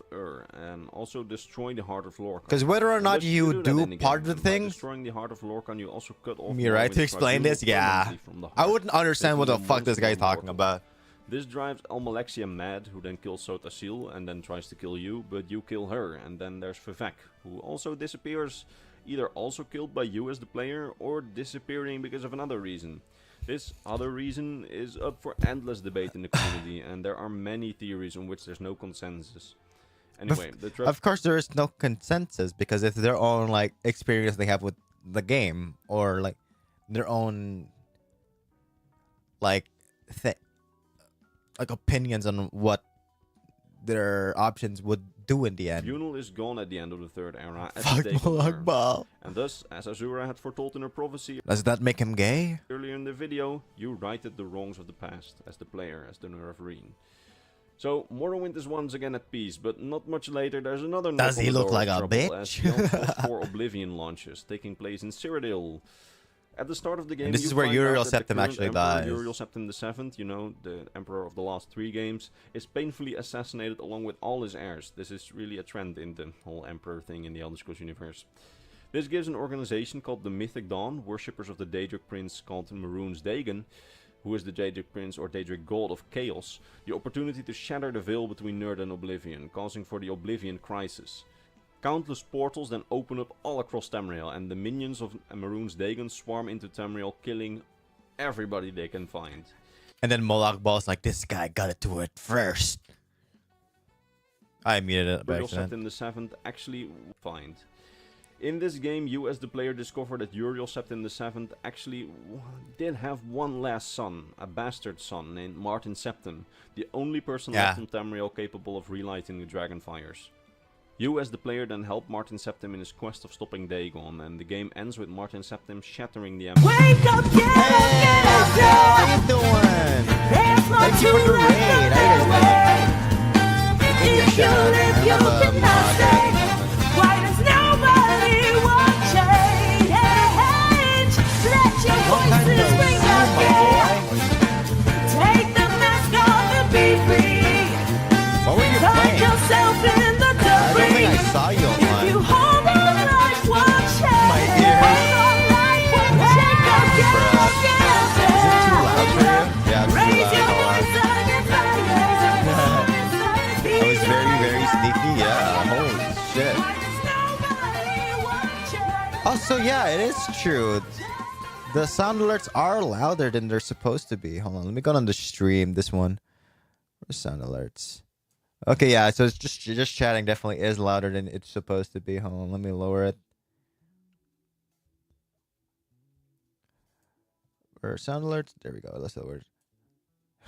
and also destroy the heart of Lorkhan. Because whether or not you do part of the things, destroying the heart of Lorkhan, you also cut off... Me right to explain this? Yeah. I wouldn't understand what the fuck this guy's talking about. This drives Almalexia mad, who then kills Sotasil and then tries to kill you, but you kill her. And then there's Vivek, who also disappears, either also killed by you as the player, or disappearing because of another reason. This other reason is up for endless debate in the community, and there are many theories on which there's no consensus. Anyway, of course there is no consensus, because it's their own like experience they have with the game, or like their own like opinions on what their options would do in the end. Tribunal is gone at the end of the Third Era. And thus, as Azura had foretold in her prophecy... Does that make him gay? Earlier in the video, you righted the wrongs of the past, as the player, as the Nerevarine. So, Morrowind is once again at peace, but not much later there's another... Does he look like a bitch? As the Elder Scrolls 4 Oblivion launches, taking place in Cyrodiil. At the start of the game, and this is where Uriel Septim actually dies. Uriel Septim VII, you know, the emperor of the last 3 games, is painfully assassinated along with all his heirs. This is really a trend in the whole emperor thing in the Elder Scrolls universe. This gives an organization called the Mythic Dawn, worshippers of the Daedric Prince called Maroon's Dagon, who is the Daedric Prince or Daedric God of Chaos, the opportunity to shatter the veil between Nerd and Oblivion, causing for the Oblivion Crisis. Countless portals then open up all across Tamriel, and the minions of Maroon's Dagon swarm into Tamriel, killing everybody they can find. And then Moloch Ball's like, this guy got it to it first. I muted it by Uriel accident. Septim the Seventh actually find. In this game, you as the player discover that Uriel Septim the Seventh actually did have one last son, a bastard son named Martin Septim, the only person left on Tamriel capable of relighting the dragon fires. You as the player then help Martin Septim in his quest of stopping Dagon, and the game ends with Martin Septim shattering the empire. Wake up, get up, get up, How you doing? There's no Thank you for the raid. How you guys doing? If you live, you cannot stay. Why does nobody want change? Let your voices ring out, yeah. Take the mask off and be free. What were you Find playing? yourself in the I don't think debris. I saw you If you online. hold on, life won't change. My ears. Hold on, life won't change. Go get up, get up, Is it too loud for you? Yeah, it's raise too your loud. voice against fire. I was very, very sneaky. Yeah, holy shit. Oh, so yeah, it is true. The sound alerts are louder than they're supposed to be. Hold on, let me go on the stream. This one. Where's sound alerts? Okay, yeah, so it's just chatting definitely is louder than it's supposed to be. Hold on, let me lower it. Or sound alerts? There we go. Let's lower it.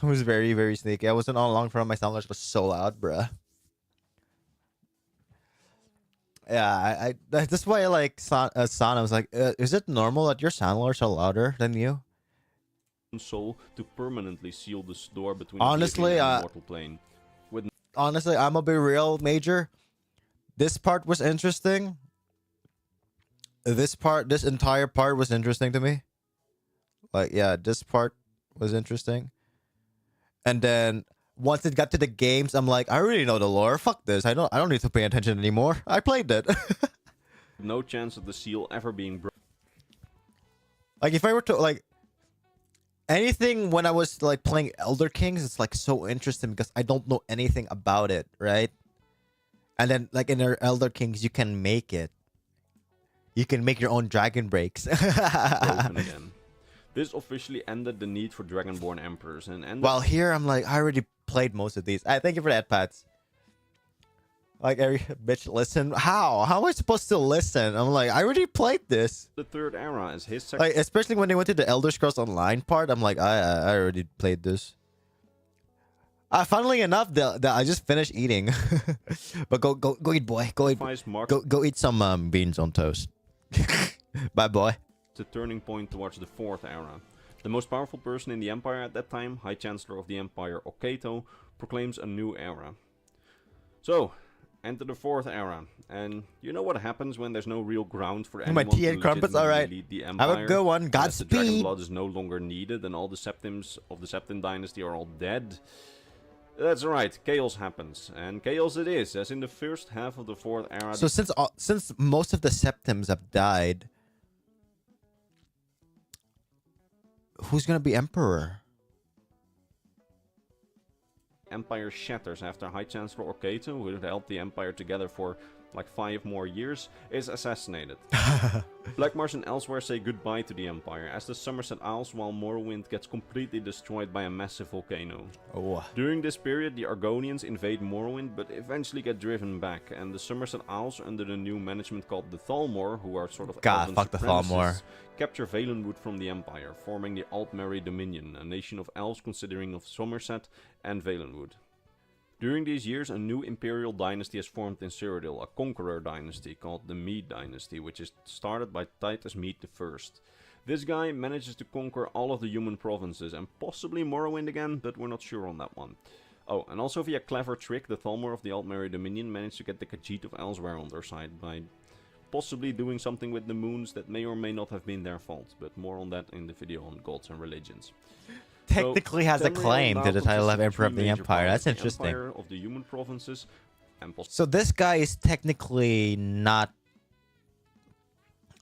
It was very, very sneaky. I wasn't on long for my sound alerts was so loud, bruh. Yeah, that's why I like Son. I was like, is it normal that your sound alerts are louder than you? Soul to permanently seal this door between Honestly, Oblivion and the mortal plane. With Honestly, I'm gonna be real, Major. This part was interesting. This entire part was interesting to me. Like, yeah, this part was interesting. And then once it got to the games, I'm like, I already know the lore. Fuck this. I don't need to pay attention anymore. I played it. no chance of the seal ever being broken. Like, if I were to like anything when I was like playing Elder Kings, it's like so interesting because I don't know anything about it, right? And then like in our Elder Kings, you can make it. You can make your own dragon breaks. Broken again. This officially ended the need for Dragonborn Emperors and ended... While here, I'm like, I already played most of these. Thank you for that, Pats. Like, every bitch, listen. How? How am I supposed to listen? I'm like, I already played this. The third era as his Like, especially when they went to the Elder Scrolls Online part, I'm like, I already played this. Funnily enough, I just finished eating. But go eat, boy. Go eat some beans on toast. Bye, boy. The turning point towards the fourth era. The most powerful person in the Empire at that time, High Chancellor of the Empire Okato, proclaims a new era. So, enter the fourth era, and you know what happens when there's no real ground for anyone to legitimately lead the Empire. Have a good one. Godspeed. The Godspeed. Dragonblood is no longer needed, and all the Septims of the Septim dynasty are all dead. That's right, chaos happens, and chaos it is, as in the first half of the fourth era. So since most of the Septims have died, who's gonna be Emperor? Empire shatters after High Chancellor Okato, who had held the Empire together for like 5 more years, is assassinated. Black Marsh and elsewhere say goodbye to the Empire, as the Somerset Isles, while Morrowind gets completely destroyed by a massive volcano. Oh. During this period, the Argonians invade Morrowind, but eventually get driven back, and the Somerset Isles, under the new management called the Thalmor, who are sort of elven fuck the Thalmor. supremacists, capture Valenwood from the Empire, forming the Altmerry Dominion, a nation of elves consisting of Somerset and Valenwood. During these years, a new imperial dynasty is formed in Cyrodiil, a conqueror dynasty called the Mede dynasty, which is started by Titus Mede I. This guy manages to conquer all of the human provinces and possibly Morrowind again, but we're not sure on that one. Oh, and also via clever trick, the Thalmor of the Altmerry Dominion managed to get the Khajiit of Elsewhere on their side by possibly doing something with the moons that may or may not have been their fault, but more on that in the video on gods and religions. Technically has a claim to the title of Emperor of the Empire. That's interesting. Empire of the human provinces and so this guy is technically not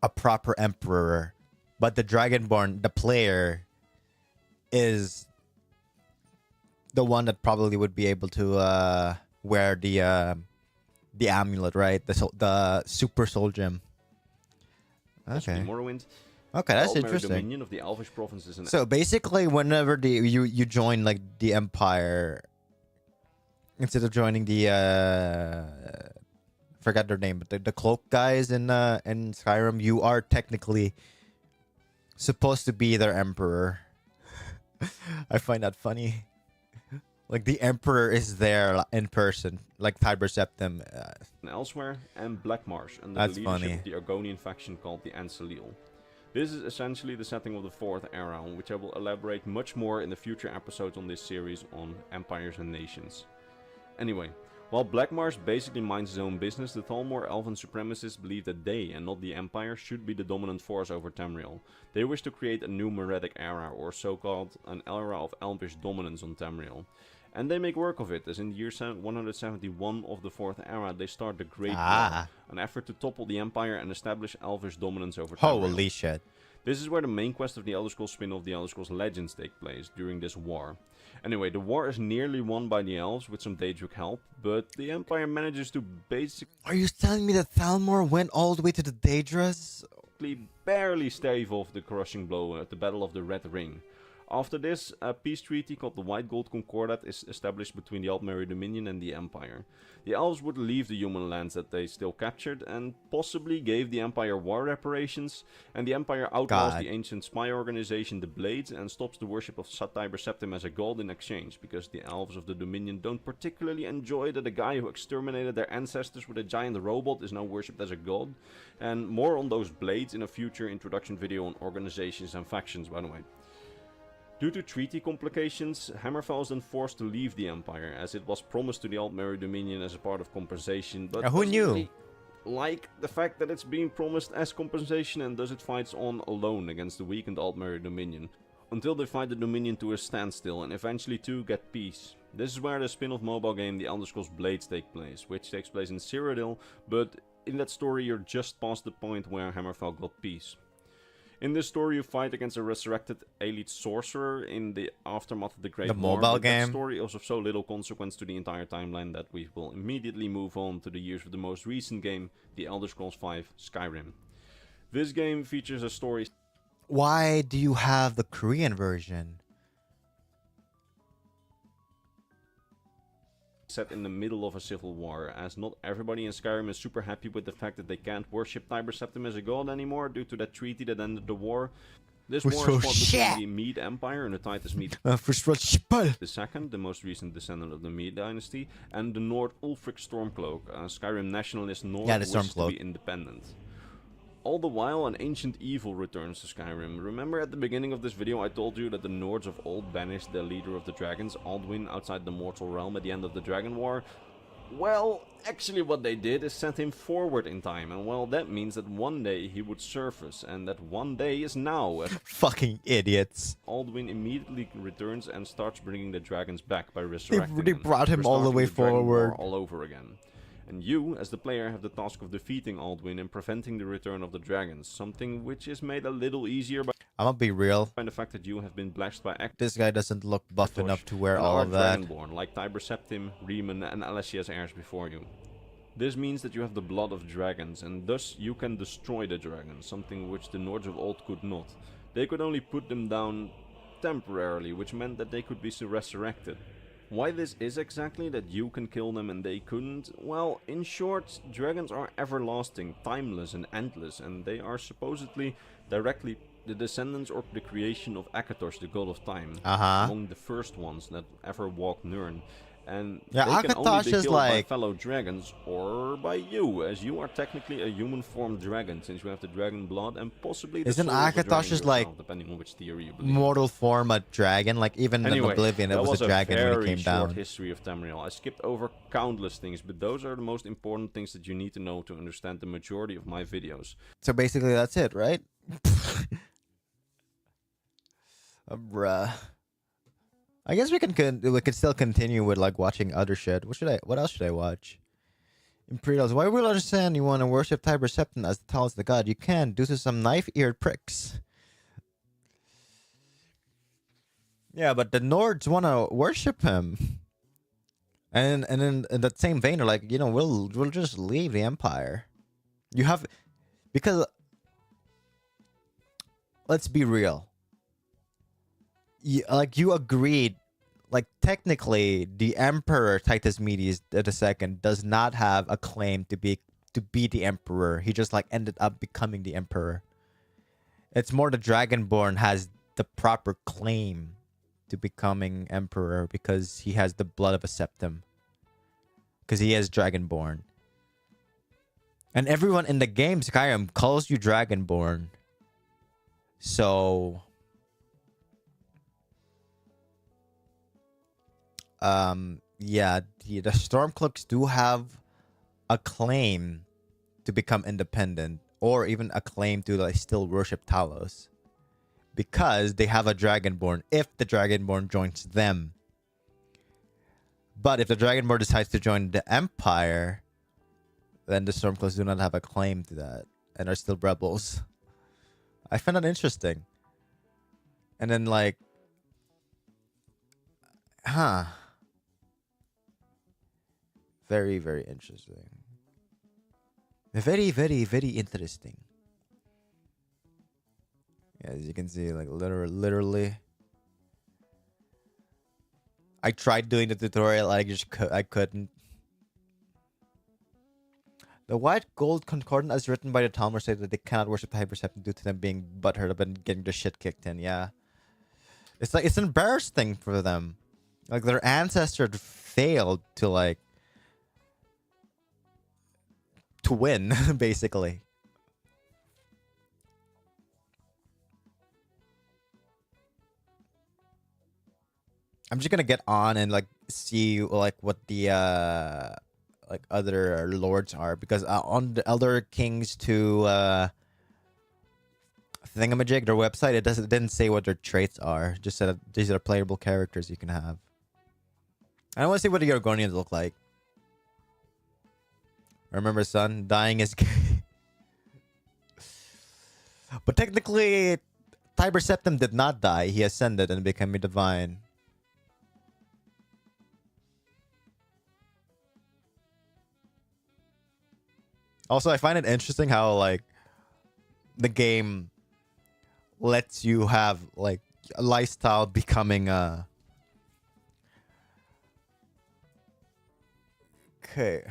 a proper emperor, but the Dragonborn, the player, is the one that probably would be able to wear the amulet, right? The super soul gem. Okay. Morrowind. Okay, that's Altmer interesting. Dominion of the Elvish provinces and So basically, whenever you join like the Empire, instead of joining the forgot their name, but the cloak guys in Skyrim, you are technically supposed to be their emperor. I find that funny. Like the emperor is there in person, like Tiber Septim. elsewhere, and Black Marsh under That's the leadership funny. of the Argonian faction called the Ancilil. This is essentially the setting of the Fourth Era, on which I will elaborate much more in the future episodes on this series on empires and nations. Anyway, while Black Marsh basically minds his own business, the Thalmor Elven supremacists believe that they, and not the Empire, should be the dominant force over Tamriel. They wish to create a new Meretic era, or so-called an era of Elvish dominance on Tamriel. And they make work of it, as in the year 171 of the Fourth Era, they start the Great War, an effort to topple the Empire and establish Elvish dominance over Tamriel. Holy shit. This is where the main quest of the Elder Scrolls spin-off, the Elder Scrolls Legends, take place during this war. Anyway, the war is nearly won by the Elves with some Daedric help, but the Empire manages to basically... Are you telling me that Thalmor went all the way to the Daedras? barely stave off the crushing blow at the Battle of the Red Ring. After this, a peace treaty called the White Gold Concordat is established between the Altmerry Dominion and the Empire. The Elves would leave the human lands that they still captured and possibly gave the Empire war reparations, and the Empire outlaws the ancient spy organization the Blades and stops the worship of Tiber Septim as a god in exchange, because the Elves of the Dominion don't particularly enjoy that a guy who exterminated their ancestors with a giant robot is now worshipped as a god. And more on those Blades in a future introduction video on organizations and factions, by the way. Due to treaty complications, Hammerfell is then forced to leave the Empire, as it was promised to the Altmerry Dominion as a part of compensation, but who knew? Really like the fact that it's being promised as compensation, and thus it fights on alone against the weakened Altmerry Dominion, until they fight the Dominion to a standstill and eventually too get peace. This is where the spin-off mobile game The Elder Scrolls Blades take place, which takes place in Cyrodiil, but in that story you're just past the point where Hammerfell got peace. In this story, you fight against a resurrected elite sorcerer in the aftermath of the Great War. Mobile but game. That story is of so little consequence to the entire timeline that we will immediately move on to the years of the most recent game, The Elder Scrolls V Skyrim. This game features a story. Why do you have the Korean version? Set in the middle of a civil war, as not everybody in Skyrim is super happy with the fact that they can't worship Tiber Septim as a god anymore due to that treaty that ended the war. This war is fought between the Mede Empire and the Titus Mede II, the most recent descendant of the Mede dynasty, and the Nord Ulfric Stormcloak, a Skyrim nationalist Nord who wishes to be independent. All the while, an ancient evil returns to Skyrim. Remember at the beginning of this video I told you that the Nords of old banished the leader of the dragons, Alduin, outside the mortal realm at the end of the Dragon War? Well, actually what they did is send him forward in time, and well, that means that one day he would surface, and that one day is now. Fucking idiots. Alduin immediately returns and starts bringing the dragons back by resurrecting They brought him all the way forward. All over again. And you, as the player, have the task of defeating Alduin and preventing the return of the dragons, something which is made a little easier by I'm gonna be real. the fact that you have been blessed by This guy doesn't look buff enough to wear all of that. Dragonborn, like Tiber Septim, Riemann and Alessia's heirs before you. This means that you have the blood of dragons, and thus you can destroy the dragons, something which the Nords of old could not. They could only put them down temporarily, which meant that they could be resurrected. Why this is exactly that you can kill them and they couldn't? Well, in short, dragons are everlasting, timeless and endless, and they are supposedly directly the descendants or the creation of Akatos, the god of time, among the first ones that ever walked Nirn. And yeah, they can only Akatos be is killed like by fellow dragons or by you, as you are technically a human-formed dragon, since you have the dragon blood and possibly the isn't soul of the dragon Akatos is like yourself, depending on which theory you believe. mortal form a dragon? Like even in Oblivion, it was a dragon when it came down. Short history of Tamriel. I skipped over countless things, but those are the most important things that you need to know to understand the majority of my videos. So basically, that's it, right? Bruh. I guess we could still continue with like watching other shit. What else should I watch? Imperials, why will understand you want to worship Tiber Septim as the tallest the god? You can, due to some knife-eared pricks. Yeah, but the Nords want to worship him. And then in that same vein, they're like, you know, we'll just leave the Empire. You have, because let's be real. You agreed, like technically, the Emperor Titus Medius II does not have a claim to be the Emperor. He just like ended up becoming the Emperor. It's more the Dragonborn has the proper claim to becoming Emperor because he has the blood of a Septim. Because he is Dragonborn. And everyone in the game, Skyrim, calls you Dragonborn. So... yeah, the Stormcloaks do have a claim to become independent. Or even a claim to like still worship Talos. Because they have a Dragonborn if the Dragonborn joins them. But if the Dragonborn decides to join the Empire, then the Stormcloaks do not have a claim to that. And are still rebels. I find that interesting. And then like... Huh. Very, very interesting. Very, very, very interesting. Yeah, as you can see, like literally. I tried doing the tutorial, I couldn't. The White Gold Concordant, as written by the Talmud, say that they cannot worship the Hyperception due to them being butthurt up and getting the shit kicked in. Yeah, it's like it's embarrassing for them. Like their ancestors failed to like to win, basically. I'm just gonna get on and like see like what the like other lords are, because on the Elder Kings to thingamajig, their website, it didn't say what their traits are. Just said these are playable characters you can have. I want to see what the Argonians look like. Remember, son, dying is gay. But technically, Tiber Septim did not die. He ascended and became a divine. Also, I find it interesting how, like, the game lets you have, like, a lifestyle becoming a... Okay.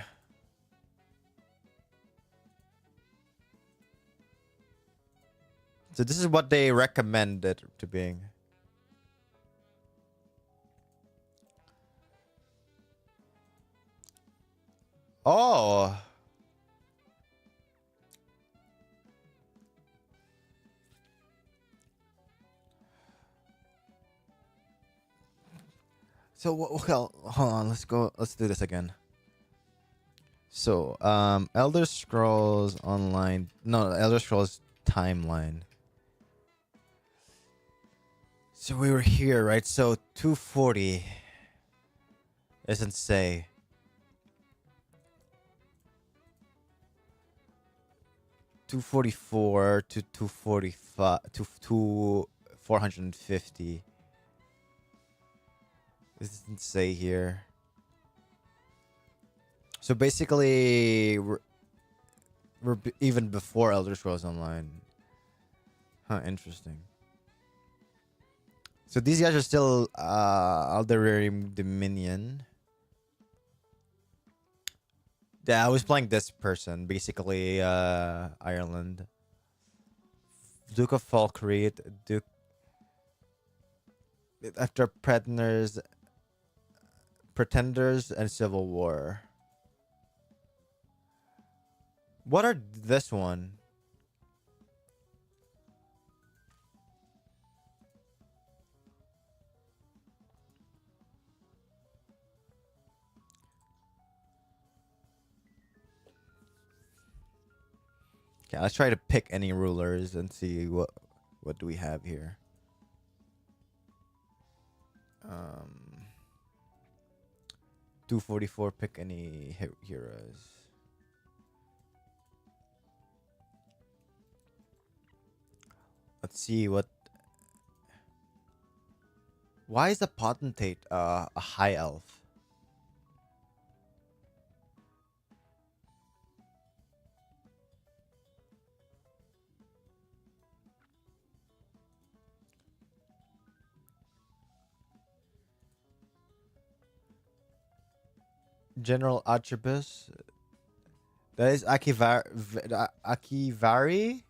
So this is what they recommend it to being. Oh! So, well, hold on, let's do this again. So, Elder Scrolls Online, no, Elder Scrolls Timeline. So we were here, right? So 240 doesn't say. $244 to 245 to 450. This doesn't say here. So basically, we're even before Elder Scrolls Online. Huh, interesting. So these guys are still Alderarim Dominion. Yeah, I was playing this person, basically Ireland. Duke of Falkreath, Duke after Pretenders and Civil War. What are this one? Okay, let's try to pick any rulers and see what do we have here. 244, pick any heroes. Let's see what. Why is the potentate a high elf? General attributes. That is Akivari.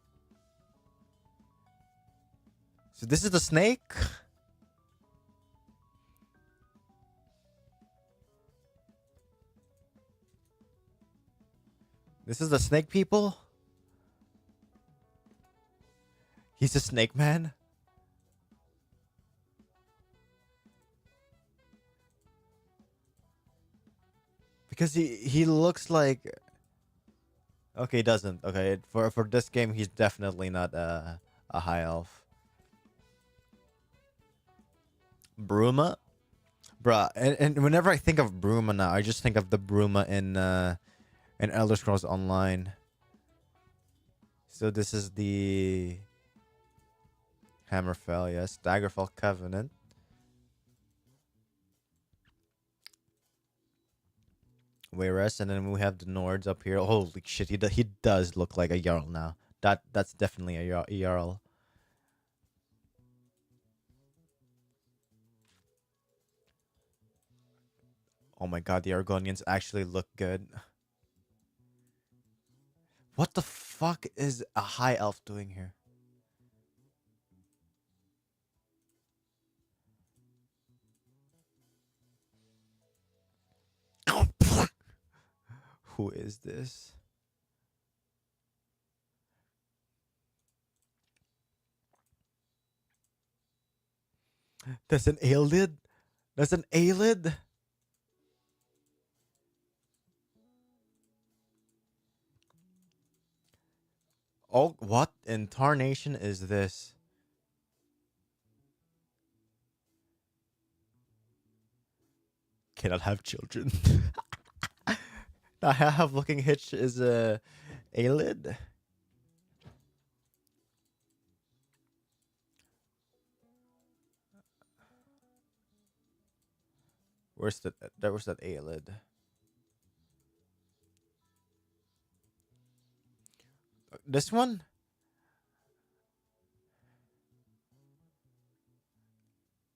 So this is the snake. This is the snake people. He's a snake man. Because he looks like. Okay, he doesn't. Okay, for this game, he's definitely not a high elf. Bruma, bruh, and whenever I think of Bruma now, I just think of the Bruma in Elder Scrolls Online. So this is the Hammerfell, yes, Daggerfall Covenant. Whereas, and then we have the Nords up here. Holy shit, he does look like a Jarl now. That's definitely a Jarl. Oh my god, the Argonians actually look good. What the fuck is a high elf doing here? Who is this? That's an Aelid? That's an Aelid? Oh, what in tarnation is this? Cannot have children. The half looking hitch is a Aelid. Where's that? There was that Aelid. This one?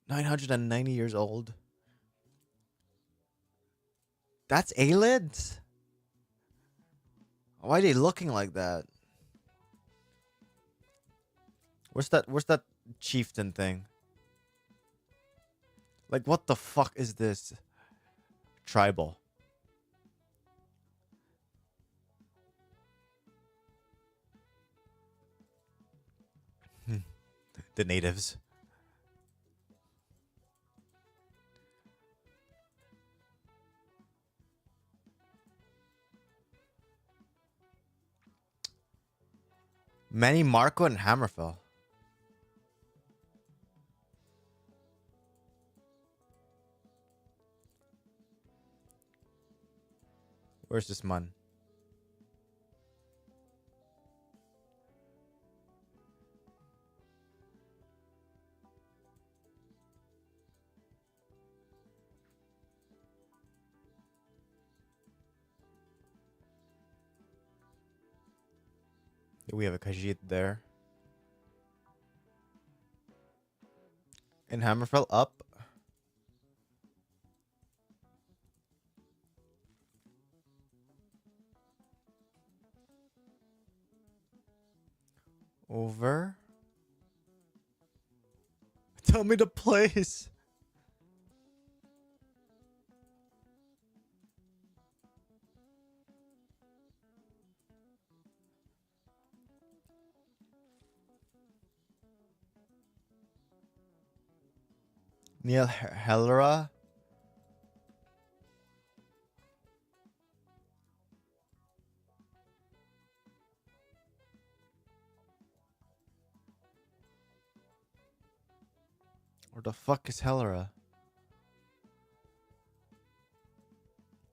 $990 old. That's Aelids? Why are they looking like that? Where's that chieftain thing? Like, what the fuck is this? Tribal. The natives. Manny Marco and Hammerfell. Where's this man? We have a Khajiit there. And Hammerfell up. Over. Tell me the place. Neil Hellera. Where the fuck is Hellera?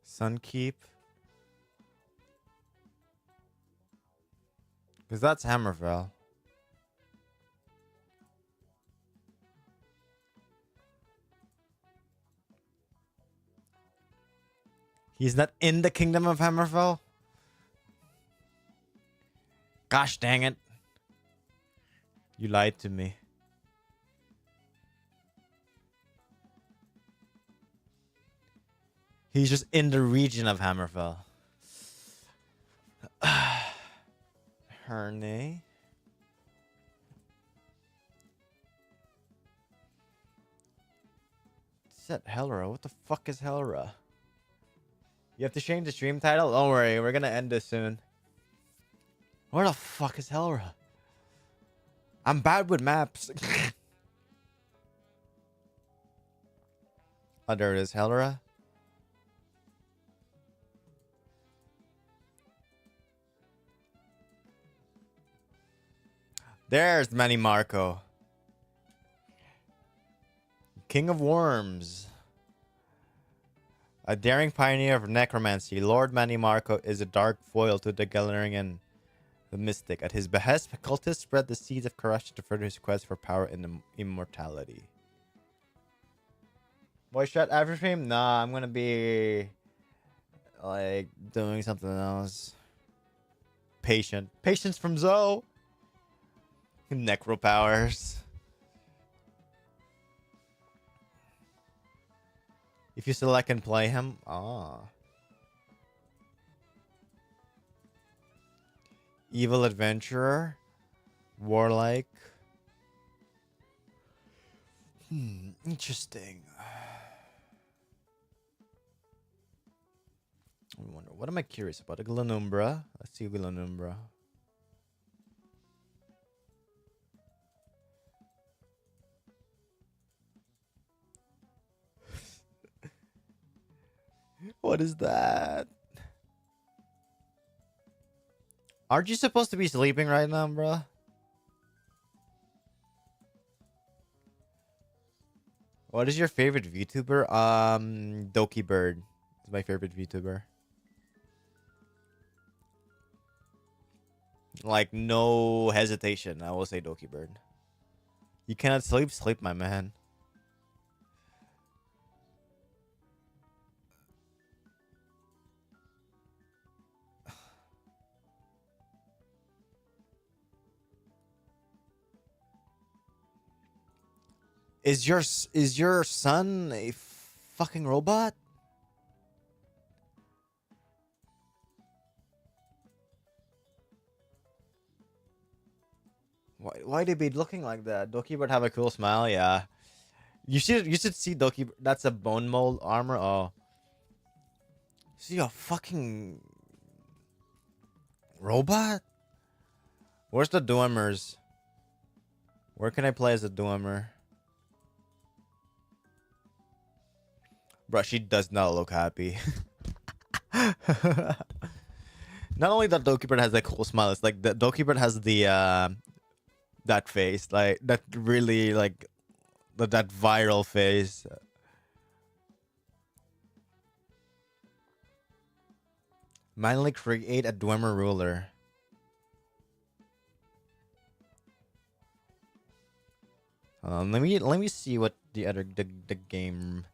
Sunkeep. Because that's Hammerfell. He's not in the Kingdom of Hammerfell? Gosh dang it. You lied to me. He's just in the region of Hammerfell. Herne. Set Helra. What the fuck is Helra? You have to change the stream title? Don't worry, we're gonna end this soon. Where the fuck is Helra? I'm bad with maps. Oh, there it is, Helra. There's Manny Marco. King of Worms. A daring pioneer of necromancy, Lord Manny Marco is a dark foil to the Galerian, the mystic. At his behest, cultists spread the seeds of corruption to further his quest for power and immortality. Voice chat after stream? Nah, I'm gonna be like doing something else. Patience from Zoe. Necro powers. If you select and play him, Evil adventurer, warlike. Interesting. I wonder, what am I curious about? A Glanumbra. Let's see Glanumbra. What is that? Aren't you supposed to be sleeping right now, bro? What is your favorite VTuber? Doki Bird is my favorite VTuber. Like, no hesitation, I will say Doki Bird. You cannot sleep? Sleep, my man. Is your son a fucking robot? Why they be looking like that? Doki would have a cool smile, yeah. You should see Doki. That's a bone mold armor. Oh, see a fucking robot. Where's the Dweemers? Where can I play as a Dweemer? Bro, she does not look happy. Not only that Dokibird has a cool smile, it's like the Dokibird has the that face, like that really like that viral face. Manually create a Dwemer ruler. Let me see what the other the game.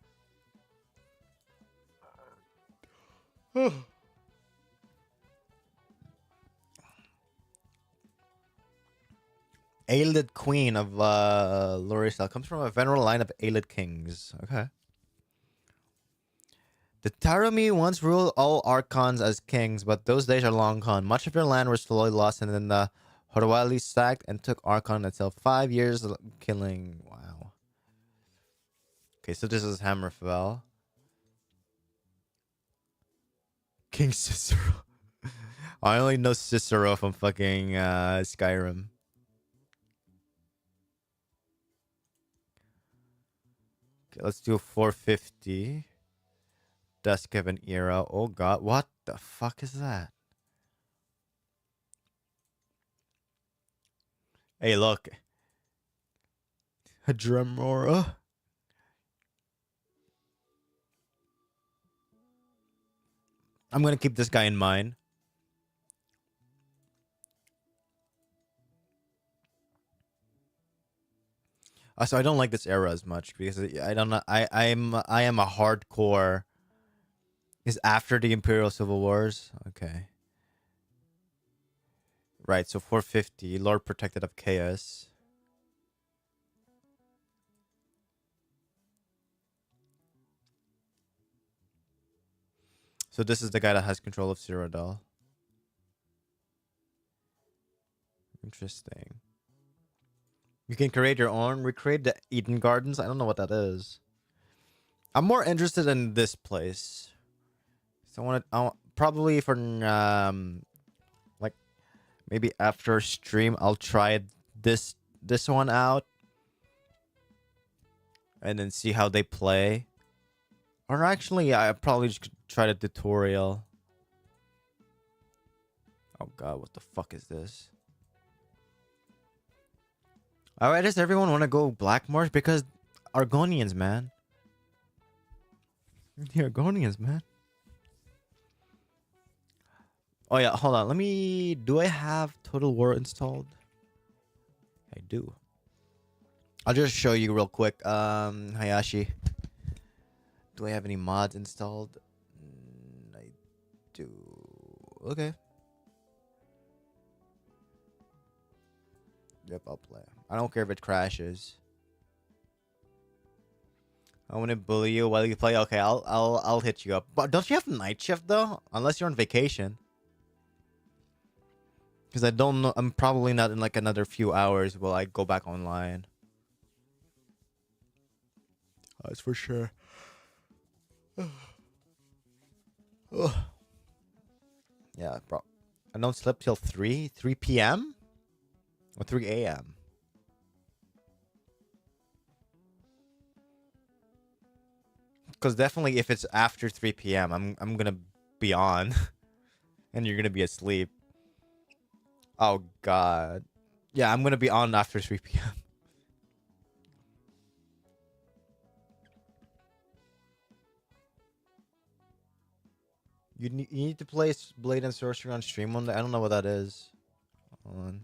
Aelid Queen of Lorisel comes from a venerable line of Aelid kings. Okay. The Tarumi once ruled all Archons as kings, but those days are long gone. Much of their land was slowly lost, and then the Horwali sacked and took Archon itself. 5 years killing. Wow. Okay, so this is Hammerfell. King Cicero. I only know Cicero from fucking Skyrim. Okay, let's do 450. Dusk of an era. Oh god, what the fuck is that? Hey, look. A Dremora. I'm gonna keep this guy in mind. So I don't like this era as much because I don't know. I am a hardcore Is after the Imperial Civil Wars. Okay. Right, so 450. Lord Protected of Chaos. So this is the guy that has control of Cyrodiil. Interesting. You can create your own. Recreate the Eden Gardens. I don't know what that is. I'm more interested in this place. So I want probably for like maybe after stream I'll try this one out and then see how they play. Or actually I probably just try the tutorial. Oh god, what the fuck is this? Alright, does everyone want to go Black Marsh? Because Argonians, man. The Argonians, man. Oh yeah, hold on. Do I have Total War installed? I do. I'll just show you real quick. Hayashi. Do I have any mods installed? I do. Okay. Yep, I'll play. I don't care if it crashes. I want to bully you while you play. Okay, I'll hit you up. But don't you have night shift though? Unless you're on vacation. Because I don't know. I'm probably not in like another few hours will I go back online. That's for sure. Yeah, bro. I don't sleep till 3 p.m. or 3 a.m. Because definitely if it's after 3 p.m., I'm gonna be on, and you're gonna be asleep. Oh god, yeah, I'm gonna be on after 3 p.m. You need to play Blade and Sorcery on stream one day. I don't know what that is. Hold on.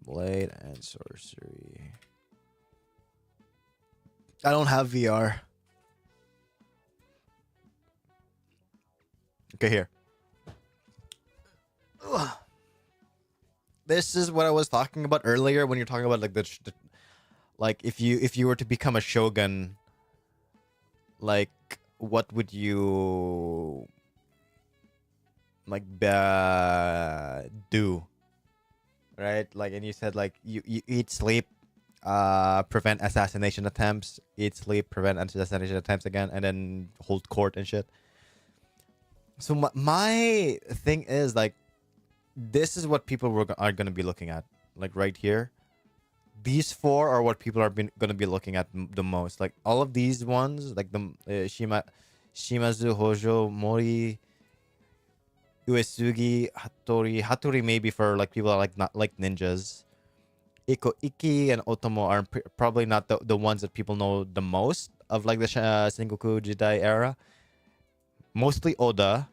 Blade and Sorcery. I don't have VR. Okay, here. Ugh. This is what I was talking about earlier when you're talking about like the like if you were to become a shogun, like what would you like do? Right? Like, and you said like you eat, sleep, prevent assassination attempts, eat, sleep, prevent assassination attempts again, and then hold court and shit. So my thing is like, this is what people are going to be looking at, like right here. These four are what people are going to be looking at the most. Like all of these ones, like the Shimazu, Hojo, Mori, Uesugi, Hattori maybe for like people that like not like ninjas. Iki and Otomo are probably not the ones that people know the most of like the Sengoku Jidai era. Mostly Oda,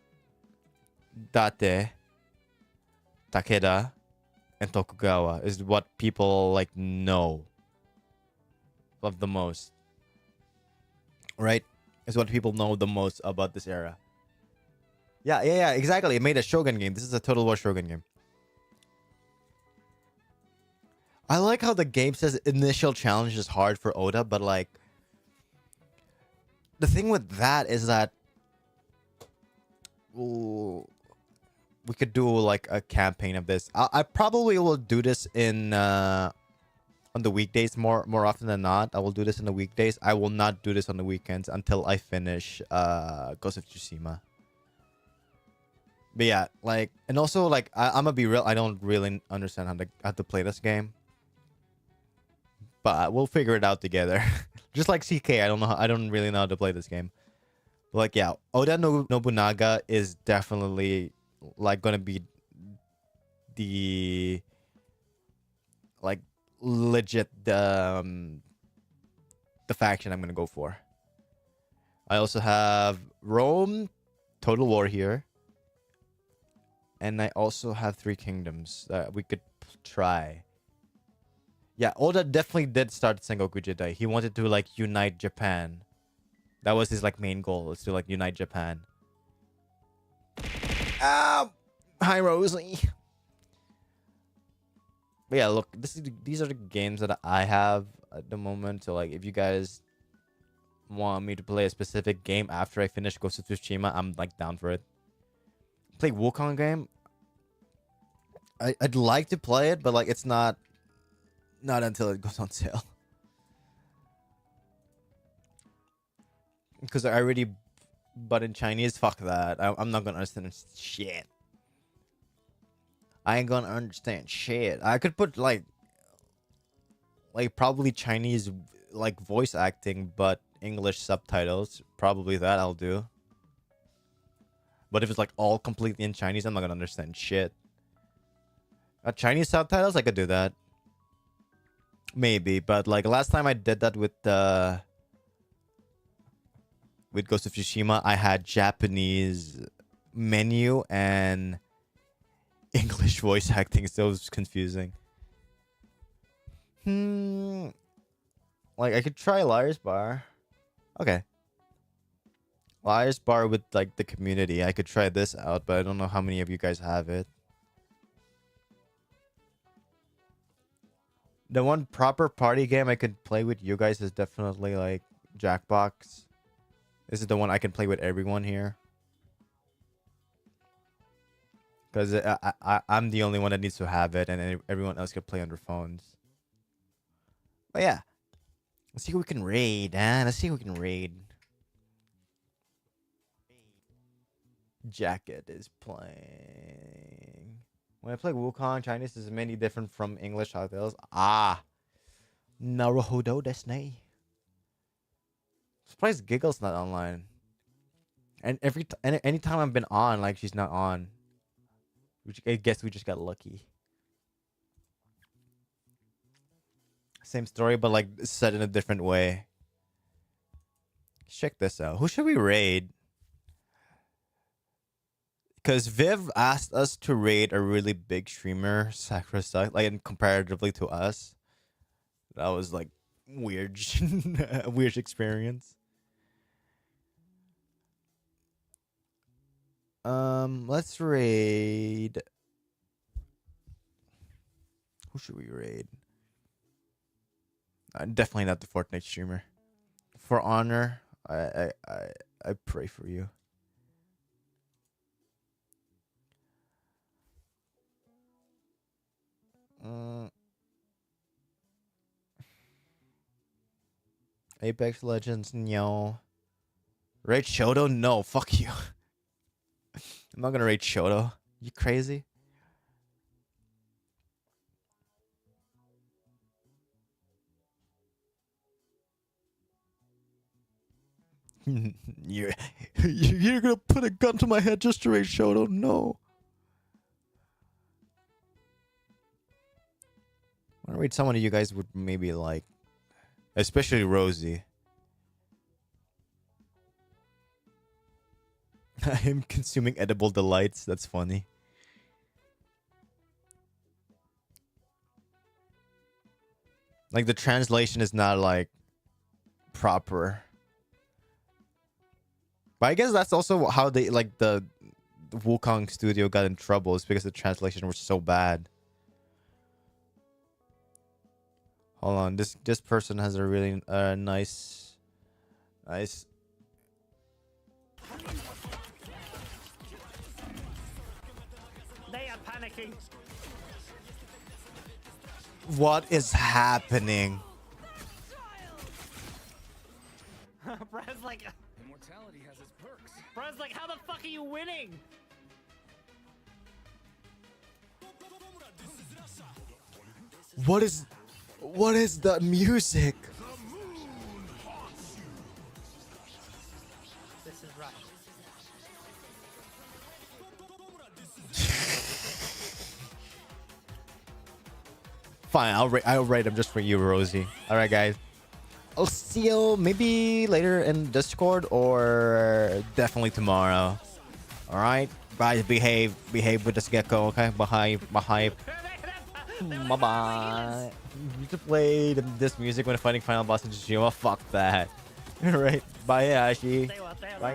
Date, Takeda, and Tokugawa is what people like know of the most. Right? Is what people know the most about this era. Yeah, exactly. It made a Shogun game. This is a Total War Shogun game. I like how the game says initial challenge is hard for Oda, but like the thing with that is that we could do like a campaign of this. I probably will do this in on the weekdays more often than not. I will do this in the weekdays. I will not do this on the weekends until I finish Ghost of Tsushima. But yeah, like, and also like I'm gonna be real. I don't really understand how to play this game, but we'll figure it out together. Just like CK, I don't really know how to play this game. But like, yeah, Oda Nobunaga is definitely like gonna be the like legit the faction I'm gonna go for. I also have Rome, Total War here. And I also have 3 kingdoms that we could try. Yeah, Oda definitely did start Sengoku Jidai. He wanted to like unite Japan. That was his like main goal, was to like unite Japan. Hi Rosie. But yeah, look, these are the games that I have at the moment. So like, if you guys want me to play a specific game after I finish Ghost of Tsushima, I'm like down for it. Play Wukong game. I'd like to play it, but like it's not until it goes on sale. Because I already but in Chinese, fuck that. I'm not gonna understand shit. I ain't gonna understand shit. I could put like probably Chinese like voice acting, but English subtitles. Probably that I'll do. But if it's like all completely in Chinese, I'm not gonna understand shit. Chinese subtitles, I could do that. Maybe, but like last time I did that with Ghost of Tsushima, I had Japanese menu and English voice acting, so it was confusing. Like I could try Liar's Bar. Okay. Liar's Bar with like the community. I could try this out, but I don't know how many of you guys have it. The one proper party game I could play with you guys is definitely like Jackbox. This is the one I can play with everyone here. Because I'm the only one that needs to have it, and everyone else can play on their phones. But yeah. Let's see who we can raid, huh? Let's see who we can raid. Jacket is playing. When I play Wukong, Chinese is many different from English titles. Ah. Naruhodo desu. Surprised Giggle's not online. And anytime I've been on, like she's not on. I guess we just got lucky. Same story, but like set in a different way. Check this out. Who should we raid? Because Viv asked us to raid a really big streamer, Sacrifice, like comparatively to us. That was like weird, a weird experience. Let's raid. Who should we raid? Definitely not the Fortnite streamer. For honor, I pray for you. Apex Legends, no. Raid Shoto? No, fuck you. I'm not gonna raid Shoto. You crazy? you're gonna put a gun to my head just to raid Shoto? No. I wanna raid someone you guys would maybe like. Especially Rosie. I am consuming edible delights. That's funny. Like the translation is not like proper. But I guess that's also how they like the Wukong studio got in trouble, is because the translation was so bad. Hold on, this person has a really nice. They are panicking. What is happening? Brad's like, Immortality has its perks. Brad's like, how the fuck are you winning? What is the music? This is Russia. Fine, I'll rate them just for you, Rosie. All right, guys. I'll see you maybe later in Discord or definitely tomorrow. All right, guys, behave with this gecko, okay? Behave. Bye bye. You used to play this music when fighting final boss in Tsushima. Fuck that. All right. Bye, Ashi. Bye.